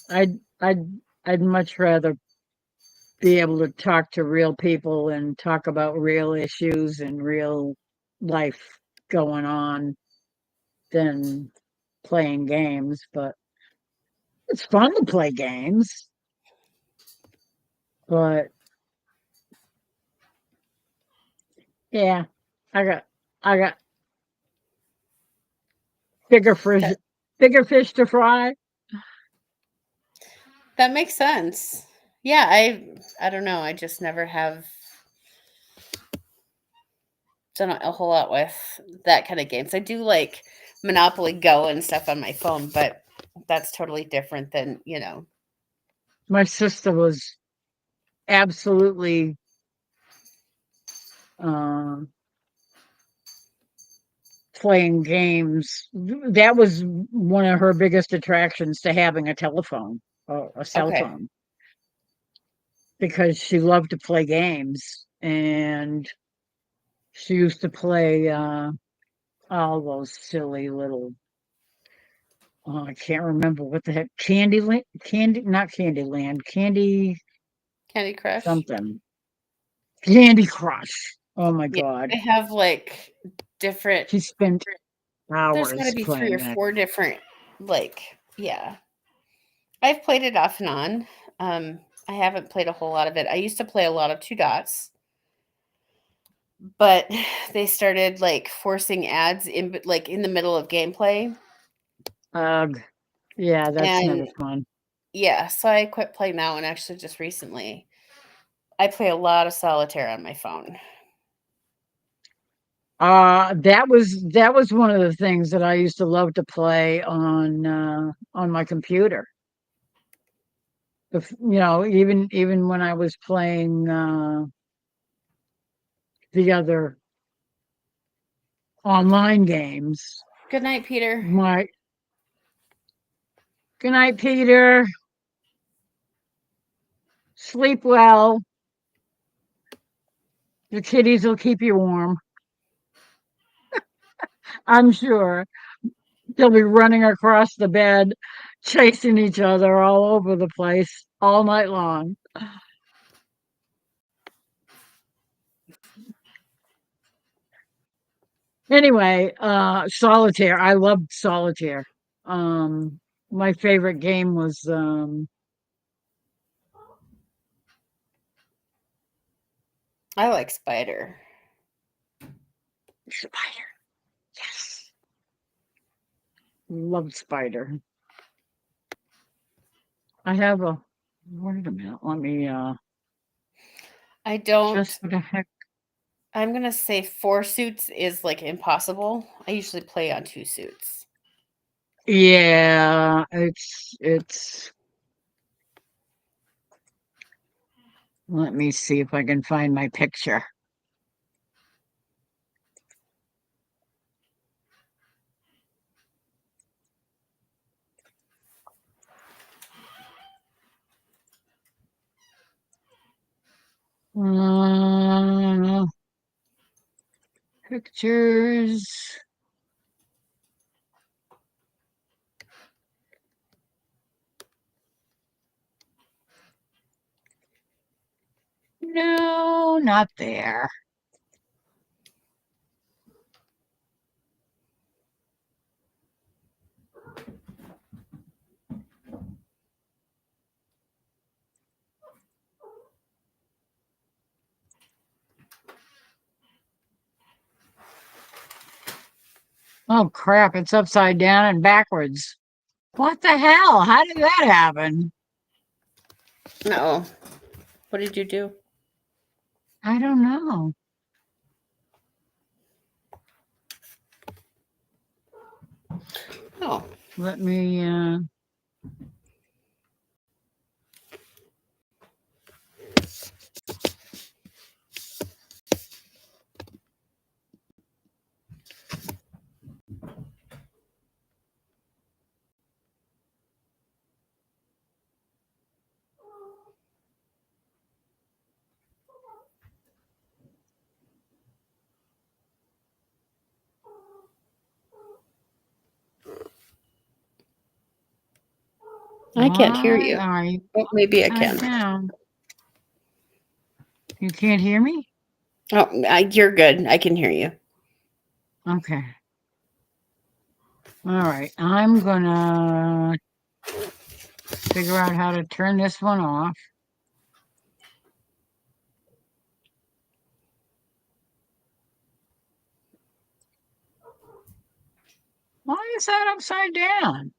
I'd I'd I'd much rather be able to talk to real people and talk about real issues and real life going on than playing games. But it's fun to play games. But yeah, I got I got bigger fish That bigger fish to fry. that makes sense. Yeah, I don't know. I just never have done a whole lot with that kind of games. I do like Monopoly Go and stuff on my phone, but that's totally different than, My sister was absolutely um playing games. That was one of her biggest attractions to having a telephone or a cell okay. phone because she loved to play games and she used to play all those silly little, oh, I can't remember what the heck, Candyland, not Candyland, Candy Candy Crush. something. Candy Crush. Oh my Yeah, God. they have like different. She spent There's got to hours be 3 playing or that. 4 different. Yeah. I've played it off and on. I haven't played a whole lot of it. I used to play a lot of Two Dots, but they started like forcing ads in the middle of gameplay, Ugh. Yeah, that's and never fun. yeah, so I quit playing that one actually just recently. I play a lot of solitaire on my phone. That was one of the things that I used to love to play on my computer. Even when I was playing the other online games. Good night, Peter. My Good night, Peter. Sleep well. The kitties will keep you warm. I'm sure they'll be running across the bed, chasing each other all over the place all night long. Anyway, solitaire. I loved solitaire. My favorite game was I like Spider. Spider. Yes. Loved Spider. I have a wait a minute. Let me I don't. just for the heck. I'm gonna say 4 suits is like impossible. I usually play on 2 suits. Yeah, it's let me see if I can find my picture. Uh, Pictures. No, not there. Oh crap, it's upside down and backwards. What the hell? How did that happen? No. What did you do? I don't know. Oh. Let me I can't hear you. What are you Oh, maybe I upside can. down? You can't hear me? Oh, you're good. I can hear you. Okay. All right. I'm gonna figure out how to turn this one off. Why is that upside down?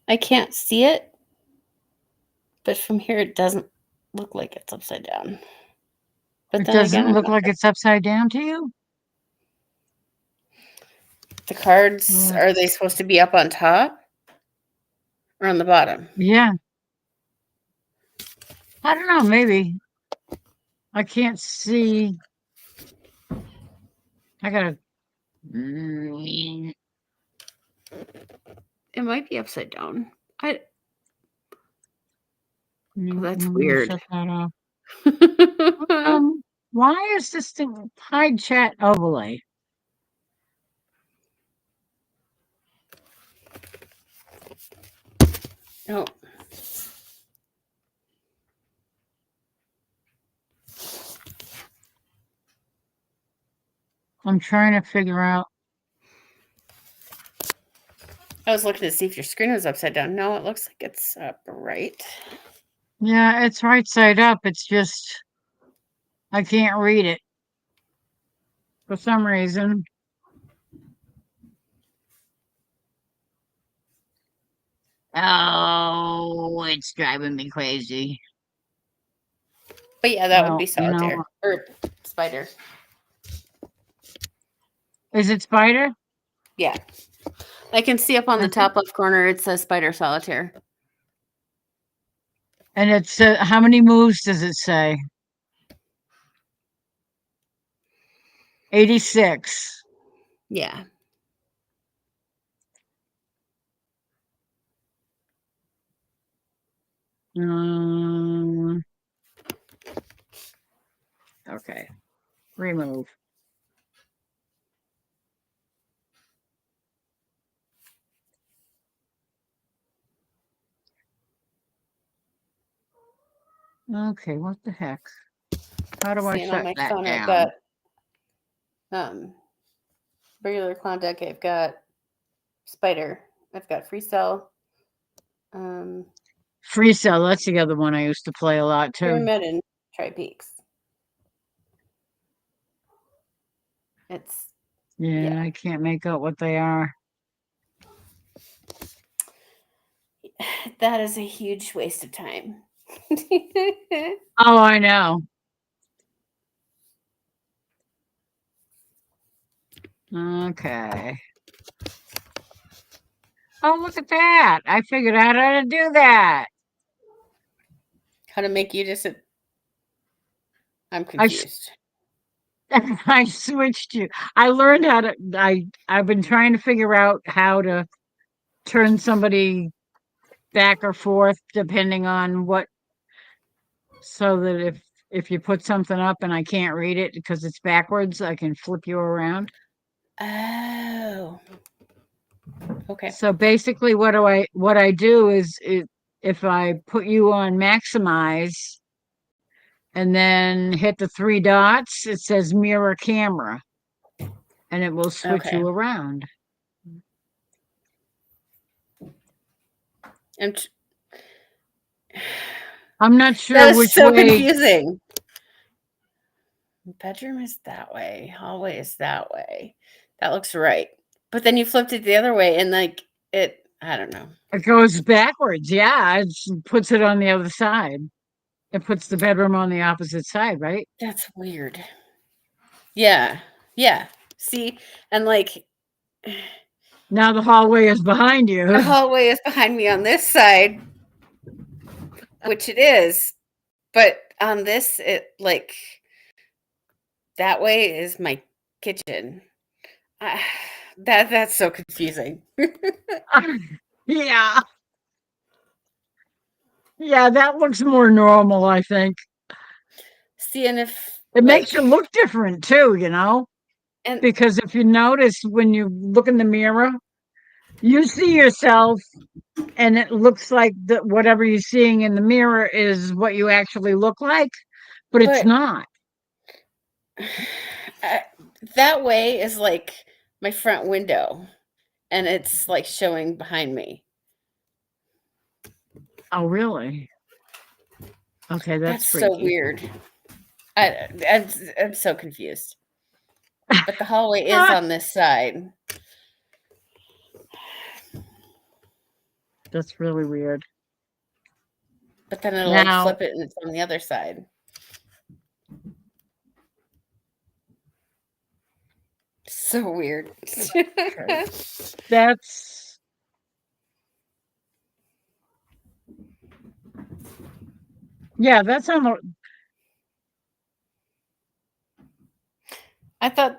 I can't see it, but from here it doesn't look like it's upside down. But It then again, doesn't I'm look not like sure. it's upside down to you? The cards, are they supposed to be up on top or on the bottom? Yeah. I don't know, maybe. I can't see. I gotta. It might be upside down. that's I'm gonna weird. shut that off. Why is this thing hide chat overlay? Oh, I'm trying to figure out. I was looking to see if your screen was upside down. No, it looks like it's upright. Yeah, it's right side up. It's just I can't read it for some reason. Oh, it's driving me crazy. But yeah, that would Well, be you know, solitaire or spider. is it spider? Yeah. I can see up on the I think- top left corner, it says spider solitaire. And it's how many moves does it say? 86. Yeah. Okay. Remove. Okay, what the heck? How do I Seeing shut on my that phone, I've down? got regular clown deck. I've got spider. I've got freestyle. Free Cell, that's the other one I used to play a lot too. Pyramid and Tri Peaks. It's Yeah, I can't make out what they are. that is a huge waste of time. Oh, I know. Okay. Oh, look at that. I figured out how to do that. How to make you just I'm I s- confused. I switched you. I learned how to I've been trying to figure out how to turn somebody back or forth depending on what, so that if you put something up and I can't read it because it's backwards, I can flip you around. Oh. Okay. So basically what I do is if I put you on maximize and then hit the three dots, it says mirror camera and it will switch Okay. you around. I'm not sure That is which so way. confusing. Bedroom is that way. Hallway is that way. That looks right. But then you flipped it the other way and like I don't know. It goes backwards. Yeah, it puts it on the other side. It puts the bedroom on the opposite side, right? That's weird. Yeah. Yeah. See? And like Now the hallway is behind the you. hallway is behind me on this side, which it is. But on this, it like that way is my kitchen. That's so confusing. Yeah. Yeah, that looks more normal, I think. See, and if It makes you like look different too, you know? and Because if you notice when you look in the mirror, you see yourself and it looks like that whatever you're seeing in the mirror is what you actually look like, but it's but not. that way is like my front window, and it's like showing behind me. Oh, really? Okay, that's so freaky. weird. I'm so confused. But the hallway is on this side. That's really weird. But then it'll like Now, flip it and it's on the other side. So weird. that's yeah, that's on the I thought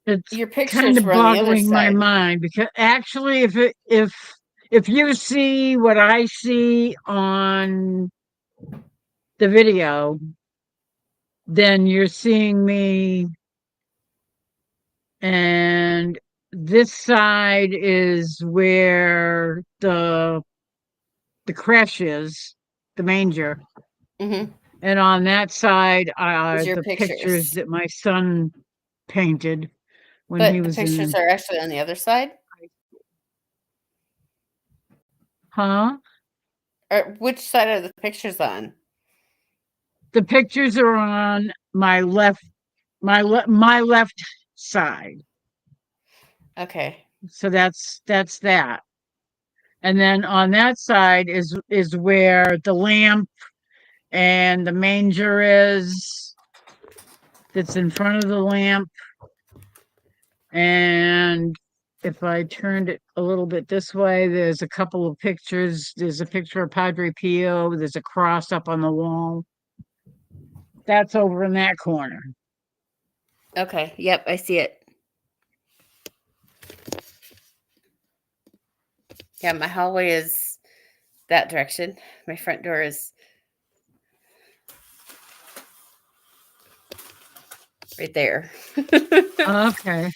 it's your kind pictures of were on the other boggling my side. mind because actually if you see what I see on the video, then you're seeing me, and this side is where the creche is, the manger. Mm-hmm. And on that side are Those are your the pictures pictures. that my son painted when But he the was pictures in. are actually on the other side. Huh? Or which side are the pictures on? The pictures are on my left, my left side. Okay. So that's that. And then on that side is where the lamp and the manger is. That's in front of the lamp. And if I turned it a little bit this way, there's a couple of pictures. There's a picture of Padre Pio. There's a cross up on the wall. That's over in that corner. Okay. Yep, I see it. Yeah, my hallway is that direction. My front door is right there. Okay.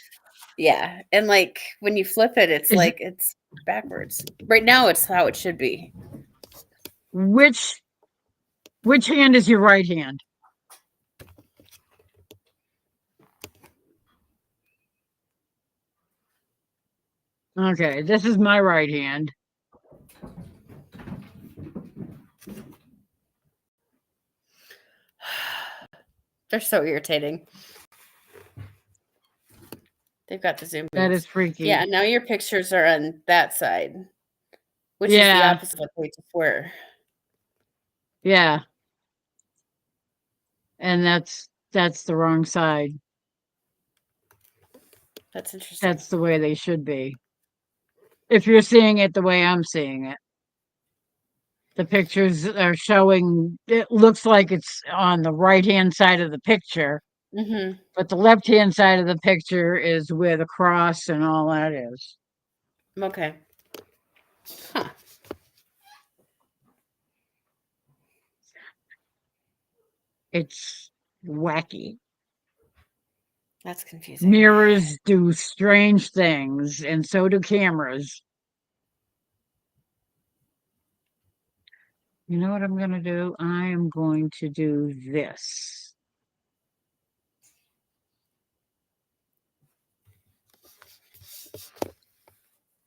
Yeah. And like when you flip it, it's Is like it's backwards. Right now it's how it should be. which hand is your right hand? Okay, this is my right hand. They're so irritating. They've got the zoom That means. is freaky. Yeah, now your pictures are on that side, which is the Yeah. opposite of way to square. Yeah. And that's the wrong side. That's interesting. That's the way they should be. If you're seeing it the way I'm seeing it. The pictures are showing, it looks like it's on the right-hand side of the picture, Mm-hmm. but the left-hand side of the picture is where the cross and all that is. Okay. Huh. It's wacky. That's confusing. Mirrors do strange things, and so do cameras. You know what I'm going to do? I am going to do this.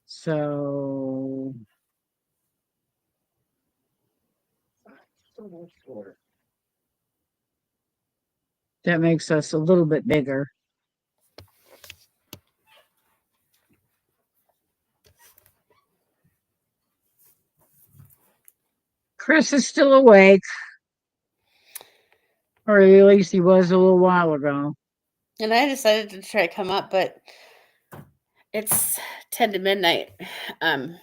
So that makes us a little bit bigger. Chris is still awake. Or at least he was a little while ago. And I decided to try to come up, but it's 10 to midnight. And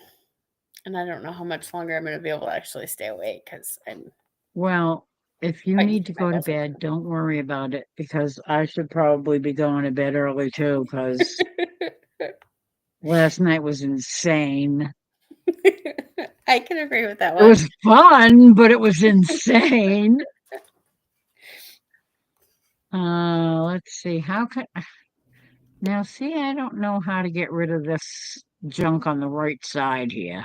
I don't know how much longer I'm going to be able to actually stay awake because I'm. Well, if you Fighting need to for my go to life. bed, don't worry about it because I should probably be going to bed early too because last night was insane. I can agree with that It one. was fun, but it was insane. Let's see. How can now see, I don't know how to get rid of this junk on the right side here.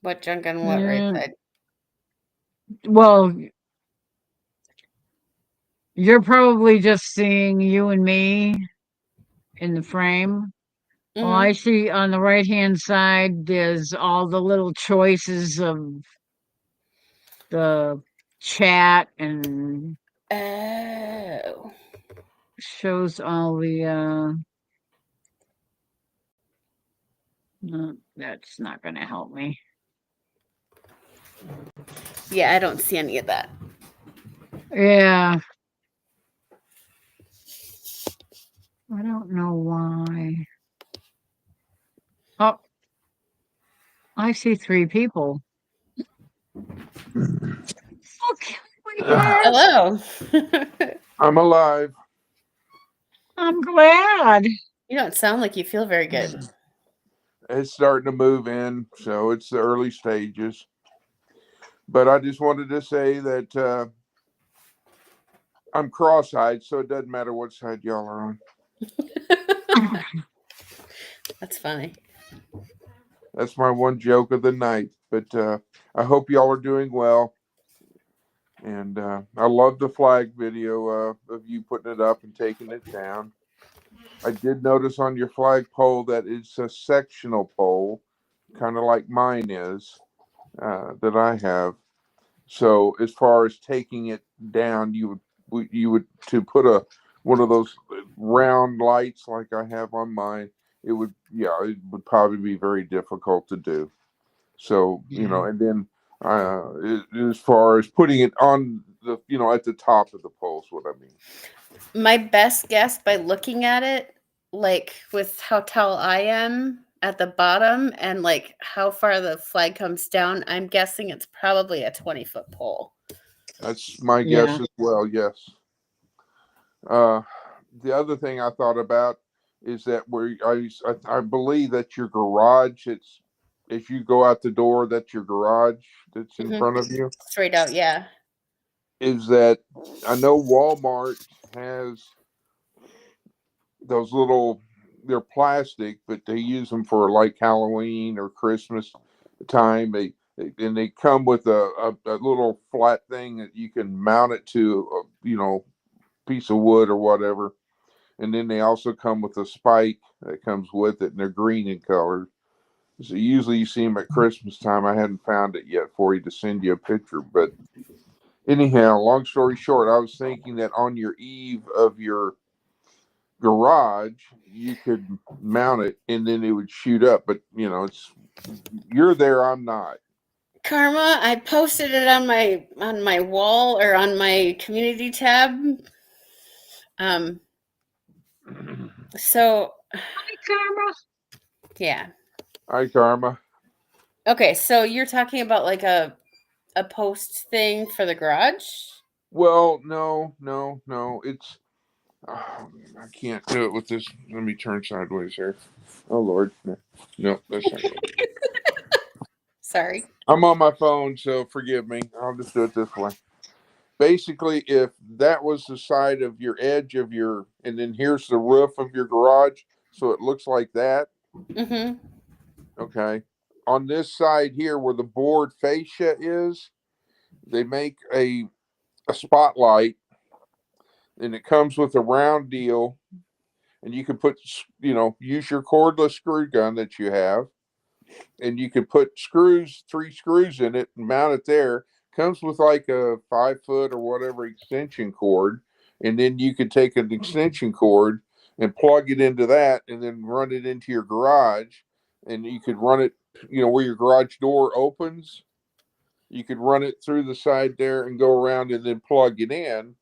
What junk on what right Mm, side? Well, you're probably just seeing you and me in the frame. Well, I see on the right-hand side, there's all the little choices of the chat and Oh. shows all the, no, that's not going to help me. Yeah, I don't see any of that. Yeah. I don't know why. Oh, I see 3 people. Okay. Hello. I'm alive. I'm glad. You don't sound like you feel very good. It's starting to move in, so it's the early stages. But I just wanted to say that I'm cross-eyed, so it doesn't matter what side y'all are on. That's funny. That's my one joke of the night. But I hope y'all are doing well. And I love the flag video of you putting it up and taking it down. I did notice on your flag pole that it's a sectional pole, kind of like mine is, that I have. So as far as taking it down, you would to put one of those round lights like I have on mine. It would probably be very difficult to do. So and then as far as putting it on the at the top of the pole is what I mean. My best guess by looking at it, like with how tall I am at the bottom and like how far the flag comes down, I'm guessing it's probably a 20-foot pole. That's my Yeah. guess as well. Yes. The other thing I thought about is that I believe that your garage, it's as you go out the door, that's your garage that's in front of you. Straight out, yeah. Is that I know Walmart has those little, they're plastic, but they use them for like Halloween or Christmas time. They come with a little flat thing that you can mount it to, piece of wood or whatever. And then they also come with a spike that comes with it, and they're green in color. So usually you see them at Christmas time. I hadn't found it yet for you to send you a picture. But anyhow, long story short, I was thinking that on your eave of your garage, you could mount it and then it would shoot up. But, you're there, I'm not. Karma, I posted it on my wall or on my community tab. So Karma. yeah. Hi, Karma. Okay, so you're talking about like a post thing for the garage? Well, no. It's I can't do it with this. Let me turn sideways here. Oh Lord, no, that's not good. Sorry. I'm on my phone, so forgive me. I'll just do it this way. Basically, if that was the side of your edge of and then here's the roof of your garage, so it looks like that. Mm-hmm. Okay. On this side here, where the board fascia is, they make a spotlight, and it comes with a round deal, and you can put, use your cordless screw gun that you have, and you can put 3 screws in it and mount it there. Comes with like a 5-foot or whatever extension cord, and then you could take an extension cord and plug it into that, and then run it into your garage, and you could run it, where your garage door opens. You could run it through the side there and go around and then plug it in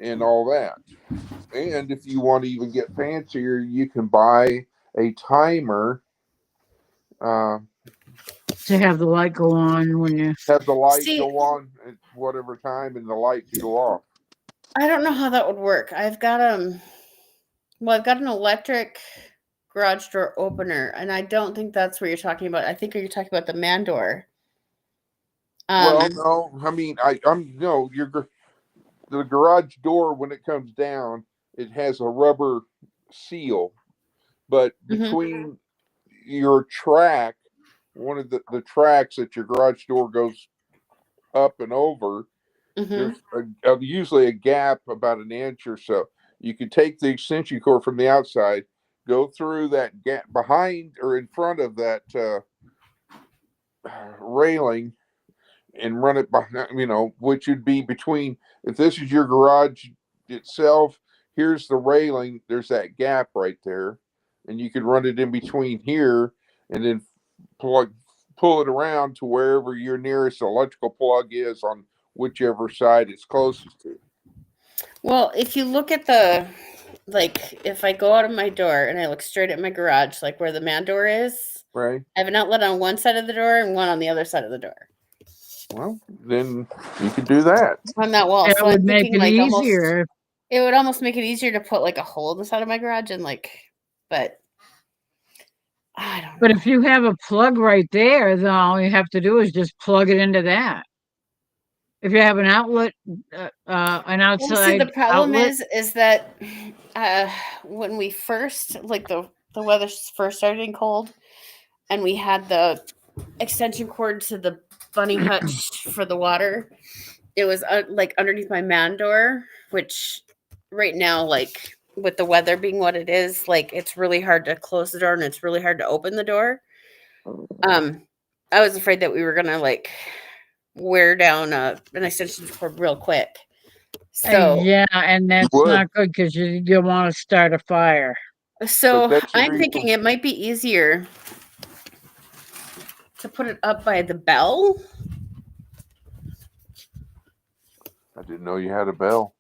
and all that. And if you want to even get fancier, you can buy a timer. To have the light go on when you. Have the light See- go on at whatever time and the light to go off. I don't know how that would work. I've got an electric garage door opener, and I don't think that's what you're talking about. I think you're talking about the man door. Well, no, I mean, the garage door, when it comes down, it has a rubber seal, but between your track, one of the tracks that your garage door goes up and over, there's usually a gap about an inch or so. You could take the extension cord from the outside, go through that gap behind or in front of that railing, and run it behind, which would be between, if this is your garage itself, here's the railing, there's that gap right there, and you could run it in between here and then pull it around to wherever your nearest electrical plug is on whichever side it's closest to. Well, if you look at if I go out of my door and I look straight at my garage, like where the man door is, Right. I have an outlet on one side of the door and one on the other side of the door. Well, then you could do that. On that wall. That So would I'm make thinking it like easier. it would almost make it easier to put like a hole in the side of my garage and but I don't But know. if you have a plug right there, then all you have to do is just plug it into that. If you have an outlet, an Well, see, the outside problem outlet, is that when we first, like the weather first started getting cold, and we had the extension cord to the bunny hutch for the water, it was like underneath my man door, which right now, like with the weather being what it is, like it's really hard to close the door and it's really hard to open the door. I was afraid that we were gonna like wear down an extension cord real quick. So yeah, and You that's would, not good because you want to start a fire. but so that's the I'm thinking reason. it might be easier to put it up by the bell. I didn't know you had a bell.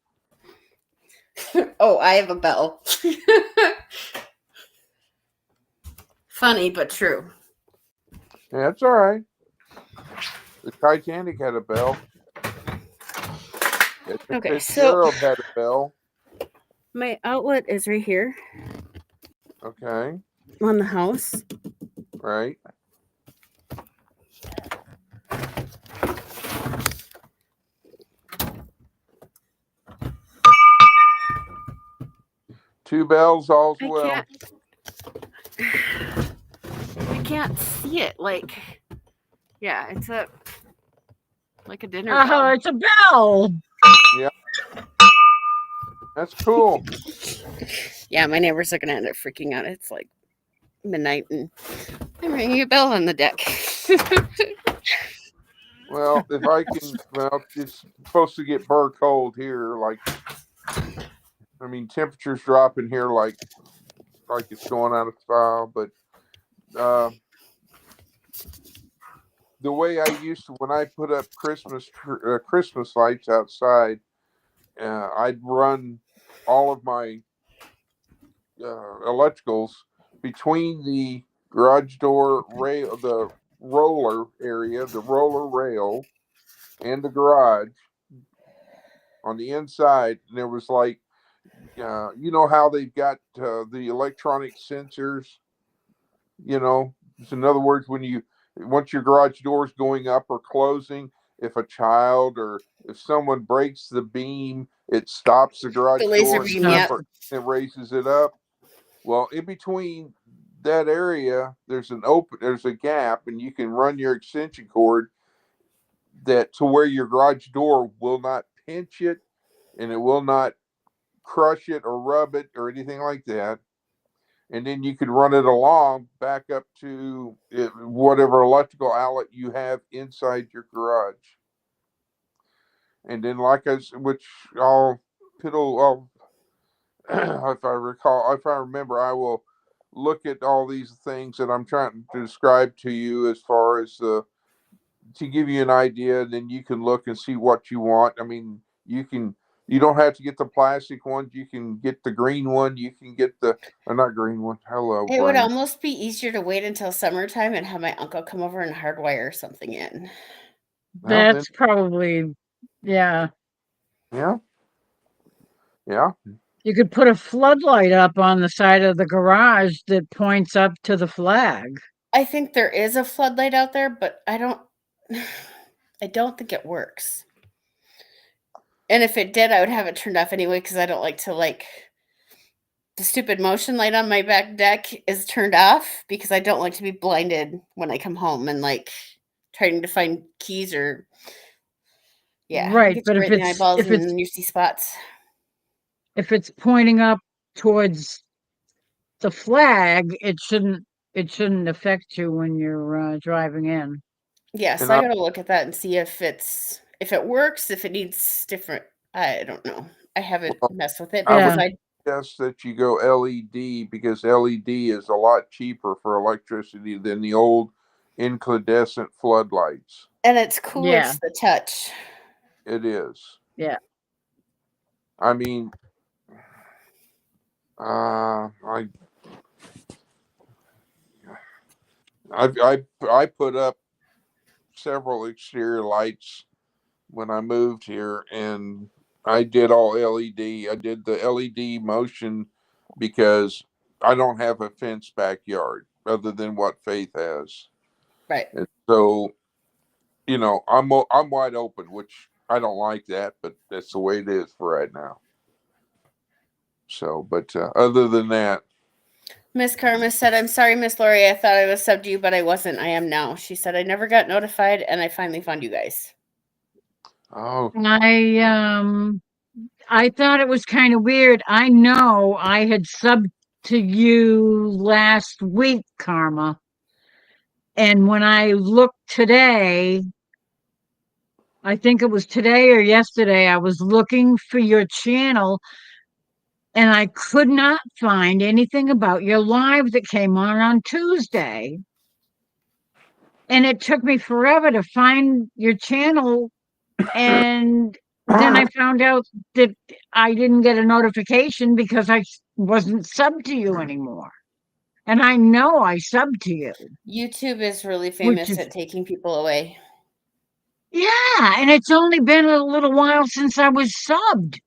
Oh, I have a bell. Funny but true. Yeah, that's all right. The Titanic had a bell. The Okay, so Fitzgerald had a bell. my outlet is right here Okay, on the house. right. Two bells, all's I well. can't. I can't see it. Like, yeah, it's a like a dinner Oh, bell. it's a bell. That's cool. Yeah, my neighbors are gonna end up freaking out. It's like midnight and I'm ringing a bell on the deck. Well, if I can, well, it's supposed to get burr cold here. Like, I mean, temperatures dropping here like it's going out of style. But the way I used to, when I put up Christmas lights outside, I'd run all of my electricals between the garage door rail, the roller area, the roller rail, and the garage on the inside. And there was like, you know how they've got the electronic sensors. So in other words, once your garage door is going up or closing, if a child or if someone breaks the beam, it stops the garage The laser door beam, Stop. yep. and raises it up. Well, in between that area, there's a gap, and you can run your extension cord that to where your garage door will not pinch it, and it will not crush it or rub it or anything like that. And then you can run it along back up to whatever electrical outlet you have inside your garage. And then, like I said, which if I remember, I will look at all these things that I'm trying to describe to you as far as to give you an idea. Then you can look and see what you want. I mean, you don't have to get the plastic ones. You can get the green one. You can get not green one. Hello, It would brain. almost be easier to wait until summertime and have my uncle come over and hardwire something in. Well, then, That's probably, yeah. yeah, yeah. You could put a floodlight up on the side of the garage that points up to the flag. I think there is a floodlight out there, but I don't think it works. And if it did, I would have it turned off anyway because I don't like to the stupid motion light on my back deck is turned off because I don't like to be blinded when I come home and trying to find keys or it Right, gets but right in the eyeballs and you see spots. if it's pointing up towards the flag, it shouldn't affect you when you're driving in. Yeah, And so I gotta look at that and see if it works, if it needs different. I don't know. I haven't messed with it I because Yeah. I guess that you go LED because LED is a lot cheaper for electricity than the old incandescent floodlights. and it's cooler Yeah. to the touch. It is. Yeah. I mean, I put up several exterior lights when I moved here, and I did all LED. I did the LED motion because I don't have a fenced backyard. other than what Faith has. Right. And so, you know, I'm wide open, which I don't like that, but that's the way it is for right now. So, but other than that, Miss Karma said, I'm sorry, Miss Lori. I thought I was subbed to you, but I wasn't. I am now. She said, I never got notified, and I finally found you guys. oh, I thought it was kind of weird. I know I had subbed to you last week, Karma. And when I looked today, I think it was today or yesterday, I was looking for your channel and I could not find anything about your live that came on Tuesday. And it took me forever to find your channel. And then I found out that I didn't get a notification because I wasn't subbed to you anymore. And I know I subbed to you. YouTube is really Which famous is, at taking people away. yeah, and it's only been a little while since I was subbed.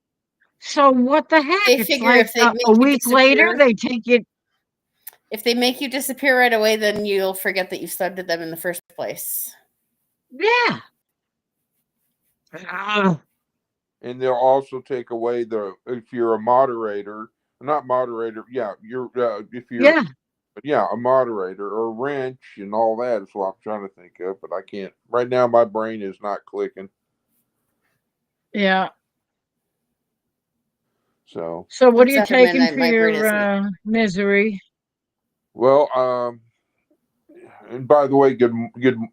So what the heck? They It's figure like if they make a you week later, disappear, they take it. if they make you disappear right away, then you'll forget that you subbed to them in the first place. Yeah. Ah, and they'll also take away if you're a moderator, not moderator, yeah, you're if you're yeah. a moderator or wrench and all that is what I'm trying to think of, but I can't right now. My brain is not clicking. Yeah. So So what are It's you after taking midnight. for My brain your isn't. misery? well, and by the way,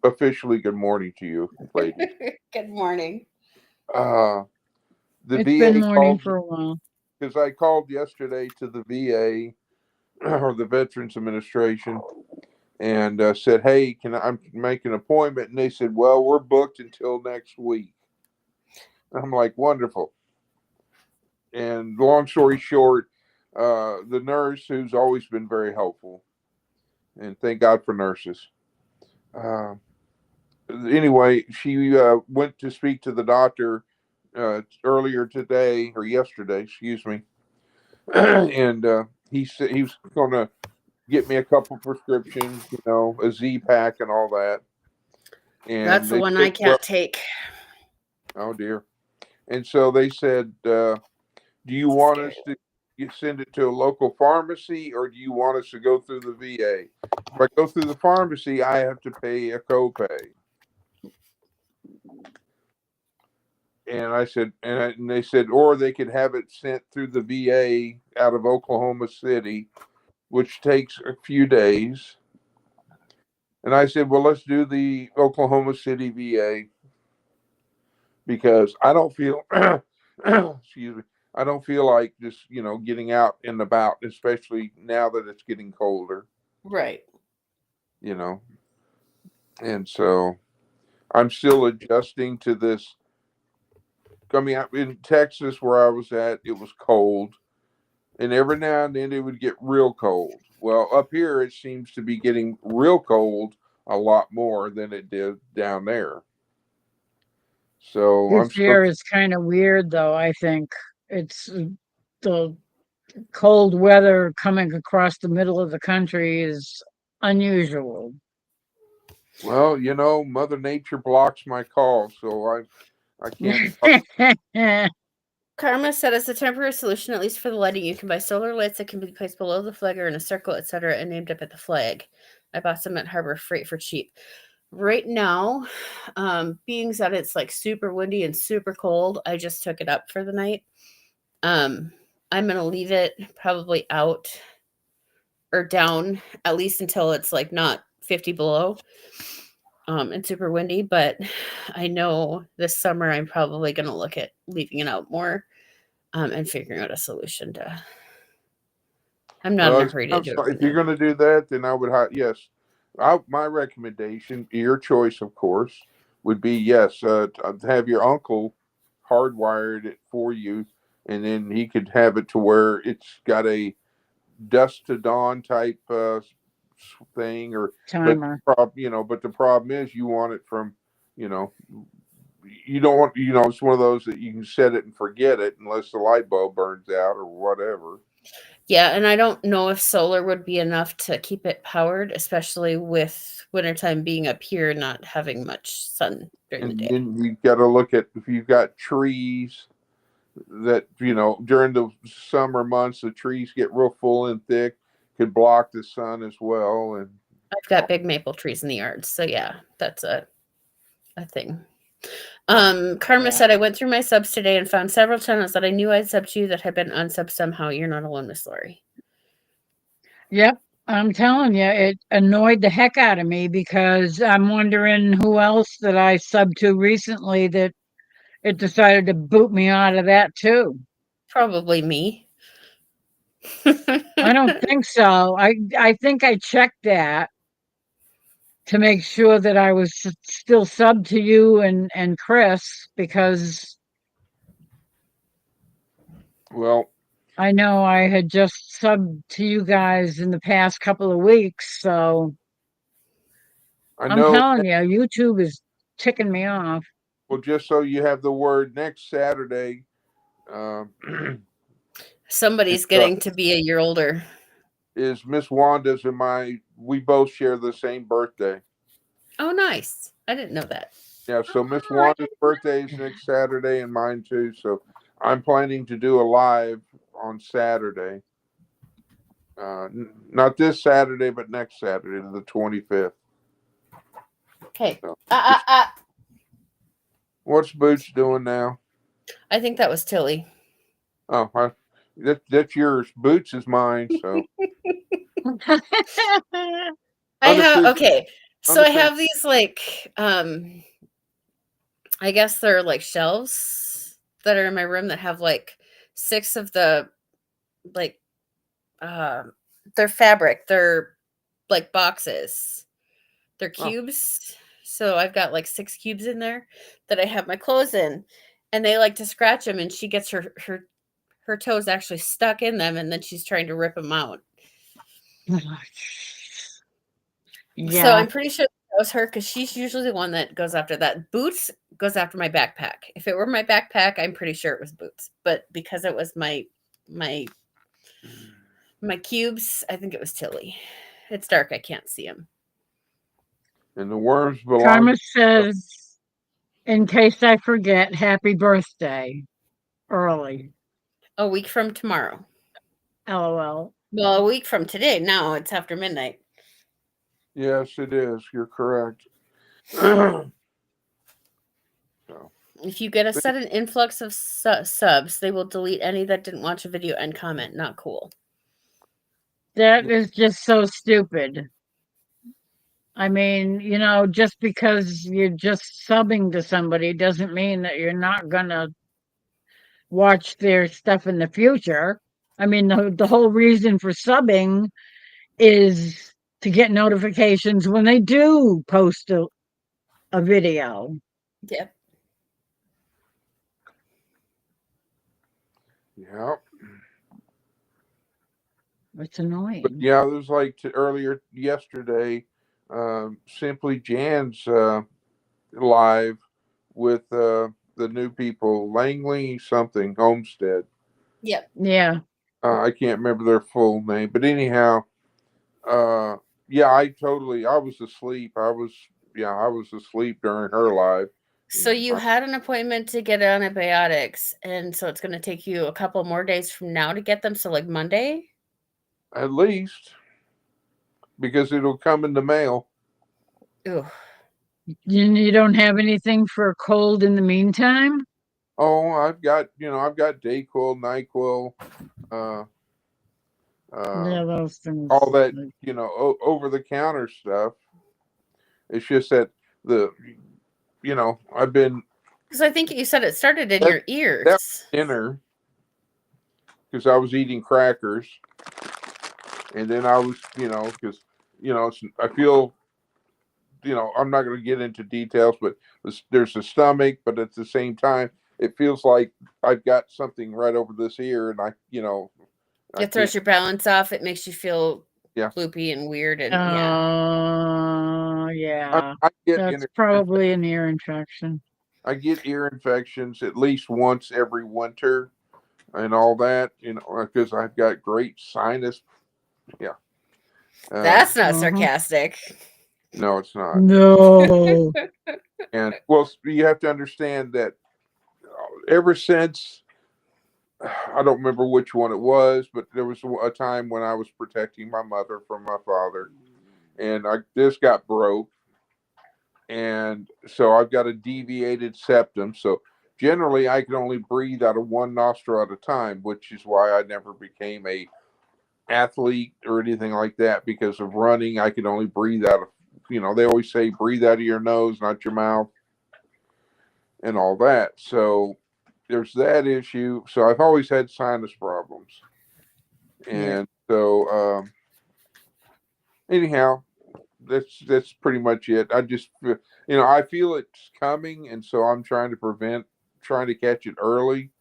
officially good morning to you, ladies. Good morning. The It's VA been morning called for a while. because I called yesterday to the VA or the Veterans Administration and said, "Hey, can I make an appointment?" And they said, "Well, we're booked until next week." I'm like, "Wonderful." And long story short, the nurse, who's always been very helpful, and thank God for nurses. Uh, anyway, she went to speak to the doctor earlier today or yesterday, excuse me, and he said he was going to get me a couple prescriptions, you know, a Z pack and all that. And That's the they one said, I can't take. oh dear. And so they said, do you want us to send it to a local pharmacy or do you want us to go through the VA? If I go through the pharmacy, I have to pay a copay. And I said, and they said, or they could have it sent through the VA out of Oklahoma City, which takes a few days. And I said, well, let's do the Oklahoma City VA because I don't feel, excuse me, I don't feel like just, you know, getting out and about, especially now that it's getting colder, Right. you know. And so I'm still adjusting to this. I mean, in Texas where I was at, it was cold. And every now and then it would get real cold. Well, up here, it seems to be getting real cold a lot more than it did down there. So I'm This still, year is kind of weird, though. I think it's the cold weather coming across the middle of the country is unusual. well, you know, Mother Nature blocks my call, so I can't. Karma said as a temporary solution, at least for the lighting, you can buy solar lights that can be placed below the flag or in a circle, etc., and named up at the flag. I bought some at Harbor Freight for cheap. Right now, being that it's like super windy and super cold, I just took it up for the night. I'm gonna leave it probably out or down at least until it's like not 50 below. And super windy, but I know this summer I'm probably gonna look at leaving it out more. And figuring out a solution to. I'm not in a hurry to do it. If you're going to do that, then I would, yes. My recommendation, your choice, of course, would be yes, to have your uncle hardwired it for you, and then he could have it to where it's got a dusk to dawn type thing, or Timer. but the problem is you want it from, you know, you don't want, it's one of those that you can set it and forget it unless the light bulb burns out or whatever. Yeah, and I don't know if solar would be enough to keep it powered, especially with wintertime being up here and not having much sun during the And day. then you got to look at if you've got trees that, during the summer months, the trees get real full and thick, could block the sun as well. And I've got big maple trees in the yard, so yeah, that's a thing. Karma Yeah. said I went through my subs today and found several channels that I knew I'd subbed to that had been unsubbed somehow. You're not alone, Miss Lori. Yep. I'm telling you, it annoyed the heck out of me because I'm wondering who else that I subbed to recently that it decided to boot me out of that too. Probably me. I don't think so. I think I checked that to make sure that I was still subbed to you and Chris because well, I know I had just subbed to you guys in the past couple of weeks. So I I'm know. telling you, YouTube is ticking me off. Well, just so you have the word, next Saturday, Somebody's getting to be a year older. is Miss Wanda's and we both share the same birthday. Oh, nice. I didn't know that. Yeah, so Miss Wanda's birthday is next Saturday and mine too. So I'm planning to do a live on Saturday. Not this Saturday, but next Saturday, the 25th. Okay. So, what's Boots doing now? I think that was Tilly. Oh, that's yours. Boots is mine. So I have Unofficial- okay. So I unofficial- have these I guess they're like shelves that are in my room that have like 6 of the like they're fabric. They're like boxes. They're Oh. cubes. So I've got like 6 cubes in there that I have my clothes in, and they like to scratch them, and she gets her toes actually stuck in them, and then she's trying to rip them out. So Yeah. I'm pretty sure that was her because she's usually the one that goes after that. Boots goes after my backpack. If it were my backpack, I'm pretty sure it was Boots. But because it was my cubes, I think it was Tilly. It's dark. I can't see him. And the worms belong. Karma says, in case I forget, happy birthday early. A week from tomorrow. LOL. Well, a week from today. Now it's after midnight. Yes, it is. You're correct. So, If you get a sudden influx of subs, they will delete any that didn't watch a video and comment. Not cool. That is just so stupid. I mean, just because you're just subbing to somebody doesn't mean that you're not gonna watch their stuff in the future. I mean, the whole reason for subbing is to get notifications when they do post a video. Yep. yeah. It's annoying. But yeah, it was like earlier yesterday, Simply Jan's live with the new people, Langley something, Homestead. Yep. Yeah. I can't remember their full name, but anyhow, yeah, I was asleep. I was asleep during her live. So you had an appointment to get antibiotics, and so it's going to take you a couple more days from now to get them. So like Monday? At least, because it'll come in the mail. Ooh. You don't have anything for a cold in the meantime? Oh, I've got Dayquil, NyQuil, Yeah, those things. all that, over the counter stuff. It's just that I've been Because I think you said it started in your ears. dinner because I was eating crackers, and then I was, because I feel, I'm not going to get into details, but there's the stomach, but at the same time, it feels like I've got something right over this ear, and It throws your balance off. It makes you feel Yeah. loopy and weird, and yeah. I get That's probably an ear infection. I get ear infections at least once every winter. and all that, because I've got great sinus. Yeah. That's not Mhm. sarcastic. No, it's not. No. And well, you have to understand that ever since, I don't remember which one it was, but there was a time when I was protecting my mother from my father, and this got broke, and so I've got a deviated septum. So generally, I can only breathe out of one nostril at a time, which is why I never became a athlete or anything like that, because of running. I could only breathe out of, they always say breathe out of your nose, not your mouth, and all that. So there's that issue. So I've always had sinus problems. And so, anyhow, that's pretty much it. I just, I feel it's coming, and so I'm trying to catch it early,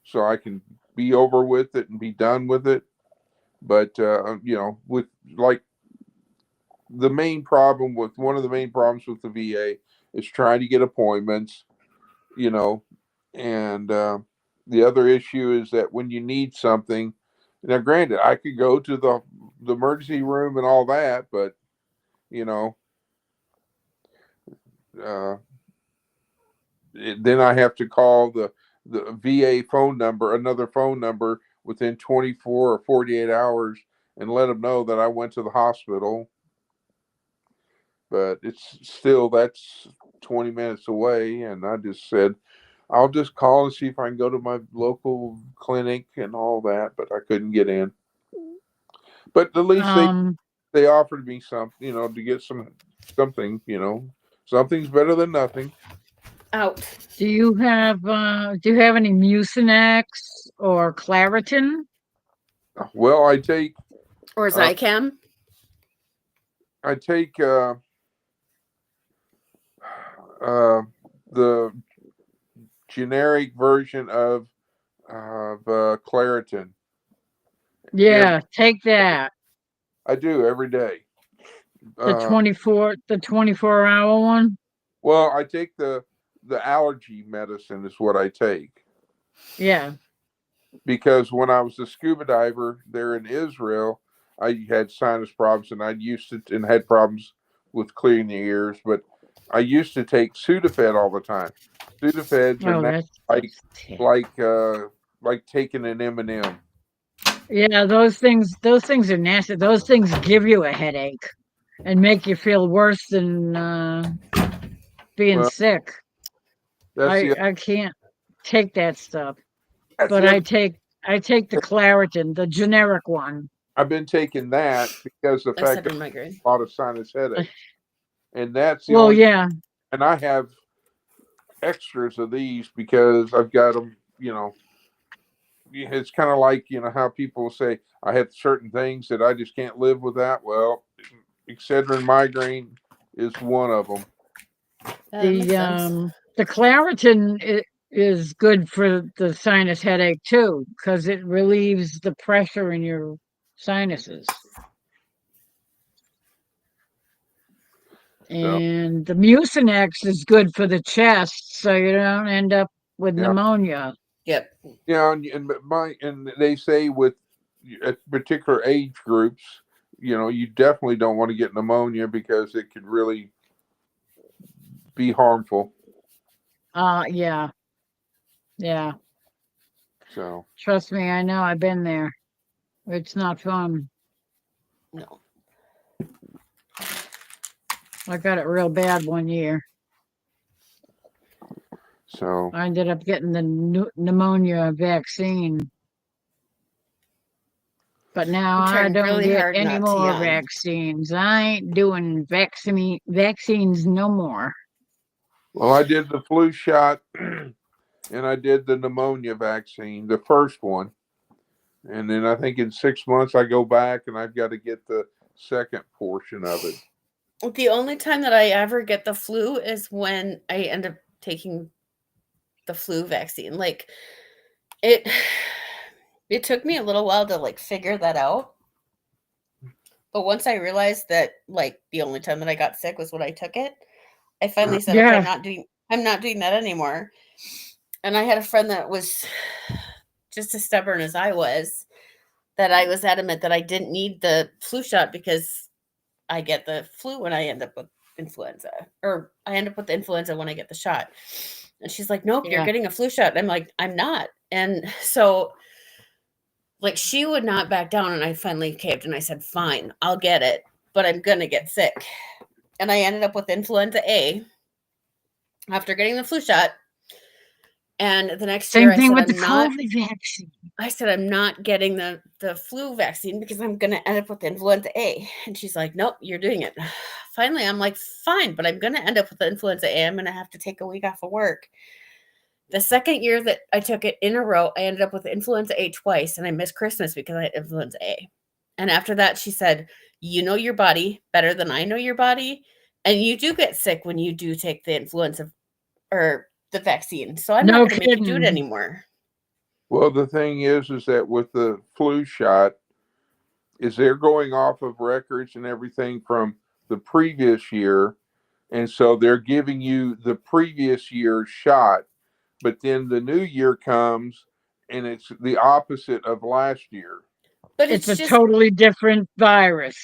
so I can be over with it and be done with it. But with like one of the main problems with the VA is trying to get appointments, and the other issue is that when you need something, now granted, I could go to the emergency room and all that, but uh, then I have to call the VA phone number, another phone number within 24 or 48 hours, and let them know that I went to the hospital. But that's 20 minutes away, and I just said I'll just call and see if I can go to my local clinic and all that, but I couldn't get in. But at least they offered me something, to get something, something's better than nothing. Out. Do you have any Mucinex or Claritin? Well, I take Or Zycam. The generic version of Claritin. Yeah, take that. I do every day. The 24-hour one. Well, I take the allergy medicine is what I take. Yeah. Because when I was a scuba diver there in Israel, I had sinus problems, and I used to and had problems with clearing the ears, but I used to take Sudafed all the time. Sudafeds are like taking an M&M. Yeah, those things are nasty. Those things give you a headache and make you feel worse than being sick. I can't take that stuff. But I take the Claritin, the generic one. I've been taking that because the fact that I have a lot of sinus headaches. And that's the only yeah. And I have extras of these because I've got them, it's kind of like, how people say I have certain things that I just can't live without. Well, Excedrin migraine is one of them. The Claritin is good for the sinus headache too, because it relieves the pressure in your sinuses. And the Mucinex is good for the chest, so you don't end up with pneumonia. Yep. Yeah, and they say with particular age groups, you definitely don't want to get pneumonia because it could really be harmful. Yeah. So trust me, I know. I've been there. It's not fun. No. I got it real bad one year. So I ended up getting the pneumonia vaccine. But now I don't really get any more vaccines. I ain't doing vaccines no more. Well, I did the flu shot and I did the pneumonia vaccine, the first one. And then I think in 6 months I go back and I've got to get the second portion of it. The only time that I ever get the flu is when I end up taking the flu vaccine. Like it took me a little while to figure that out. But once I realized that the only time that I got sick was when I took it, I finally said, okay, I'm not doing that anymore. And I had a friend that was just as stubborn as I was, that I was adamant that I didn't need the flu shot because I get the flu when I end up with influenza, or I end up with the influenza when I get the shot. And she's like, nope, you're Yeah. getting a flu shot. And I'm like, I'm not. And so, like, she would not back down. And I finally caved and I said, fine, I'll get it, but I'm going to get sick. And I ended up with influenza A after getting the flu shot. And the next year Same I thing said, with the I'm not, COVID vaccine. I said, I'm not getting the flu vaccine because I'm going to end up with influenza A. And she's like, nope, you're doing it. Finally, I'm like, fine, but I'm going to end up with influenza A. I'm going to have to take a week off of work. The second year that I took it in a row, I ended up with influenza A twice, and I missed Christmas because I had influenza A. And after that, she said, you know your body better than I know your body, and you do get sick when you do take the influenza or the vaccine. So I'm not No going to make you do it kidding. anymore. Well, the thing is that with the flu shot, is they're going off of records and everything from the previous year, and so they're giving you the previous year's shot, but then the new year comes and it's the opposite of last year. But It's a just totally different virus.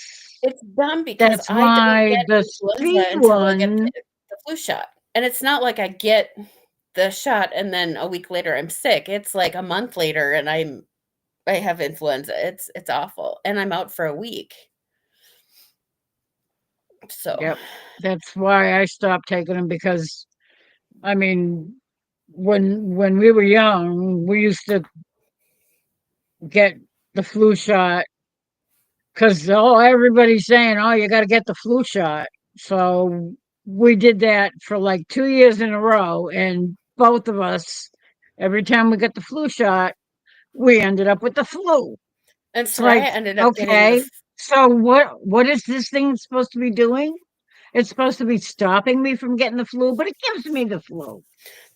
it's dumb because That's I don't why get the influenza speed until I get one, the flu shot. And it's not like I get the shot and then a week later I'm sick. It's like a month later and I have influenza. It's awful. And I'm out for a week. So yep, that's why I stopped taking them because, I mean, when we were young, we used to get the flu shot because everybody's saying, oh, you got to get the flu shot. So we did that for like 2 years in a row, and both of us, every time we got the flu shot, we ended up with the flu. and It's Soraya like, ended up getting okay, so what is this thing supposed to be doing? It's supposed to be stopping me from getting the flu, but it gives me the flu.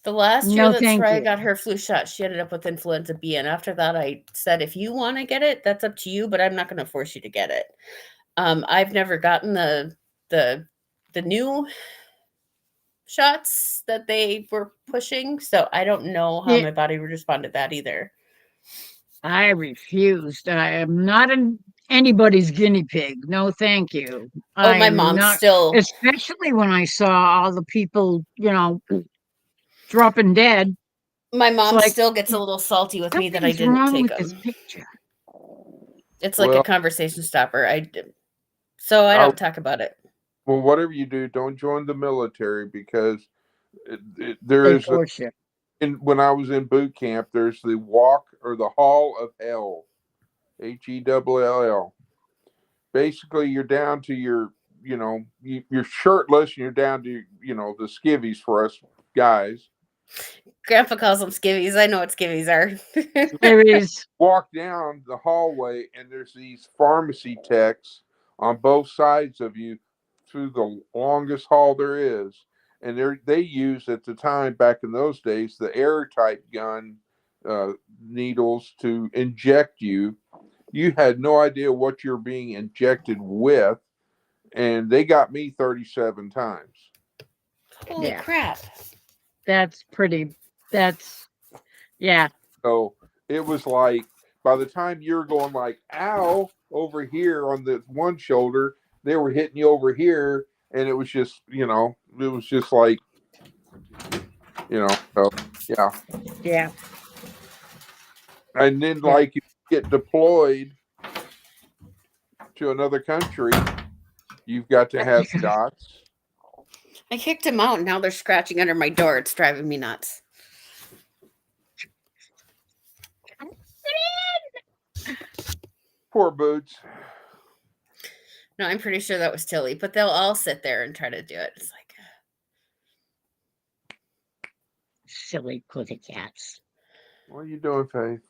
the last year No, that thank Soraya you. got her flu shot, she ended up with influenza B. And after that, I said, if you want to get it, that's up to you, but I'm not going to force you to get it. I've never gotten the new shots that they were pushing, so I don't know how Yeah, my body would respond to that either. I refused. I am not anybody's guinea pig. No, thank you. Oh, I my am mom not, still especially when I saw all the people, dropping dead. my It's mom like, still gets a little salty with me that I something's didn't wrong take with this them. picture. It's like a Well, conversation stopper. So I I, don't talk about it. well, whatever you do, don't join the military because there They is force you. when I was in boot camp, there's the walk or the Hall of Hell, HELL. Basically, you're down to you're shirtless and you're down to the skivvies for us guys. Grandpa calls them skivvies. I know what skivvies are. There is, Walk down the hallway and there's these pharmacy techs on both sides of you through the longest hall there is, and they used at the time back in those days the airtight gun needles to inject you. You had no idea what you're being injected with, and they got me 37 times. Holy yeah, crap. that's pretty, that's, yeah. So it was like by the time you're going like ow over here on the one shoulder, they were hitting you over here, and it was just it was just like so yeah. Yeah. And then Yeah. like you get deployed to another country, you've got to have shots. I kicked him out and now they're scratching under my door. It's driving me nuts. Poor Boots. No, I'm pretty sure that was Tilly, but they'll all sit there and try to do it. It's like, Silly pussycats. What are you doing, Faith?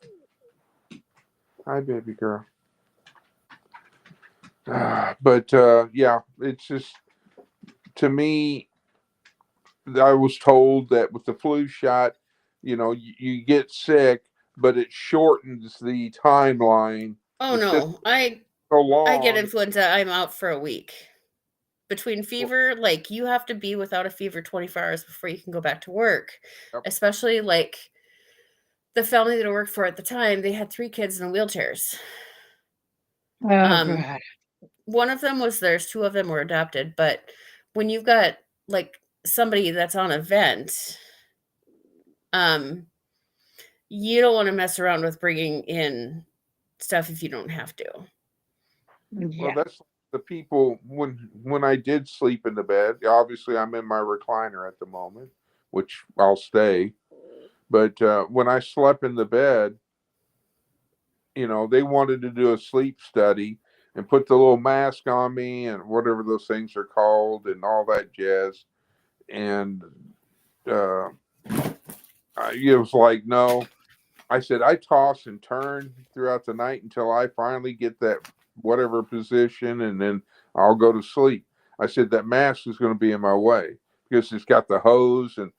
Hi, baby girl. But yeah, it's just, to me, I was told that with the flu shot, you get sick, but it shortens the timeline. oh It's just no, so I get long. influenza. I'm out for a week. Between fever, like you have to be without a fever 24 hours before you can go back to work. Yep. Especially like the family that I worked for at the time, they had 3 kids in wheelchairs. Oh, Um, God. One of them was theirs, 2 of them were adopted, but when you've got, like, somebody that's on a vent, you don't wanna mess around with bringing in stuff if you don't have to. Well, Yeah. that's the people when I did sleep in the bed. Obviously, I'm in my recliner at the moment, which I'll stay. But when I slept in the bed, they wanted to do a sleep study and put the little mask on me and whatever those things are called and all that jazz. And it was like, no. I said, I toss and turn throughout the night until I finally get that whatever position, and then I'll go to sleep. I said, that mask is going to be in my way because it's got the hose and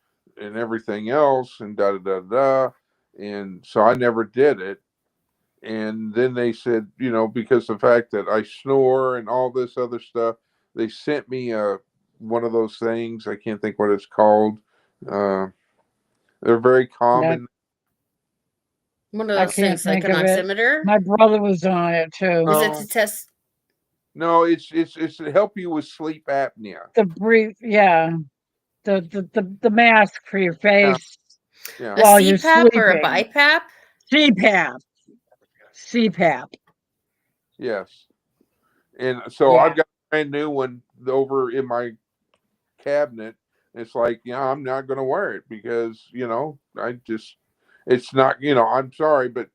everything else and da da da da. And so I never did it. And then they said, because the fact that I snore and all this other stuff, they sent me one of those things. I can't think what it's called. They're very common. One of I those can't things, like think an of it. oximeter? My brother was on it too. Is it No. to test? No, it's to help you with sleep apnea. The brief, yeah. The mask for your face Yeah. A while you're CPAP or a sleeping. BiPAP? CPAP. CPAP. Yes. And so Yeah. I've got a brand new one over in my cabinet. It's like, I'm not going to wear it because, it's not, I'm sorry, but,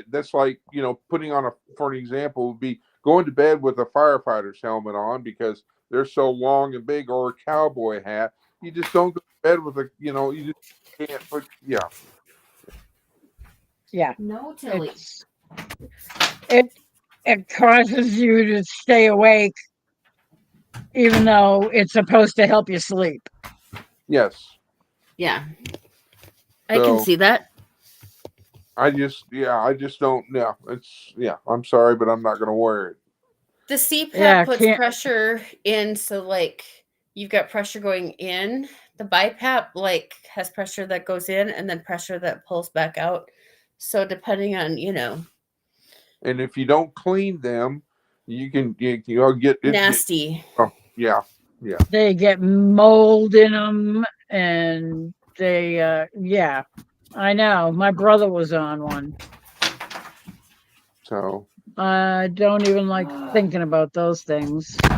that's like, putting on for an example, would be going to bed with a firefighter's helmet on because they're so long and big, or a cowboy hat. You just don't go to bed with you just can't put, yeah. Yeah. No, Tilly. It causes you to stay awake even though it's supposed to help you sleep. Yes. Yeah. I can So see that. I just don't. I'm sorry, but I'm not going to wear it. The CPAP Yeah, puts can't. pressure in, so like you've got pressure going in. The BiPAP like has pressure that goes in and then pressure that pulls back out. So depending on, And if you don't clean them, you'll get it. nasty. Oh, yeah. They get mold in them and they, yeah, I know. My brother was on one. So I don't even like thinking about those things. he's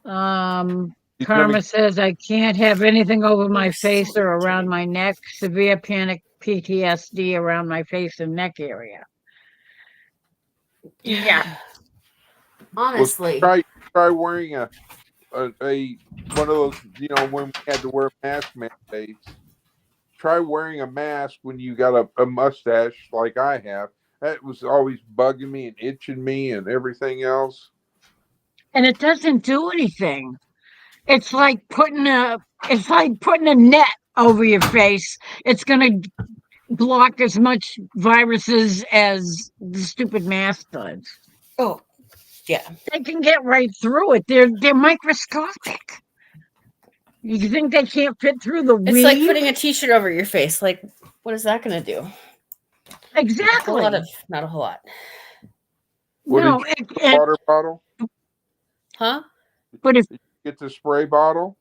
gonna Karma says I can't have anything over my face or around my neck. Severe panic PTSD around my face and neck area. Yeah. Honestly. try wearing a one of those. When we had to wear mask mandates. Try wearing a mask when you got a mustache like I have. That was always bugging me and itching me and everything else. And it doesn't do anything. It's like putting a net over your face. It's gonna block as much viruses as the stupid mask does. Oh, yeah. They can get right through it. They're microscopic. You think they can't fit through the It's like weave? putting a t-shirt over your face. Like, what is that going to do? Exactly. Not a whole lot. No, water bottle? Huh? But if Get the spray bottle?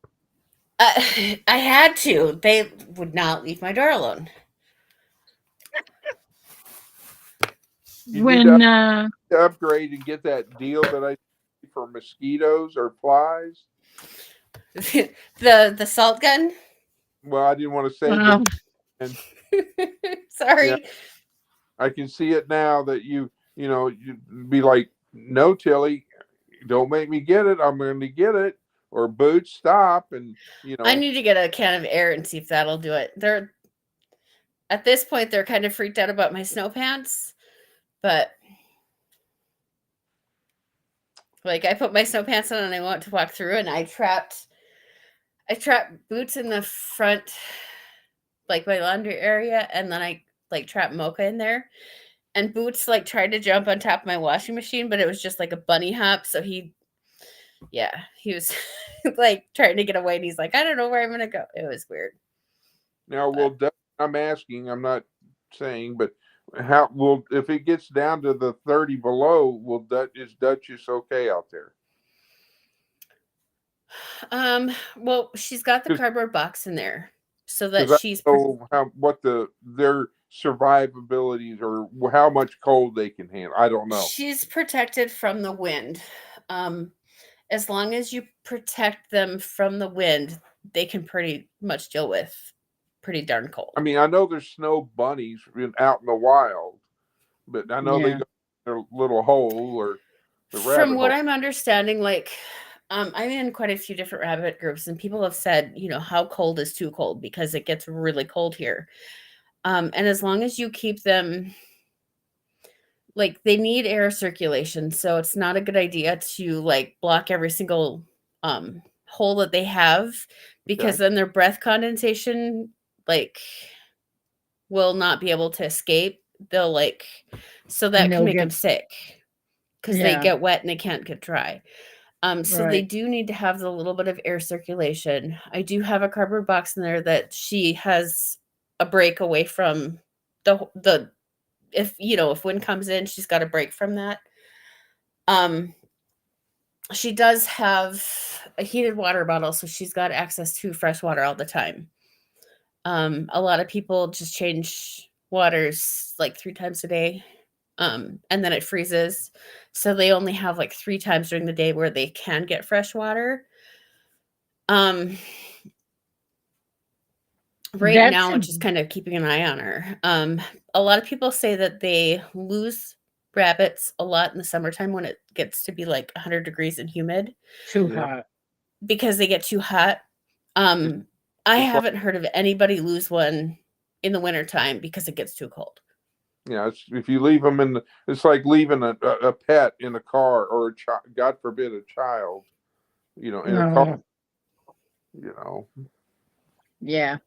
I had to. They would not leave my door alone. when to upgrade and get that deal that I for mosquitoes or flies. the salt gun. Well, I didn't want to say it. Sorry. Yeah. I can see it now that you'd be like, no, Tilly, don't make me get it. I'm going to get it. Or Boots, stop. And, I need to get a can of air and see if that'll do it. At this point, they're kind of freaked out about my snow pants. But, like, I put my snow pants on and I went to walk through and I trapped Boots in the front, like, my laundry area. And then I, like, trapped Mocha in there. And Boots, like, tried to jump on top of my washing machine, but it was just like a bunny hop. So he was like trying to get away. And he's like, I don't know where I'm going to go. It was weird. Now, will I'm asking. I'm not saying, but how will if it gets down to the 30 below? Is Duchess okay out there? Well, she's got the 'Cause cardboard box in there so that I she's don't know what their survivabilities or how much cold they can handle. I don't know. she's protected from the wind. As long as you protect them from the wind, they can pretty much deal with pretty darn cold. I mean, I know there's snow bunnies out in the wild, but I know they Yeah. go in their little hole or the rabbit From what hole. I'm understanding, like I'm in quite a few different rabbit groups, and people have said, how cold is too cold because it gets really cold here. And as long as you keep them, like they need air circulation, so it's not a good idea to like block every single hole that they have, because Okay. then their breath condensation like will not be able to escape. They'll so that And can they'll make them get, sick because they yeah, get wet and they can't get dry. So they right. do need to have the little bit of air circulation. I do have a cardboard box in there that she has a break away from the if wind comes in, she's got a break from that. She does have a heated water bottle, so she's got access to fresh water all the time. A lot of people just change waters like 3 times a day. And then it freezes. So they only have like 3 times during the day where they can get fresh water. Right That's now, it's just kind of keeping an eye on her. A lot of people say that they lose rabbits a lot in the summertime when it gets to be like 100 degrees and humid too Yeah. hot. because they get too hot. I like- haven't heard of anybody lose one in the wintertime because it gets too cold. Yeah, if you leave them it's like leaving a pet in a car or a child, God forbid, a child, in a car. Yeah.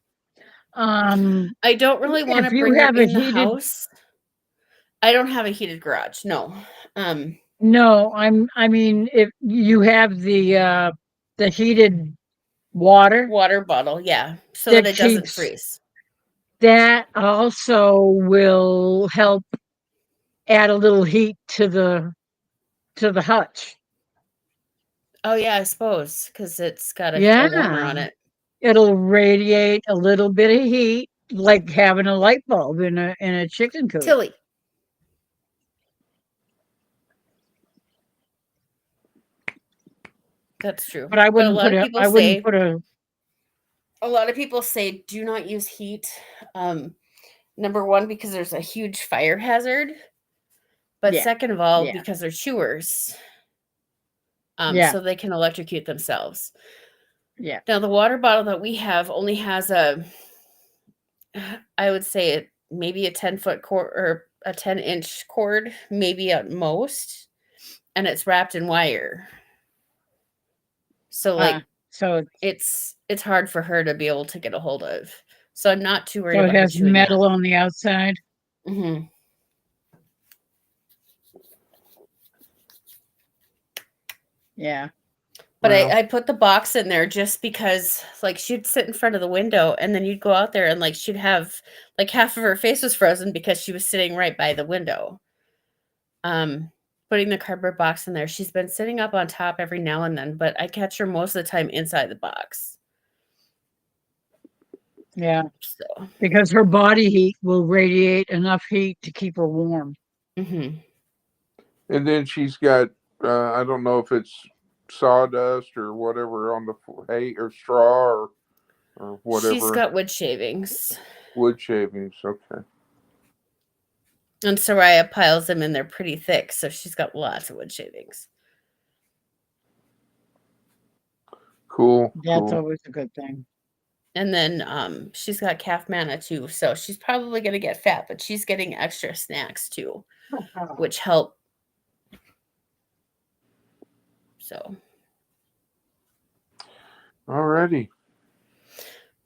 I don't really want If to you bring her have a in the heated, house. I don't have a heated garage. No. no, I mean, if you have the heated water Water bottle, yeah, so that that it doesn't keeps, freeze. that also will help add a little heat to the hutch. Oh yeah, I suppose because it's got a warmer on Yeah. it. It'll radiate a little bit of heat, like having a light bulb in a chicken coop. Tilly. That's true. But I a wouldn't lot put of a people I wouldn't say put a do not use heat. Number one, because there's a huge fire hazard. But Yeah. second of all, Yeah. because they're chewers. Yeah. So they can electrocute themselves. Yeah. Now the water bottle that we have only has I would say maybe a 10-foot cord or a 10-inch cord, maybe at most, and it's wrapped in wire. So like so it's hard for her to be able to get a hold of. So I'm not too worried so it about her has chewing metal on the outside. that. Mm-hmm. Yeah. But Well, I put the box in there just because like she'd sit in front of the window and then you'd go out there and like she'd have like half of her face was frozen because she was sitting right by the window. Putting the cardboard box in there. She's been sitting up on top every now and then, but I catch her most of the time inside the box. Yeah. So Because her body heat will radiate enough heat to keep her warm. mm-hmm. and then she's got I don't know if it's sawdust or whatever on the hay or straw or whatever. She's got wood shavings. Wood shavings. Okay. And Soraya piles them in there pretty thick, so she's got lots of wood shavings. Cool. That's cool. always a good thing. And then she's got calf manna too, so she's probably gonna get fat, but she's getting extra snacks too, which help. So Alrighty.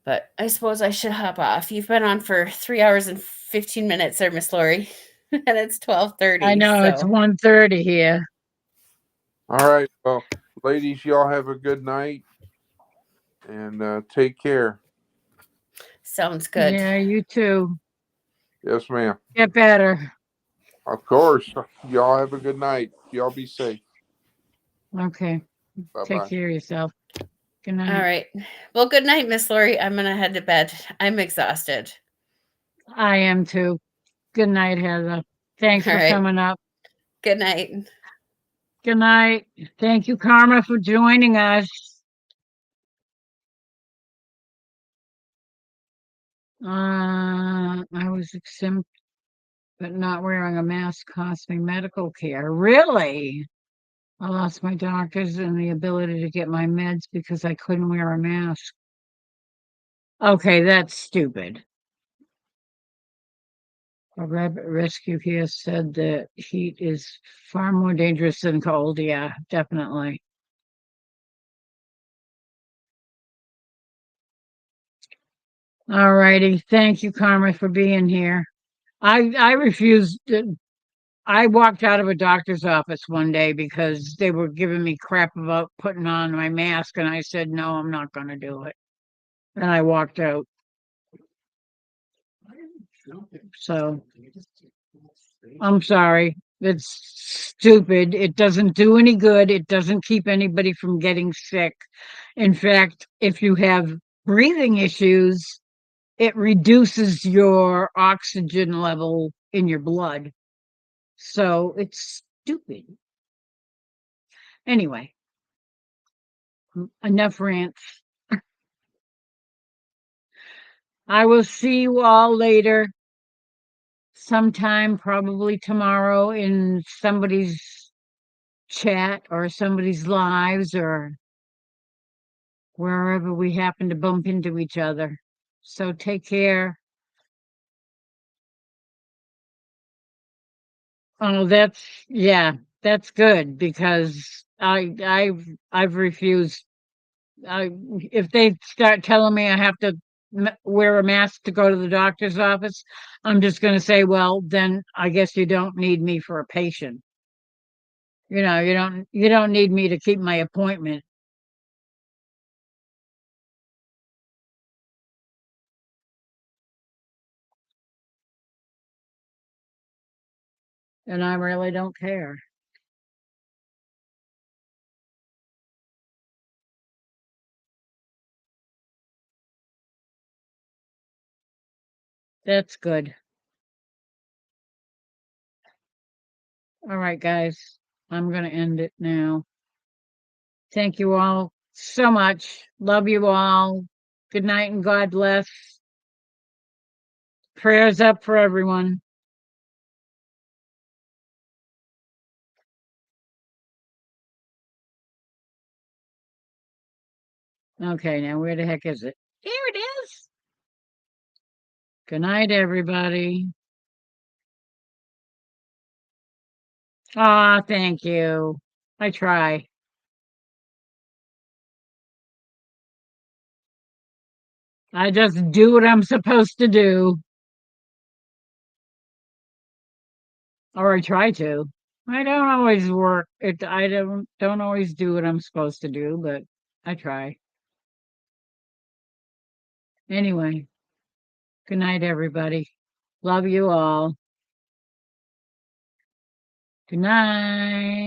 but I suppose I should hop off. You've been on for 3 hours and 15 minutes there, Miss Lori. And it's 12:30. I know it's so 1:30 here. All right. Well, ladies, y'all have a good night and take care. Sounds good. Yeah, you too. Yes, ma'am. Get better. Of course. Y'all have a good night. Y'all be safe. Okay. Bye Take bye. care of yourself. Good All night. right. Well, good night, Miss Lori. I'm gonna head to bed. I'm exhausted. I am too. Good night, Heather. Thanks All for right. coming up. Good night. Good night. Thank you, Karma, for joining us. I was exempt, but not wearing a mask cost me medical care. Really? I lost my doctors and the ability to get my meds because I couldn't wear a mask. Okay, that's stupid. A rabbit rescue here said that heat is far more dangerous than cold. Yeah, definitely. All righty. Thank you, Karma, for being here. I refused. I walked out of a doctor's office one day because they were giving me crap about putting on my mask, and I said, no, I'm not going to do it. And I walked out. So I'm sorry. It's stupid. It doesn't do any good. It doesn't keep anybody from getting sick. In fact, if you have breathing issues, it reduces your oxygen level in your blood. So it's stupid. Anyway, enough rants. I will see you all later, sometime, probably tomorrow, in somebody's chat or somebody's lives or wherever we happen to bump into each other. So take care. Oh, that's good because I've refused. If they start telling me I have to wear a mask to go to the doctor's office, I'm just going to say, well, then I guess you don't need me for a patient. You don't need me to keep my appointment. And I really don't care. That's good. All right, guys. I'm going to end it now. Thank you all so much. Love you all. Good night and God bless. Prayers up for everyone. Okay, now where the heck is it? Here it is. Good night, everybody. Ah, thank you. I try. I just do what I'm supposed to do, or I try to. I don't always work. I don't always do what I'm supposed to do, but I try. Anyway, good night, everybody. Love you all. Good night.